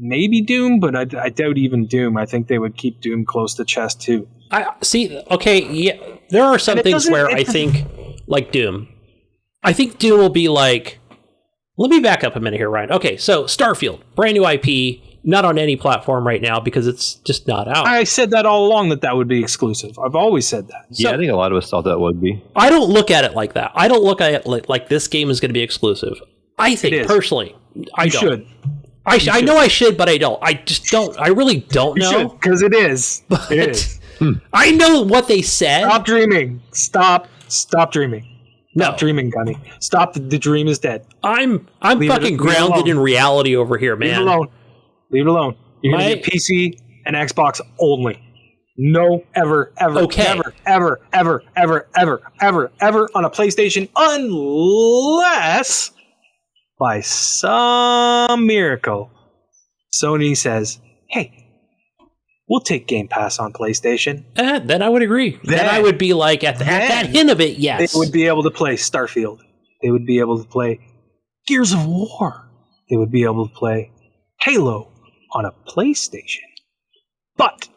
[SPEAKER 3] maybe Doom, but I doubt even Doom. I think they would keep Doom close to chest too. There are some things where I think, like Doom. I think Doom will be like, let me back up a minute here, Ryan. Okay, so Starfield, brand new IP, not on any platform right now because it's just not out.
[SPEAKER 2] I said that all along that would be exclusive. I've always said that.
[SPEAKER 4] Yeah, I think a lot of us thought that would be.
[SPEAKER 3] I don't look at it like that. I don't look at it like this game is going to be exclusive. I think, personally, I don't. I know I should, but I don't. I just don't. I really don't know.
[SPEAKER 2] Because it is. It is.
[SPEAKER 3] I know what they said.
[SPEAKER 2] Stop dreaming. Stop dreaming. Stop dreaming, Gunny. Stop. The dream is dead.
[SPEAKER 3] I'm fucking grounded in reality over here, man.
[SPEAKER 2] Leave it alone. You're going to get PC and Xbox only. No, ever, never, ever on a PlayStation unless by some miracle Sony says, hey, we'll take Game Pass on PlayStation.
[SPEAKER 3] Then I would agree. Then I would be like, at that hint of it, yes.
[SPEAKER 2] They would be able to play Starfield. They would be able to play Gears of War. They would be able to play Halo on a PlayStation. But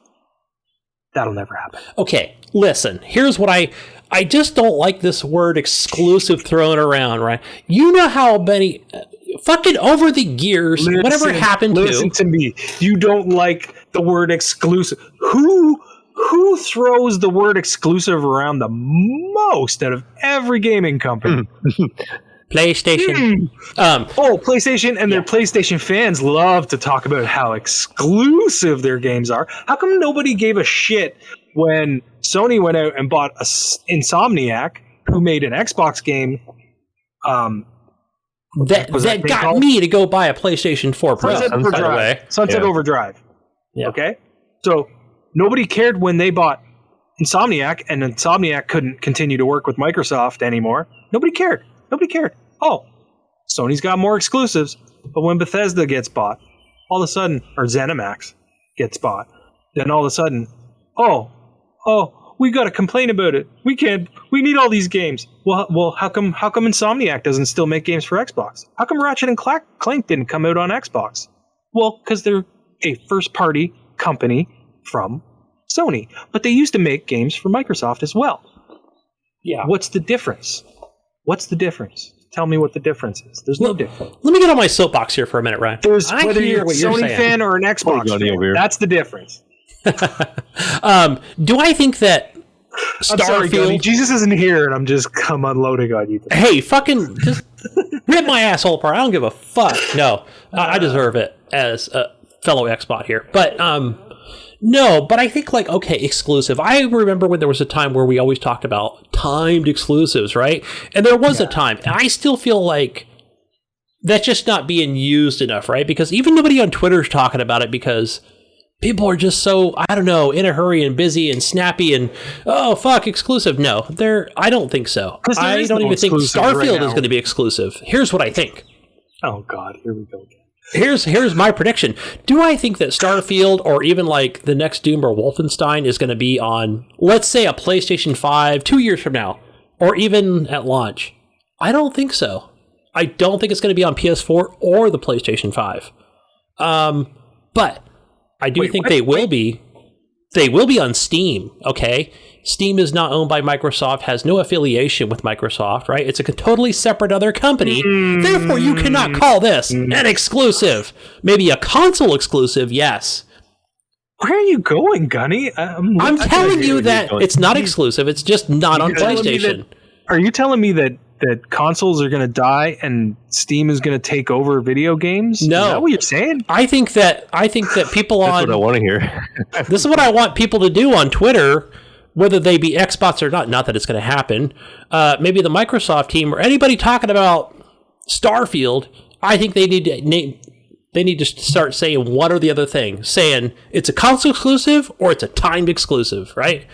[SPEAKER 2] that'll never happen.
[SPEAKER 3] Okay, listen. Here's what I just don't like this word exclusive thrown around, right? You know how many fucking over the years, whatever happened to...
[SPEAKER 2] Listen to me. You don't like the word exclusive. Who throws the word exclusive around the most out of every gaming company?
[SPEAKER 3] PlayStation.
[SPEAKER 2] PlayStation, and their PlayStation fans love to talk about how exclusive their games are. How come nobody gave a shit when Sony went out and bought Insomniac, who made an Xbox game?
[SPEAKER 3] That got me to go buy a PlayStation 4 Pro.
[SPEAKER 2] Sunset Overdrive. Yeah. Okay, so nobody cared when they bought Insomniac, and Insomniac couldn't continue to work with Microsoft anymore. Nobody cared. Oh, Sony's got more exclusives. But when Bethesda gets bought, all of a sudden, or ZeniMax gets bought, then all of a sudden, we got to complain about it. We need all these games. Well, how come Insomniac doesn't still make games for Xbox? How come Ratchet and Clank didn't come out on Xbox? Well, because they're a first-party company from Sony. But they used to make games for Microsoft as well.
[SPEAKER 3] Yeah.
[SPEAKER 2] What's the difference? Tell me what the difference is. There's no difference.
[SPEAKER 3] Let me get on my soapbox here for a minute, Ryan.
[SPEAKER 2] Whether you're a Sony fan or an Xbox fan, that's the difference.
[SPEAKER 3] Do I think that Starfield...
[SPEAKER 2] Jesus isn't here, and I'm unloading on you.
[SPEAKER 3] Hey, fucking just rip my asshole apart. I don't give a fuck. No, I deserve it as a fellow Xbot here. But no, but I think exclusive. I remember when there was a time where we always talked about timed exclusives, right? And there was a time. And I still feel like that's just not being used enough, right? Because even nobody on Twitter is talking about it because people are just so, I don't know, in a hurry and busy and snappy and, exclusive. No, I don't think so. I don't even think Starfield is going to be exclusive. Here's what I think.
[SPEAKER 2] Oh, God, here we go again.
[SPEAKER 3] Here's my prediction. Do I think that Starfield or even like the next Doom or Wolfenstein is going to be on, let's say, a PlayStation 5 2 years from now, or even at launch? I don't think so. I don't think it's going to be on PS4 or the PlayStation 5. But I do think they will be. They will be on Steam, okay? Steam is not owned by Microsoft, has no affiliation with Microsoft, right? It's a totally separate other company. Therefore, you cannot call this an exclusive. Maybe a console exclusive, yes.
[SPEAKER 2] Where are you going, Gunny?
[SPEAKER 3] I'm telling you that it's not exclusive. It's just not on PlayStation.
[SPEAKER 2] Are you telling me that that consoles are going to die and Steam is going to take over video games?
[SPEAKER 3] No.
[SPEAKER 2] Is that what you're saying?
[SPEAKER 3] I think that people
[SPEAKER 4] That's
[SPEAKER 3] on...
[SPEAKER 4] what I want to hear.
[SPEAKER 3] This is what I want people to do on Twitter, whether they be Xbox or not. Not that it's going to happen. Maybe the Microsoft team or anybody talking about Starfield. I think they need to start saying one or the other thing. Saying it's a console exclusive or it's a timed exclusive, right?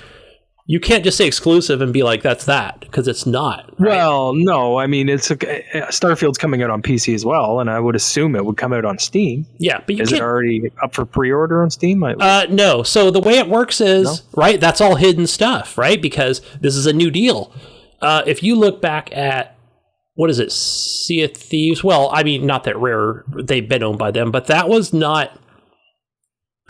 [SPEAKER 3] You can't just say exclusive and be like, that's that, because it's not. Right?
[SPEAKER 2] Well, no. I mean, Starfield's coming out on PC as well, and I would assume it would come out on Steam.
[SPEAKER 3] Yeah, but
[SPEAKER 2] is it already up for pre-order on Steam?
[SPEAKER 3] No. So the way it works is, right, that's all hidden stuff, right? Because this is a new deal. If you look back at, what is it, Sea of Thieves? Well, I mean, not that Rare, they've been owned by them, but that was not...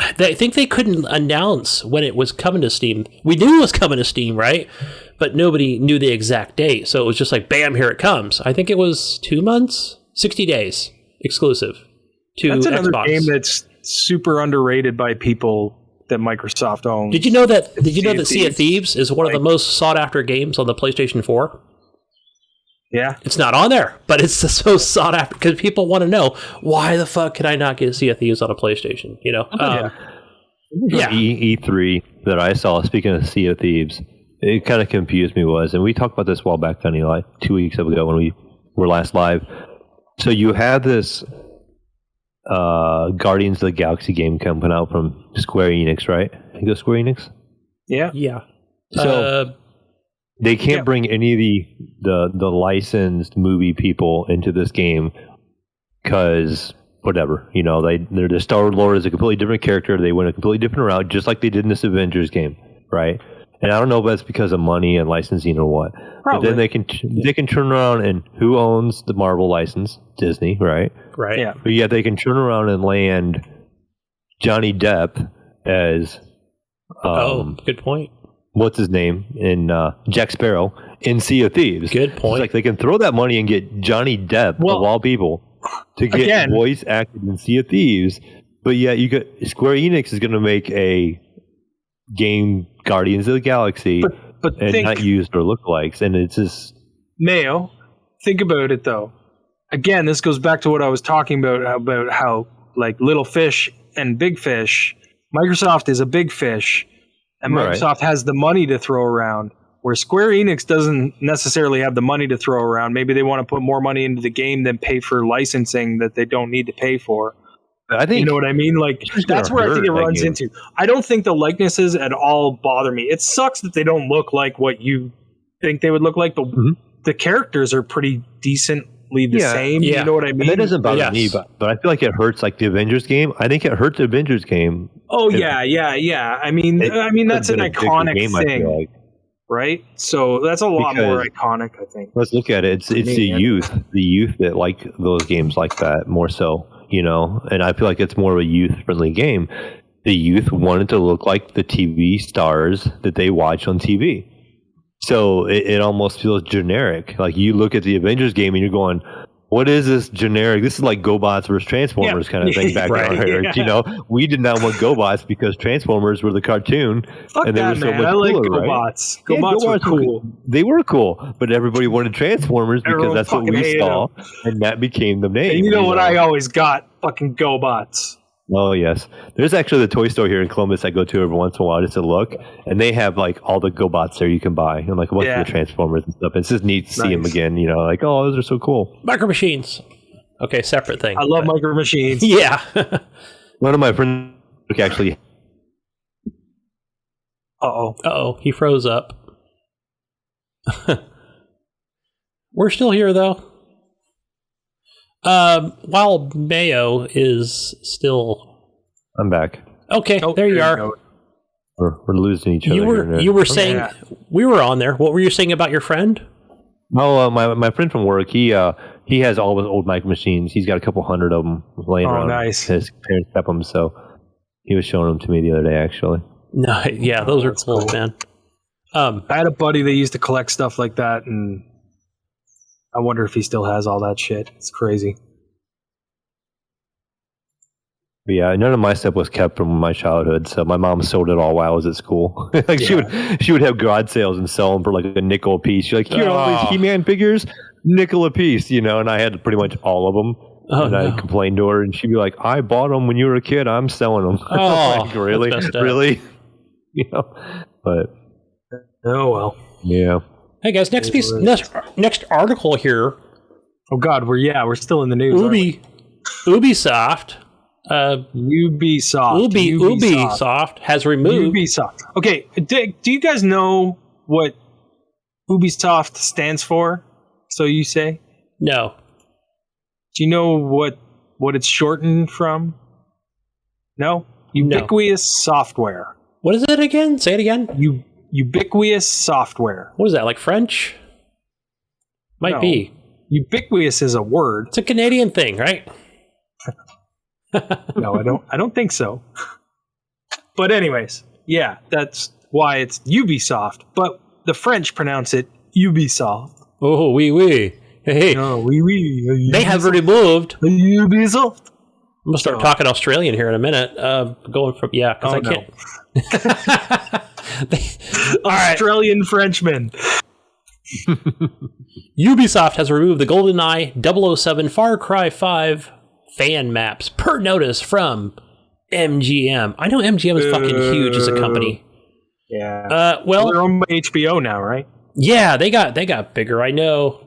[SPEAKER 3] I think they couldn't announce when it was coming to Steam. We knew it was coming to Steam, right? But nobody knew the exact date. So it was just like, bam, here it comes. I think it was 2 months, 60 days exclusive to Xbox.
[SPEAKER 2] That's another game that's super underrated by people that Microsoft owns.
[SPEAKER 3] Did you know that Sea of Thieves is one of the most sought after games on the PlayStation 4?
[SPEAKER 2] Yeah.
[SPEAKER 3] It's not on there, but it's so sought after because people want to know, why the fuck could I not get Sea of Thieves on a PlayStation? You know?
[SPEAKER 4] E3 that I saw, speaking of Sea of Thieves, it kind of confused me and we talked about this a while back, Gunny, like 2 weeks ago when we were last live. So you had this Guardians of the Galaxy game coming out from Square Enix, right? I think it was Square Enix?
[SPEAKER 2] Yeah.
[SPEAKER 3] Yeah.
[SPEAKER 4] So... they can't bring any of the licensed movie people into this game because whatever, you know, the Star-Lord is a completely different character. They went a completely different route, just like they did in this Avengers game, right? And I don't know if that's because of money and licensing or what.
[SPEAKER 2] Probably.
[SPEAKER 4] But then they can turn around and who owns the Marvel license? Disney, right?
[SPEAKER 3] Right.
[SPEAKER 2] Yeah.
[SPEAKER 4] But yet they can turn around and land Johnny Depp as
[SPEAKER 3] good point.
[SPEAKER 4] What's his name in Jack Sparrow in Sea of Thieves.
[SPEAKER 3] Good point.
[SPEAKER 4] It's like they can throw that money and get Johnny Depp of all people to get voice acted in Sea of Thieves, but yet you got Square Enix is going to make a game Guardians of the Galaxy and not use their lookalikes, and it's just
[SPEAKER 2] Mayo. Think about it though. Again, this goes back to what I was talking about how like little fish and big fish. Microsoft is a big fish. And Microsoft has the money to throw around, where Square Enix doesn't necessarily have the money to throw around. Maybe they want to put more money into the game than pay for licensing that they don't need to pay for.
[SPEAKER 4] I think,
[SPEAKER 2] you know what I mean? Like, that's where I think it runs into. I don't think the likenesses at all bother me. It sucks that they don't look like what you think they would look like, but the characters are pretty decently the same. You know what I mean?
[SPEAKER 4] And that doesn't bother me, but I feel like it hurts like the Avengers game. I think it hurt the Avengers game.
[SPEAKER 2] Oh, yeah. I mean, that's an iconic thing, right? So that's a lot more iconic, I think.
[SPEAKER 4] Let's look at it. It's the youth that like those games like that more so, you know? And I feel like it's more of a youth-friendly game. The youth wanted to look like the TV stars that they watch on TV. So it almost feels generic. Like you look at the Avengers game and you're going, what is this generic? This is like GoBots versus Transformers kind of thing back in our era. You know, we did not want GoBots because Transformers were the cartoon.
[SPEAKER 2] Fuck and they were so much I like cooler, GoBots. Right? GoBots were cool.
[SPEAKER 4] They were cool, but everybody wanted Transformers because that's what we saw, and that became the name.
[SPEAKER 2] And you know what I always got? Fucking GoBots.
[SPEAKER 4] Oh, yes. There's actually the toy store here in Columbus I go to every once in a while just to look, and they have like all the GoBots there you can buy, and like a bunch of the Transformers and stuff. It's just neat to see them again, you know, like, oh, those are so cool.
[SPEAKER 3] Micro Machines. Okay, separate thing.
[SPEAKER 2] I love Micro Machines.
[SPEAKER 3] Yeah.
[SPEAKER 4] One of my friends actually.
[SPEAKER 3] Uh-oh, he froze up. We're still here, though. While Mayo is still...
[SPEAKER 4] I'm back.
[SPEAKER 3] Okay, there you are.
[SPEAKER 4] We're losing each other.
[SPEAKER 3] You were saying... We were on there. What were you saying about your friend?
[SPEAKER 4] Oh, my friend from work, he has all of his old Micro Machines. He's got a couple hundred of them laying around.
[SPEAKER 2] Oh, nice.
[SPEAKER 4] His parents kept them, so he was showing them to me the other day, actually.
[SPEAKER 3] No, yeah, those are cool, man.
[SPEAKER 2] I had a buddy that used to collect stuff like that, and I wonder if he still has all that shit. It's crazy.
[SPEAKER 4] But yeah, none of my stuff was kept from my childhood, so my mom sold it all while I was at school. Like she would have garage sales and sell them for like a nickel a piece. She's like, here, all these He-Man figures, nickel a piece, you know. And I had pretty much all of them. I complained to her, and she'd be like, I bought them when you were a kid. I'm selling them.
[SPEAKER 3] Oh,
[SPEAKER 4] like, really, really, you know. But
[SPEAKER 2] oh well.
[SPEAKER 4] Yeah.
[SPEAKER 3] Hey guys, next article here.
[SPEAKER 2] Oh God, we're still in the news.
[SPEAKER 3] Ubisoft.
[SPEAKER 2] Ubisoft
[SPEAKER 3] has removed.
[SPEAKER 2] Ubisoft. Okay, do you guys know what Ubisoft stands for? So you say?
[SPEAKER 3] No.
[SPEAKER 2] Do you know what it's shortened from? No? Ubiquitous Software.
[SPEAKER 3] What is it again? Say it again.
[SPEAKER 2] Ubiquitous Software.
[SPEAKER 3] What is that, like French? Might be.
[SPEAKER 2] Ubiquitous is a word.
[SPEAKER 3] It's a Canadian thing, right?
[SPEAKER 2] No, I don't think so. But anyways, yeah, that's why it's Ubisoft. But the French pronounce it Ubisoft.
[SPEAKER 3] Oh, oui. Hey.
[SPEAKER 2] Oh, oui.
[SPEAKER 3] They have removed
[SPEAKER 2] Ubisoft.
[SPEAKER 3] I'm gonna start talking Australian here in a minute. Going from because I can't.
[SPEAKER 2] Australian Frenchman.
[SPEAKER 3] Ubisoft has removed the GoldenEye 007 Far Cry 5 fan maps per notice from MGM. I know MGM is fucking huge as a company.
[SPEAKER 2] Yeah.
[SPEAKER 3] Well,
[SPEAKER 2] they're owned by HBO now, right?
[SPEAKER 3] Yeah, they got bigger. I know.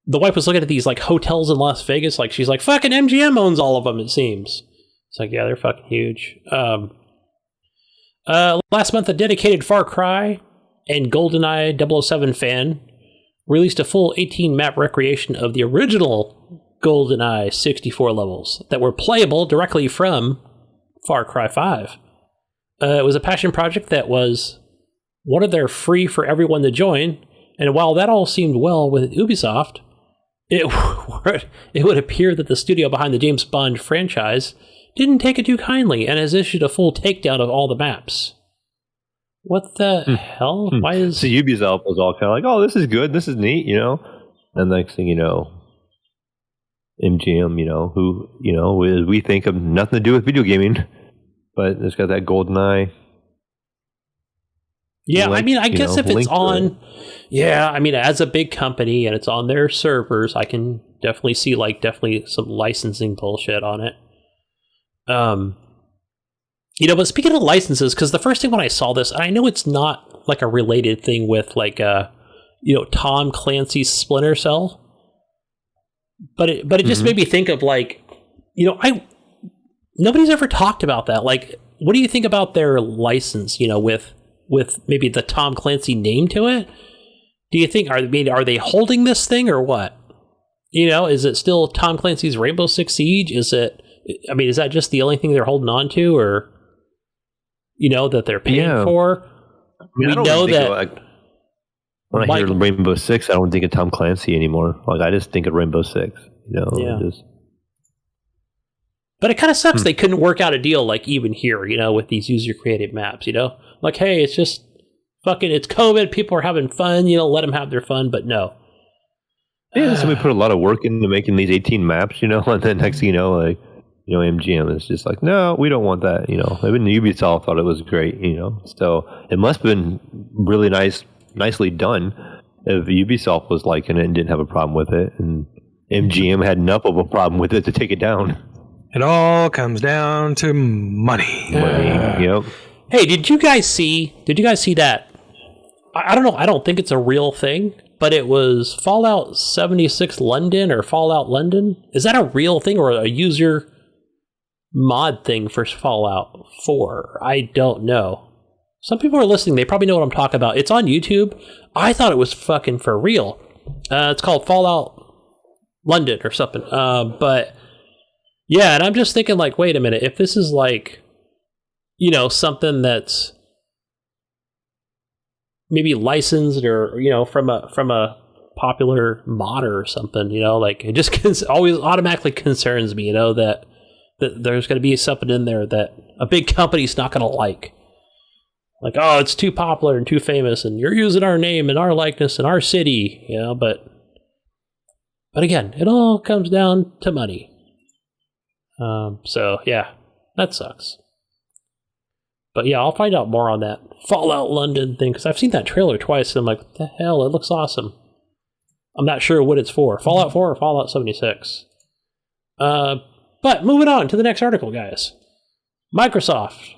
[SPEAKER 3] The wife was looking at these like hotels in Las Vegas. Like she's like, fucking MGM owns all of them. It seems. It's like, yeah, they're fucking huge. Last month, a dedicated Far Cry and GoldenEye 007 fan released a full 18 map recreation of the original GoldenEye 64 levels that were playable directly from Far Cry 5. It was a passion project that was one of their free for everyone to join, and while that all seemed well with Ubisoft, it would appear that the studio behind the James Bond franchise didn't take it too kindly and has issued a full takedown of all the maps. What the hell? Why is...
[SPEAKER 4] So Ubisoft was all kind of like, oh, this is good, this is neat, you know? And next thing you know, MGM, you know, who, you know, we think of nothing to do with video gaming, but it's got that GoldenEye.
[SPEAKER 3] Yeah, I mean, I guess if it's on... Yeah, I mean, as a big company and it's on their servers, I can definitely see, like, definitely some licensing bullshit on it. You know, but speaking of licenses, because the first thing when I saw this, and I know it's not, like, a related thing with, like, you know, Tom Clancy's Splinter Cell, but it just made me think of, like, you know, nobody's ever talked about that. Like, what do you think about their license, you know, with maybe the Tom Clancy name to it? Do you think, are they holding this thing or what? You know, is it still Tom Clancy's Rainbow Six Siege? Is that just the only thing they're holding on to, or, you know, that they're paying for?
[SPEAKER 4] I mean, we know that... When I hear Rainbow Six, I don't think of Tom Clancy anymore. Like, I just think of Rainbow Six, you know?
[SPEAKER 3] Yeah. But it kind of sucks they couldn't work out a deal, like, even here, you know, with these user-created maps, you know? Like, hey, it's just fucking, it's COVID, people are having fun, you know, let them have their fun, but no.
[SPEAKER 4] Yeah, somebody put a lot of work into making these 18 maps, you know, and then next thing you know, like, you know, MGM is just like, no, we don't want that, you know. Even Ubisoft thought it was great, you know. So it must have been really nicely done if Ubisoft was liking it and didn't have a problem with it, and MGM had enough of a problem with it to take it down.
[SPEAKER 2] It all comes down to money.
[SPEAKER 4] Yep.
[SPEAKER 3] Hey, did you guys see that? I don't know. I don't think it's a real thing, but it was Fallout 76 London or Fallout London. Is that a real thing or a user mod thing for Fallout 4? I don't know. Some people are listening. They probably know what I'm talking about. It's on YouTube. I thought it was fucking for real. It's called Fallout London or something. But yeah, and I'm just thinking, like, wait a minute. If this is like, you know, something that's maybe licensed or, you know, from a popular modder or something, you know, like, it just always automatically concerns me, you know, that there's going to be something in there that a big company's not going to like. Like, oh, it's too popular and too famous, and you're using our name and our likeness and our city, you know, but again, it all comes down to money. So, yeah. that sucks. But yeah, I'll find out more on that Fallout London thing, because I've seen that trailer twice, and I'm like, what the hell? It looks awesome. I'm not sure what it's for. Fallout 4 or Fallout 76? But moving on to the next article, guys. Microsoft,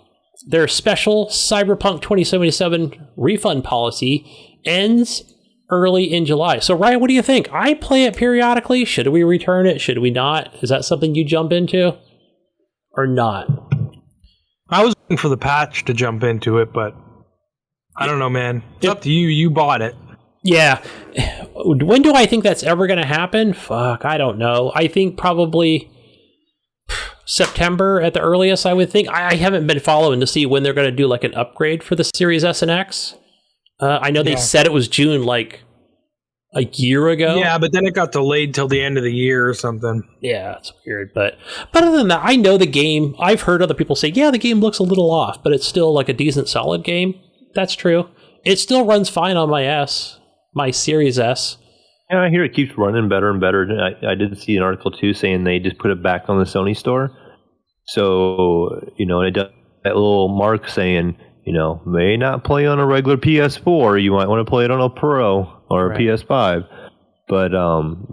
[SPEAKER 3] their special Cyberpunk 2077 refund policy ends early in July. So, Ryan, what do you think? I play it periodically. Should we return it? Should we not? Is that something you jump into? Or not?
[SPEAKER 2] I was waiting for the patch to jump into it, but I don't know, man. It's up to you. You bought it.
[SPEAKER 3] Yeah. When do I think that's ever going to happen? Fuck, I don't know. I think probably September at the earliest, I would think. I haven't been following to see when they're going to do like an upgrade for the Series S and X. I know they said it was June like a year ago.
[SPEAKER 2] Yeah, but then it got delayed till the end of the year or something. Yeah,
[SPEAKER 3] it's weird. But other than that, I know the game. I've heard other people say, yeah, the game looks a little off, but it's still like a decent, solid game. That's true. It still runs fine on my Series S.
[SPEAKER 4] Yeah, I hear it keeps running better and better. I did see an article too saying they just put it back on the Sony store. So, it does that little mark saying, may not play on a regular PS4. You might want to play it on a Pro or a PS5. But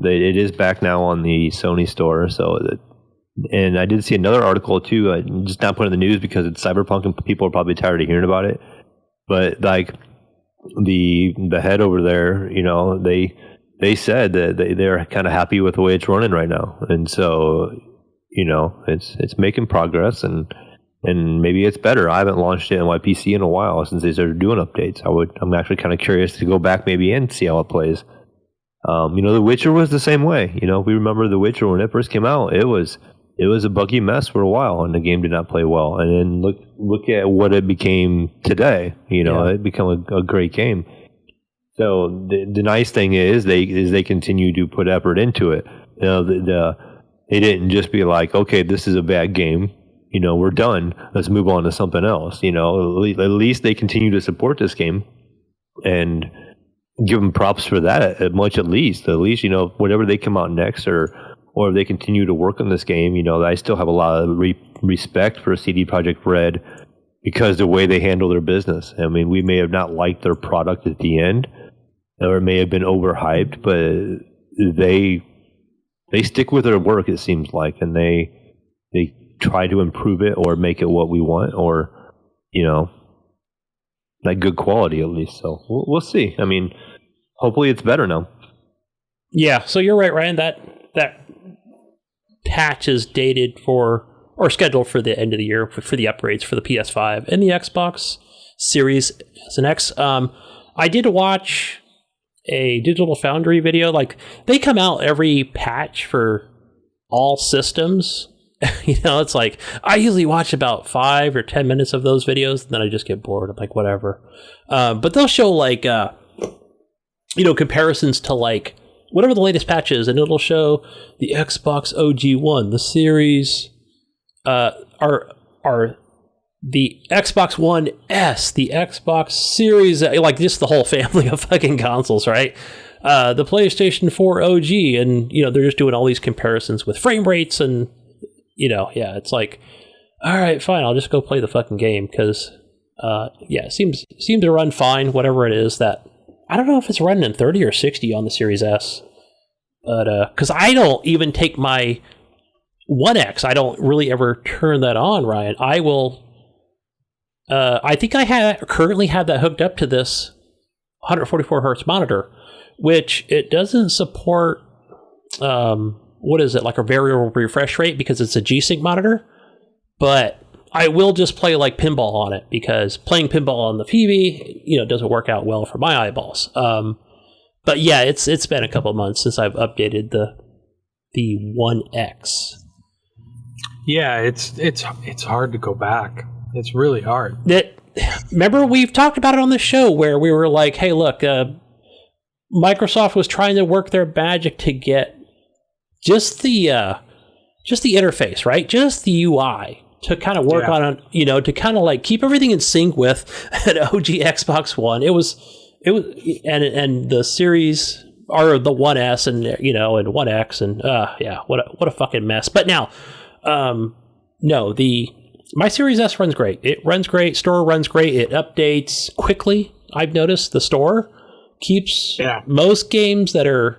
[SPEAKER 4] it is back now on the Sony store. And I did see another article too. I just not put in the news because it's Cyberpunk and people are probably tired of hearing about it. But like the head over there, they said that they're kind of happy with the way it's running right now, and so it's making progress, and maybe it's better. I haven't launched it in my PC in a while since they started doing updates. I'm actually kind of curious to go back maybe and see how it plays. The Witcher was the same way. We remember The Witcher when it first came out. It was a buggy mess for a while, and the game did not play well. And then look at what it became today. It became a great game. So the nice thing is they continue to put effort into it. They didn't just be like, okay, this is a bad game. We're done. Let's move on to something else. At least they continue to support this game and give them props for that. At least, whatever they come out next or if they continue to work on this game, I still have a lot of respect for CD Projekt Red because the way they handle their business. I mean, we may have not liked their product at the end, or it may have been overhyped, but they stick with their work, it seems like, and they try to improve it or make it what we want, or like good quality at least. So we'll see. I mean, hopefully it's better now.
[SPEAKER 3] Yeah, so you're right, Ryan. That patch is dated for or scheduled for the end of the year for the upgrades for the PS5 and the Xbox Series S and X. I did watch a Digital Foundry video. Like, they come out every patch for all systems. It's like I usually watch about 5 or 10 minutes of those videos, and then I just get bored. I'm like, whatever. But they'll show like comparisons to like whatever the latest patch is, and it'll show the Xbox OG One, the Series, are the Xbox One S, the Xbox Series, like just the whole family of fucking consoles, right? The PlayStation 4 OG, and they're just doing all these comparisons with frame rates, and it's like, all right, fine, I'll just go play the fucking game because, it seems to run fine, whatever it is that. I don't know if it's running in 30 or 60 on the Series S, but because I don't even take my One X, I don't really ever turn that on, Ryan. I will. I think I currently have that hooked up to this 144 hertz monitor, which it doesn't support. What is it, like a variable refresh rate, because it's a G-Sync monitor, but I will just play like pinball on it, because playing pinball on the TV, doesn't work out well for my eyeballs. But yeah, it's been a couple months since I've updated the One X.
[SPEAKER 2] Yeah, it's hard to go back. It's really hard.
[SPEAKER 3] Remember, we've talked about it on the show where we were like, hey, look, Microsoft was trying to work their magic to get just the interface, right? Just the UI to kind of work on, to kind of like keep everything in sync with an OG Xbox One. It was, and the Series, or the One S, and and One X, and what a fucking mess. But now, no, the My Series S runs great. It runs great. Store runs great. It updates quickly. I've noticed the store keeps most games that are...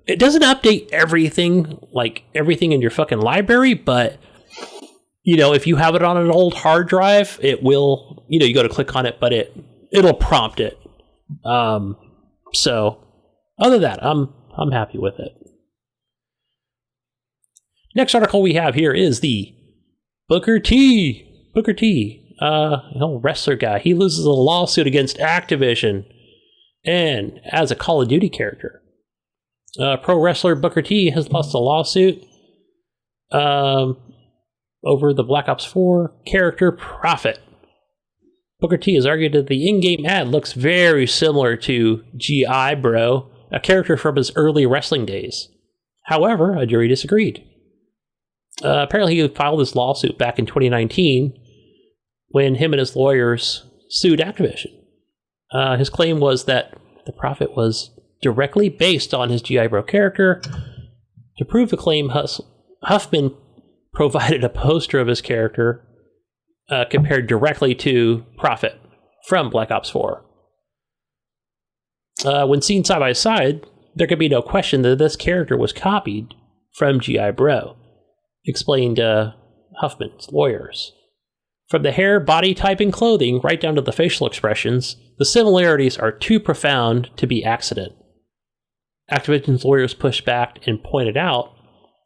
[SPEAKER 3] It doesn't update everything, like everything in your fucking library, but, you know, if you have it on an old hard drive, it will, you know, you go to click on it, but it'll prompt it. So, other than that, I'm happy with it. Next article we have here is the Booker T, wrestler guy. He loses a lawsuit against Activision and as a Call of Duty character. Pro wrestler Booker T has lost a lawsuit over the Black Ops 4 character Prophet. Booker T has argued that the in-game ad looks very similar to G.I. Bro, a character from his early wrestling days. However, a jury disagreed. Apparently he filed this lawsuit back in 2019 when him and his lawyers sued Activision. His claim was that the Prophet was directly based on his G.I. Bro character. To prove the claim, Huffman provided a poster of his character compared directly to Prophet from Black Ops 4. When seen side by side, there could be no question that this character was copied from G.I. Bro, explained Huffman's lawyers. From the hair, body type, and clothing, right down to the facial expressions, the similarities are too profound to be accident. Activision's lawyers pushed back and pointed out,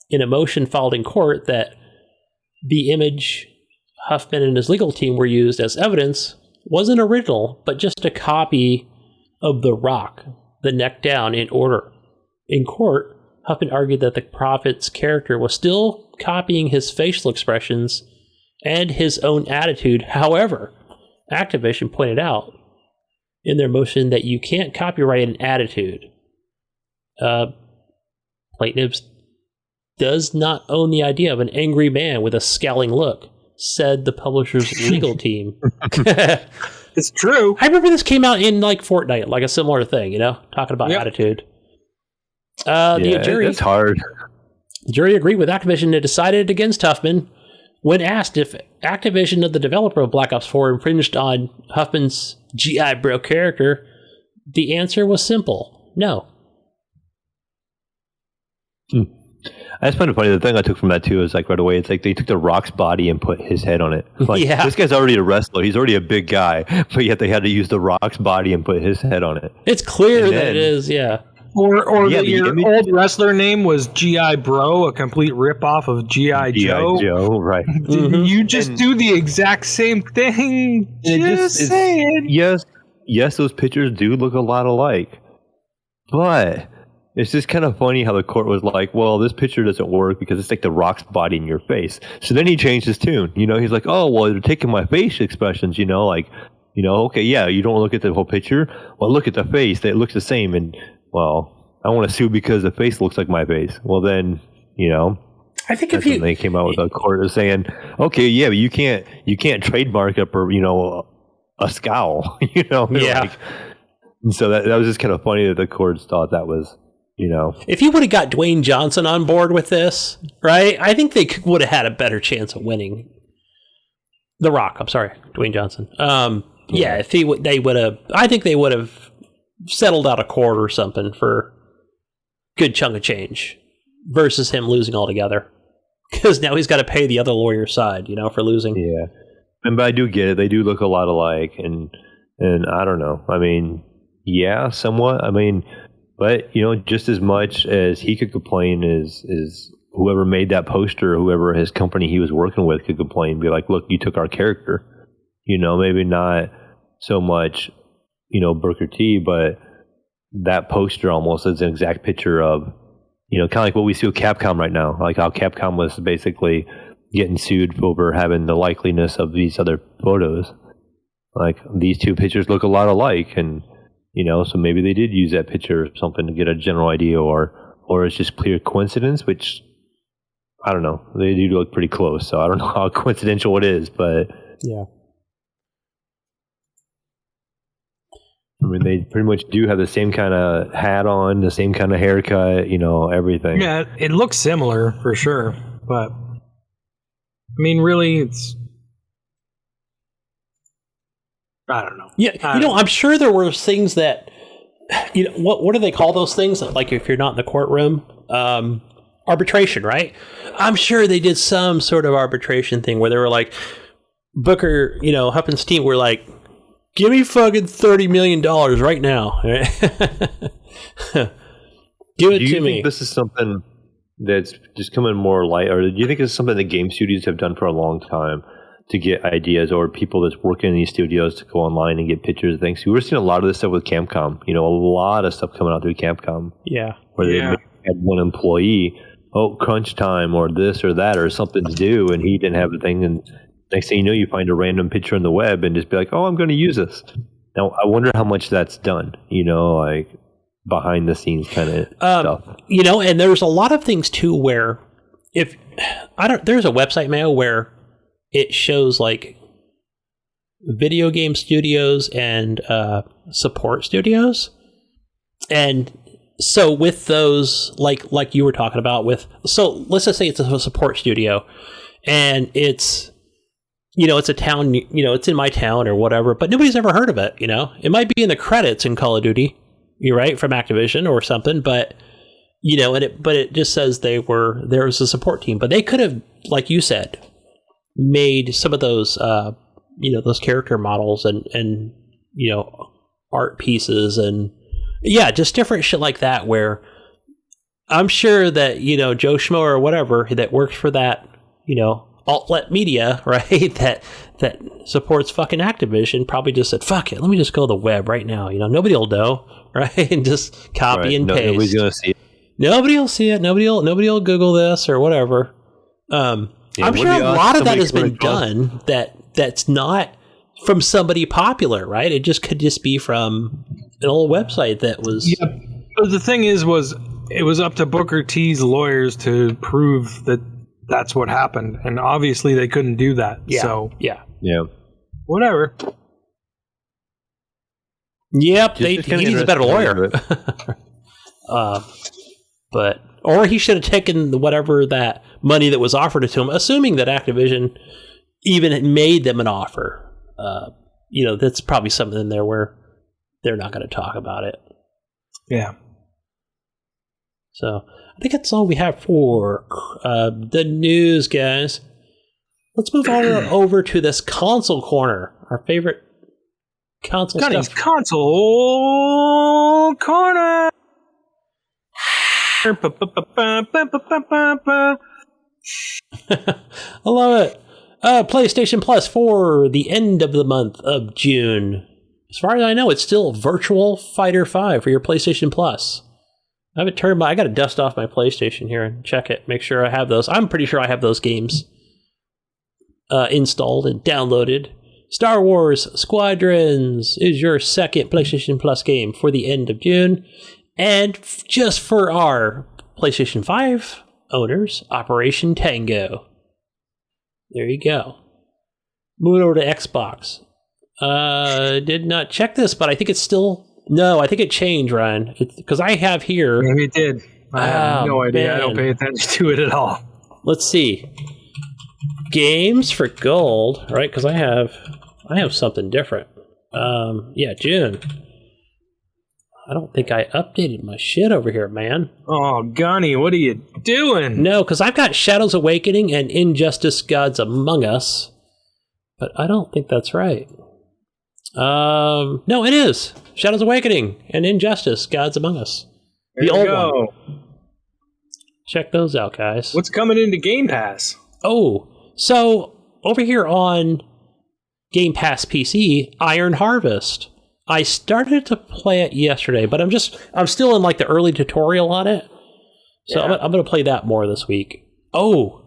[SPEAKER 3] in a motion filed in court, that the image Huffman and his legal team were used as evidence wasn't original, but just a copy of The Rock, the neck down in order. In court, Huffman argued that the Prophet's character was still copying his facial expressions and his own attitude. However, Activision pointed out in their motion that you can't copyright an attitude. Plaintiffs does not own the idea of an angry man with a scowling look, said the publisher's legal team.
[SPEAKER 2] It's true.
[SPEAKER 3] I remember this came out in like Fortnite, like a similar thing, you know, talking about attitude. The jury,
[SPEAKER 4] it's hard.
[SPEAKER 3] The jury agreed with Activision and decided against Huffman. When asked if Activision, the developer of Black Ops 4, infringed on Huffman's G.I. Bro character, the answer was simple: no.
[SPEAKER 4] That's kind of funny. The thing I took from that too is like right away, it's like they took the Rock's body and put his head on it. Like, this guy's already a wrestler; he's already a big guy, but yet they had to use the Rock's body and put his head on it.
[SPEAKER 3] It's clear that it is,
[SPEAKER 2] Your old wrestler name was G.I. Bro, a complete ripoff of G.I. Joe.
[SPEAKER 4] Joe, right?
[SPEAKER 2] You just do the exact same thing. Just saying.
[SPEAKER 4] Yes, those pictures do look a lot alike, but it's just kind of funny how the court was like, well, this picture doesn't work because it's like the Rock's body in your face. So then he changed his tune. You know, he's like, oh, well, they're taking my face expressions, you know, like, you know, okay, yeah, you don't look at the whole picture. Well, look at the face. It looks the same. And, well, I want to sue because the face looks like my face. Well, then, you know,
[SPEAKER 3] I think
[SPEAKER 4] that's when they came out with a court saying, okay, yeah, but you can't trademark up or, you know, a scowl, you know?
[SPEAKER 3] Yeah.
[SPEAKER 4] Like, and so that was just kind of funny that the courts thought that was, you know.
[SPEAKER 3] If you would have got Dwayne Johnson on board with this, right, I think they would have had a better chance of winning. The Rock, I'm sorry, Dwayne Johnson. Yeah, if they would have, I think they would have settled out of court or something for a good chunk of change versus him losing altogether. Because now he's got to pay the other lawyer's side, you know, for losing.
[SPEAKER 4] Yeah, but I do get it. They do look a lot alike, and I don't know. I mean, yeah, somewhat. I mean, but, you know, just as much as he could complain is whoever made that poster, whoever his company he was working with could complain, be like, look, you took our character. You know, maybe not so much, you know, Booker T, but that poster almost is an exact picture of, you know, kind of like what we see with Capcom right now. Like how Capcom was basically getting sued over having the likeliness of these other photos. Like, these two pictures look a lot alike, and, you know, so maybe they did use that picture or something to get a general idea, or it's just pure coincidence, which, I don't know. They do look pretty close, so I don't know how coincidental it is, but...
[SPEAKER 3] Yeah.
[SPEAKER 4] I mean, they pretty much do have the same kind of hat on, the same kind of haircut, you know, everything.
[SPEAKER 2] Yeah, it looks similar, for sure, but... I mean, really, it's... I don't know.
[SPEAKER 3] Yeah, I'm sure there were things that, what do they call those things? Like if you're not in the courtroom, arbitration, right? I'm sure they did some sort of arbitration thing where they were like, Booker, Hupp and Steam were like, give me fucking $30 million right now. Give it to me.
[SPEAKER 4] Do you think this is something that's just coming more light, or do you think it's something that game studios have done for a long time to get ideas, or people that's working in these studios to go online and get pictures of things? We're seeing a lot of this stuff with Capcom. A lot of stuff coming out through Capcom.
[SPEAKER 3] Yeah.
[SPEAKER 4] Where they had one employee, crunch time or this or that or something's due, and he didn't have the thing, and next thing you know, you find a random picture on the web and just be like, oh, I'm going to use this. Now, I wonder how much that's done, like behind the scenes kind of stuff.
[SPEAKER 3] And there's a lot of things too where there's a website, Mayo, where it shows like video game studios and support studios. And so with those, like you were talking about so let's just say it's a support studio and it's, it's a town, it's in my town or whatever, but nobody's ever heard of it, It might be in the credits in Call of Duty, you're right, from Activision or something, but, but it just says there was a support team. But they could have, like you said, made some of those, those character models and art pieces and, just different shit like that where I'm sure that, Joe Schmo or whatever that works for that, alt-let media, right, that supports fucking Activision probably just said, fuck it, let me just go to the web right now. Nobody will know, right? And just copy and paste.
[SPEAKER 4] Nobody's going to see it.
[SPEAKER 3] Nobody will see it. Nobody will Google this or whatever. I'm sure a lot of that has been done that's not from somebody popular, right? It could just be from an old website that was...
[SPEAKER 2] Yeah. But the thing is, it was up to Booker T's lawyers to prove that that's what happened, and obviously they couldn't do that.
[SPEAKER 3] Yeah.
[SPEAKER 2] So
[SPEAKER 4] yeah,
[SPEAKER 2] whatever.
[SPEAKER 3] Yep, he needs a better lawyer. Or he should have taken whatever that money that was offered to him, assuming that Activision even made them an offer. That's probably something in there where they're not going to talk about it.
[SPEAKER 2] Yeah.
[SPEAKER 3] So I think that's all we have for the news, guys. Let's move on over to this console corner, our favorite console
[SPEAKER 2] Gunny's
[SPEAKER 3] stuff.
[SPEAKER 2] Console corner.
[SPEAKER 3] I love it. PlayStation Plus for the end of the month of June. As far as I know, it's still Virtual Fighter 5 for your PlayStation Plus. I haven't turned I got to dust off my PlayStation here and check it, make sure I have those. I'm pretty sure I have those games installed and downloaded. Star Wars Squadrons is your second PlayStation Plus game for the end of June. And just for our PlayStation 5 owners, Operation Tango. There you go. Moving over to Xbox. Did not check this, but I think it's still... No, I think it changed, Ryan. Because I have here...
[SPEAKER 2] Maybe it did. I have no idea. Man. I don't pay attention to it at all.
[SPEAKER 3] Let's see. Games for gold, right? Because I have something different. June. I don't think I updated my shit over here, man.
[SPEAKER 2] Oh, Gunny, what are you doing?
[SPEAKER 3] No, because I've got Shadows Awakening and Injustice Gods Among Us. But I don't think that's right. No, it is. Shadows Awakening and Injustice Gods Among Us.
[SPEAKER 2] The old one.
[SPEAKER 3] Check those out, guys.
[SPEAKER 2] What's coming into Game Pass?
[SPEAKER 3] Oh, so over here on Game Pass PC, Iron Harvest. I started to play it yesterday, but I'm still in like the early tutorial on it. So yeah. I'm going to play that more this week. Oh,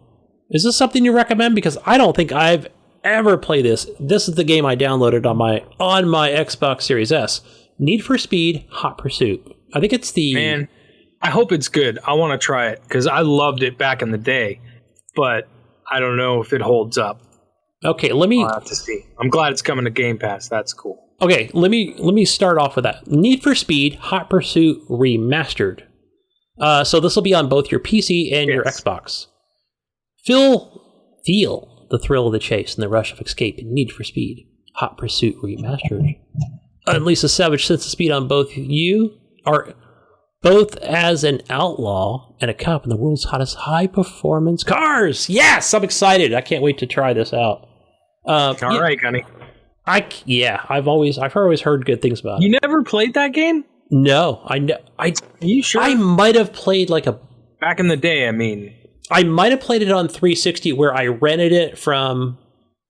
[SPEAKER 3] is this something you recommend? Because I don't think I've ever played this. This is the game I downloaded on my Xbox Series S. Need for Speed Hot Pursuit. I think it's the...
[SPEAKER 2] Man, I hope it's good. I want to try it because I loved it back in the day, but I don't know if it holds up.
[SPEAKER 3] Okay,
[SPEAKER 2] I'll have to see. I'm glad it's coming to Game Pass. That's cool.
[SPEAKER 3] Okay, let me start off with that. Need for Speed Hot Pursuit Remastered. So this will be on both your PC and your Xbox. Feel the thrill of the chase and the rush of escape in Need for Speed. Hot Pursuit Remastered. Unleash the savage sense of speed on both you, or both as an outlaw and a cop in the world's hottest high-performance cars. Yes, I'm excited. I can't wait to try this out.
[SPEAKER 2] All right, Gunny.
[SPEAKER 3] I've always heard good things about it.
[SPEAKER 2] You never played that game?
[SPEAKER 3] No, Are you sure? I might have played
[SPEAKER 2] back in the day. I mean,
[SPEAKER 3] I might have played it on 360 where I rented it from.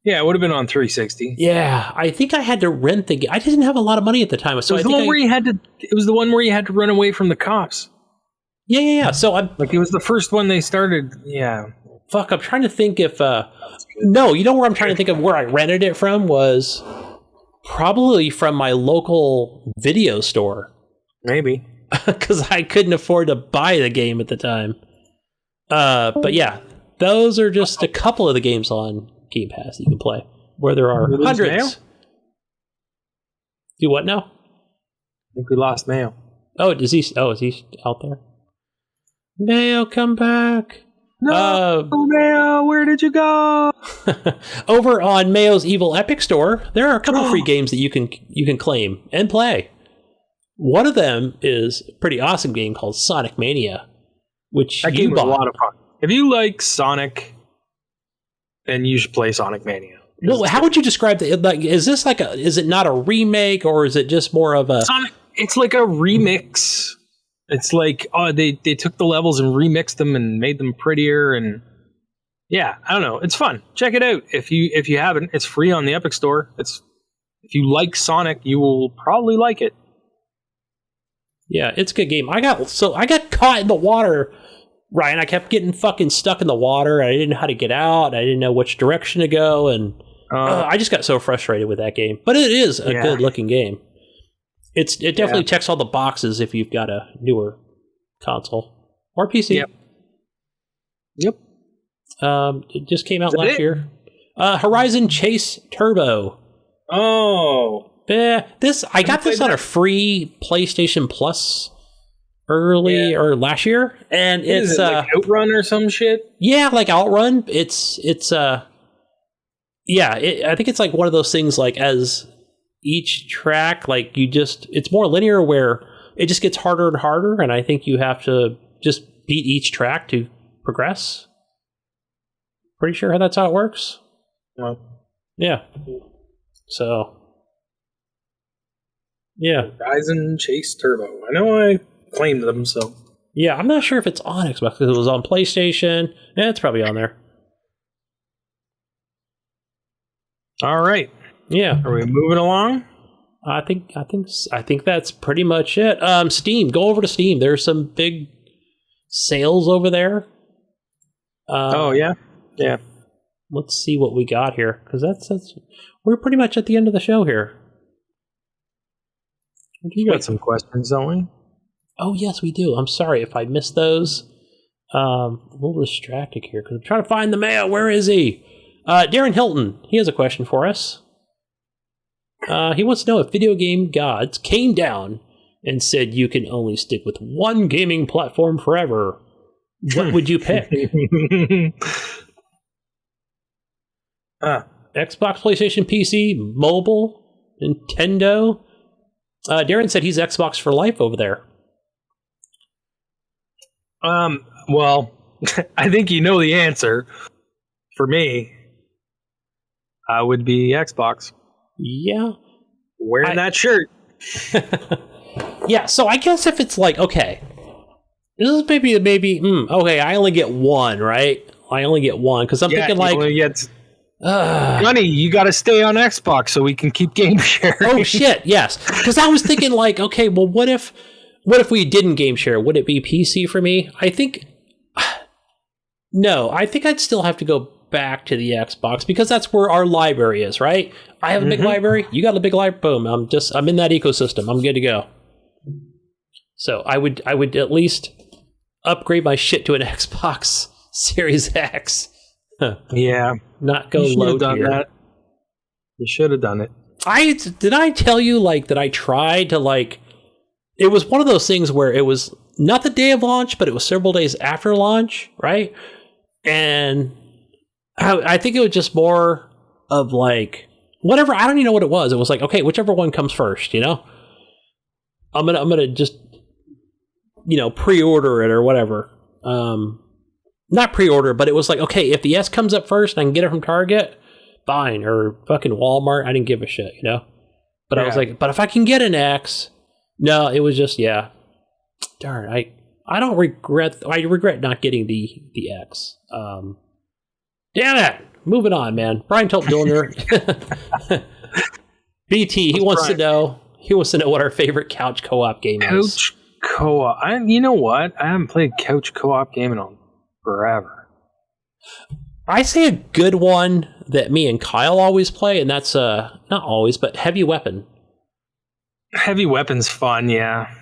[SPEAKER 2] Yeah, it would have been on 360.
[SPEAKER 3] Yeah, I think I had to rent the game. I didn't have a lot of money at the time, so
[SPEAKER 2] it was the one where you had to. It was the one where you had to run away from the cops.
[SPEAKER 3] Yeah. So
[SPEAKER 2] it was the first one they started. Yeah.
[SPEAKER 3] Fuck, I'm trying to think if. No, you know where I'm trying to think of where I rented it from was probably from my local video store.
[SPEAKER 2] Maybe.
[SPEAKER 3] Because I couldn't afford to buy the game at the time. But yeah, those are just a couple of the games on Game Pass that you can play, where there are hundreds. Do what now?
[SPEAKER 2] I think we lost Mayo.
[SPEAKER 3] Is he out there? Mayo, come back.
[SPEAKER 2] No, Mayo, where did you go?
[SPEAKER 3] Over on Mayo's Evil Epic Store, there are a couple free games that you can claim and play. One of them is a pretty awesome game called Sonic Mania, which
[SPEAKER 2] that game was a lot of fun. If you like Sonic, then you should play Sonic Mania.
[SPEAKER 3] Well, how would you describe it? Like, is it not a remake, or is it just more of a
[SPEAKER 2] Sonic? It's like a remix. It's like they took the levels and remixed them and made them prettier, and yeah, I don't know. It's fun. Check it out if you haven't. It's free on the Epic Store. If you like Sonic, you will probably like it.
[SPEAKER 3] Yeah, it's a good game. I got caught in the water, Ryan. I kept getting fucking stuck in the water. I didn't know how to get out. I didn't know which direction to go, and I just got so frustrated with that game. But it is a good looking game. It definitely checks all the boxes if you've got a newer console or PC.
[SPEAKER 2] Yep.
[SPEAKER 3] It just came out last year. Horizon Chase Turbo.
[SPEAKER 2] Oh.
[SPEAKER 3] I got this on a free PlayStation Plus or last year, and it's
[SPEAKER 2] like Outrun or some shit.
[SPEAKER 3] Yeah, like Outrun. I think it's like one of those things like as each track, like it's more linear where it just gets harder and harder, and I think you have to just beat each track to progress. Pretty sure that's how it works. Yeah. So. Yeah.
[SPEAKER 2] Horizon Chase Turbo. I know I claimed them, so.
[SPEAKER 3] Yeah, I'm not sure if it's on Xbox because it was on PlayStation. Yeah, it's probably on there.
[SPEAKER 2] All right.
[SPEAKER 3] Yeah.
[SPEAKER 2] Are we moving along?
[SPEAKER 3] I think that's pretty much it. Steam. Go over to Steam. There's some big sales over there.
[SPEAKER 2] Yeah.
[SPEAKER 3] Let's see what we got here, because that's we're pretty much at the end of the show here.
[SPEAKER 2] You got some questions, don't we?
[SPEAKER 3] Oh, yes, we do. I'm sorry if I missed those. I'm a little distracted here because I'm trying to find the mail. Where is he? Darren Hilton, he has a question for us. He wants to know if video game gods came down and said you can only stick with one gaming platform forever. What would you pick? Xbox, PlayStation, PC, mobile, Nintendo. Darren said he's Xbox for life over there.
[SPEAKER 2] Well, I think you know the answer. For me, I would be Xbox.
[SPEAKER 3] Yeah.
[SPEAKER 2] Wearing that shirt.
[SPEAKER 3] Yeah, so I guess if it's like, okay, this is maybe, okay, I only get one, right? I only get one, because I'm thinking like...
[SPEAKER 2] Gunny, you got to stay on Xbox so we can keep game sharing.
[SPEAKER 3] Oh shit, yes. Because I was thinking like, okay, well, what if we didn't game share? Would it be PC for me? I think I'd still have to go back to the Xbox because that's where our library is, right? I have a big library. You got a big library. Boom. I'm in that ecosystem. I'm good to go. So I would at least upgrade my shit to an Xbox Series X.
[SPEAKER 2] Yeah.
[SPEAKER 3] Not go low tier.
[SPEAKER 2] That. You should have done it.
[SPEAKER 3] Did I tell you like that I tried to like it was one of those things where it was not the day of launch, but it was several days after launch, right? And I think it was just more of like, whatever. I don't even know what it was. It was like, okay, whichever one comes first, you know. I'm gonna just, you know, pre-order it or whatever. Not pre-order, but it was like, okay, if the S comes up first and I can get it from Target, fine, or fucking Walmart, I didn't give a shit, you know? But I was like, but if I can get an X, no, it was just, darn, I regret not getting the X. Damn it! Moving on, man. Brian Tulp-Dillner. BT, he wants to know what our favorite couch co-op game is.
[SPEAKER 2] Couch co-op. You know what? I haven't played couch co-op game in forever.
[SPEAKER 3] I say a good one that me and Kyle always play, and that's not always, but Heavy Weapon.
[SPEAKER 2] Heavy Weapon's fun, yeah.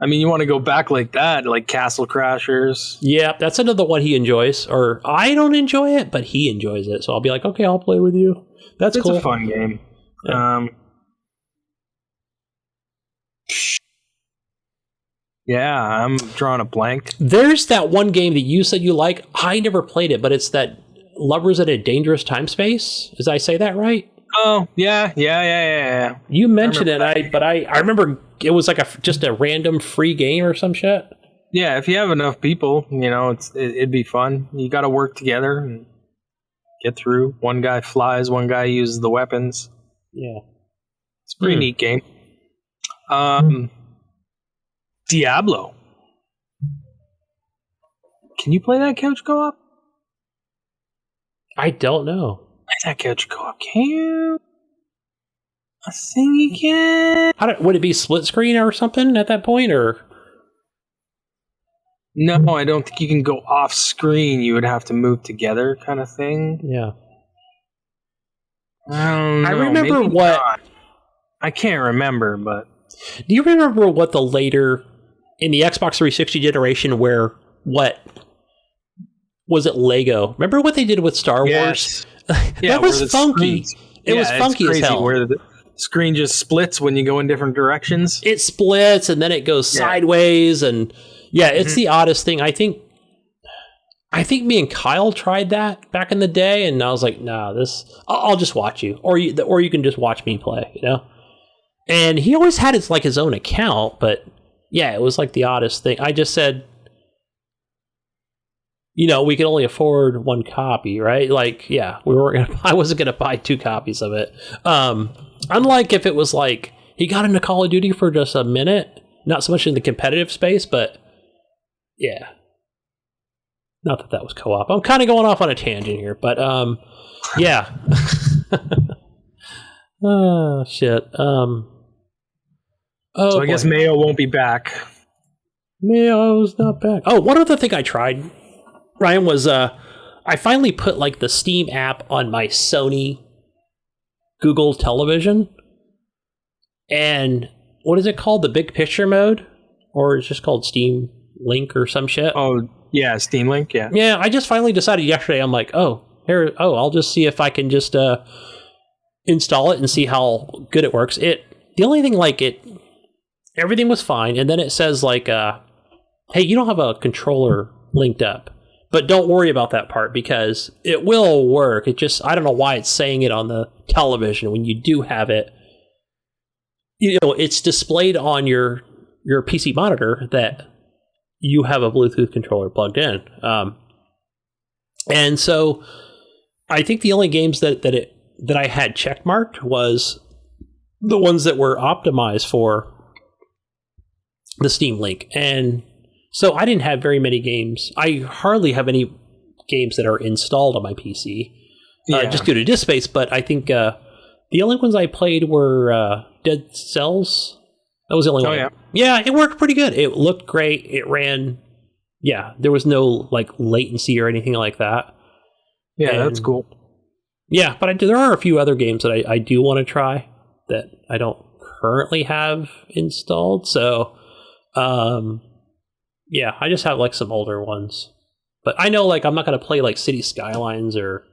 [SPEAKER 2] I mean, you want to go back like that, like Castle Crashers.
[SPEAKER 3] Yeah, that's another one he enjoys. Or I don't enjoy it, but he enjoys it. So I'll be like, okay, I'll play with you. It's cool.
[SPEAKER 2] It's a fun game.
[SPEAKER 3] Yeah.
[SPEAKER 2] Yeah, I'm drawing a blank.
[SPEAKER 3] There's that one game that you said you like. I never played it, but it's that Lovers in a Dangerous Time Space. Did I say that right?
[SPEAKER 2] Oh, yeah.
[SPEAKER 3] You mentioned but I remember it was like just a random free game or some shit.
[SPEAKER 2] Yeah, if you have enough people, you know, it'd be fun. You got to work together and get through. One guy flies, one guy uses the weapons.
[SPEAKER 3] Yeah.
[SPEAKER 2] It's a pretty neat game. Diablo. Can you play that couch co-op?
[SPEAKER 3] I don't know.
[SPEAKER 2] That couch co-op. Can you? I think you can.
[SPEAKER 3] Would it be split screen or something at that point, or?
[SPEAKER 2] No, I don't think you can go off screen. You would have to move together, kind of thing.
[SPEAKER 3] Yeah.
[SPEAKER 2] I don't know.
[SPEAKER 3] I remember what.
[SPEAKER 2] Not. I can't remember, but.
[SPEAKER 3] Do you remember what the later in the Xbox 360 generation where what was it Lego? Remember what they did with Star Wars?
[SPEAKER 2] Yeah,
[SPEAKER 3] that was funky. It was funky as hell.
[SPEAKER 2] Where the screen just splits when you go in different directions.
[SPEAKER 3] It splits and then it goes sideways, and it's the oddest thing. I think me and Kyle tried that back in the day, and I was like, "Nah, I'll just watch you, or you can just watch me play," you know. And he always had his own account, but yeah, it was like the oddest thing. I just said, you know, we could only afford one copy, right? Like, yeah, I wasn't gonna buy 2 copies of it. Unlike if it was like he got into Call of Duty for just a minute, not so much in the competitive space, but yeah, not that was co-op. I'm kind of going off on a tangent here, but yeah. Oh shit.
[SPEAKER 2] So I guess Mayo won't be back.
[SPEAKER 3] Mayo's not back. Oh, one other thing I tried, Ryan, was I finally put like the Steam app on my Sony Google television. And what is it called? The big picture mode? Or it's just called Steam Link or some shit?
[SPEAKER 2] Oh, yeah, Steam Link, yeah.
[SPEAKER 3] Yeah, I just finally decided yesterday, I'm like, I'll just see if I can just install it and see how good it works. The only thing everything was fine, and then it says like, hey, you don't have a controller linked up. But don't worry about that part because it will work. It just, I don't know why it's saying it on the television when you do have it. You know, it's displayed on your PC monitor that you have a Bluetooth controller plugged in. And so I think the only games that I had checkmarked was the ones that were optimized for the Steam Link. And so I didn't have very many games. I hardly have any games that are installed on my PC, just due to disk space. But I think the only ones I played were Dead Cells. That was the only one. Yeah, it worked pretty good. It looked great. It ran. Yeah, there was no like latency or anything like that.
[SPEAKER 2] Yeah, that's cool.
[SPEAKER 3] Yeah, but there are a few other games that I do want to try that I don't currently have installed. So, yeah, I just have like some older ones. But I know like I'm not going to play like City Skylines or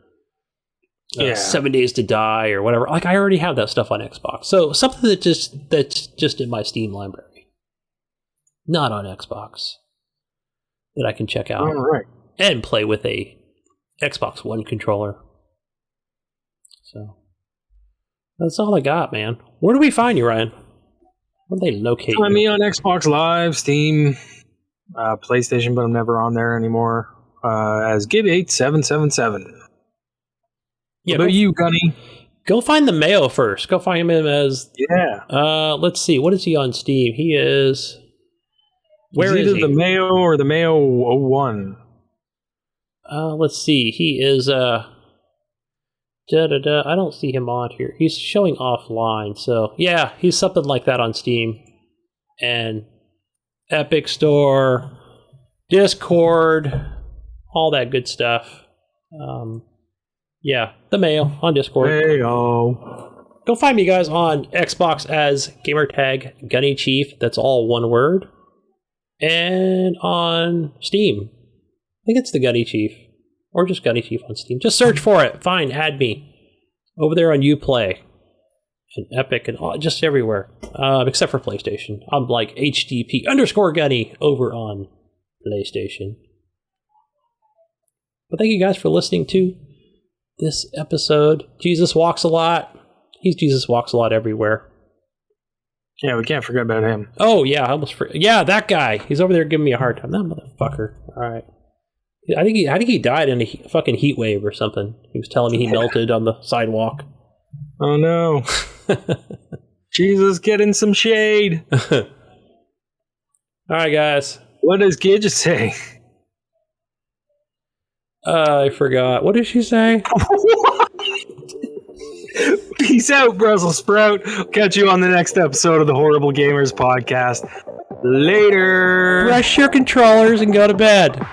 [SPEAKER 3] 7 Days to Die or whatever. Like I already have that stuff on Xbox. So something that's just in my Steam library, not on Xbox, that I can check out and play with a Xbox One controller. So that's all I got, man. Where do we find you, Ryan? Where do they locate you?
[SPEAKER 2] Find me on Xbox Live, Steam, PlayStation, but I'm never on there anymore. As Gib8777.
[SPEAKER 3] Yeah,
[SPEAKER 2] what about you, Gunny?
[SPEAKER 3] Go find the Mayo first. Go find him as...
[SPEAKER 2] Yeah.
[SPEAKER 3] Let's see. What is he on Steam? He is... Where is he?
[SPEAKER 2] Either the Mayo or the Mayo 01.
[SPEAKER 3] Let's see. He is... I don't see him on here. He's showing offline. So, yeah, he's something like that on Steam. And Epic Store, Discord, all that good stuff. Yeah, the Mayo on Discord.
[SPEAKER 2] Mayo.
[SPEAKER 3] Go find me, guys, on Xbox as gamertag Gunny Chief. That's all one word. And on Steam, I think it's the Gunny Chief. Or just Gunny Chief on Steam. Just search for it. Fine, add me. Over there on Uplay. And Epic and all, just everywhere. Except for PlayStation. I'm like HGP_Gunny over on PlayStation. But thank you guys for listening to this episode. Jesus walks a lot. Jesus walks a lot everywhere.
[SPEAKER 2] Yeah, we can't forget about him.
[SPEAKER 3] Oh, yeah, I almost forgot. Yeah, that guy. He's over there giving me a hard time. That motherfucker. All right. I think he died in a fucking heat wave or something. He was telling me he melted on the sidewalk.
[SPEAKER 2] Oh, no. Jesus, get in some shade.
[SPEAKER 3] All right, guys.
[SPEAKER 2] What does Gidget say?
[SPEAKER 3] I forgot. What did she say?
[SPEAKER 2] Peace out, Brussels sprout. Catch you on the next episode of the Horrible Gamers podcast. Later.
[SPEAKER 3] Brush your controllers and go to bed.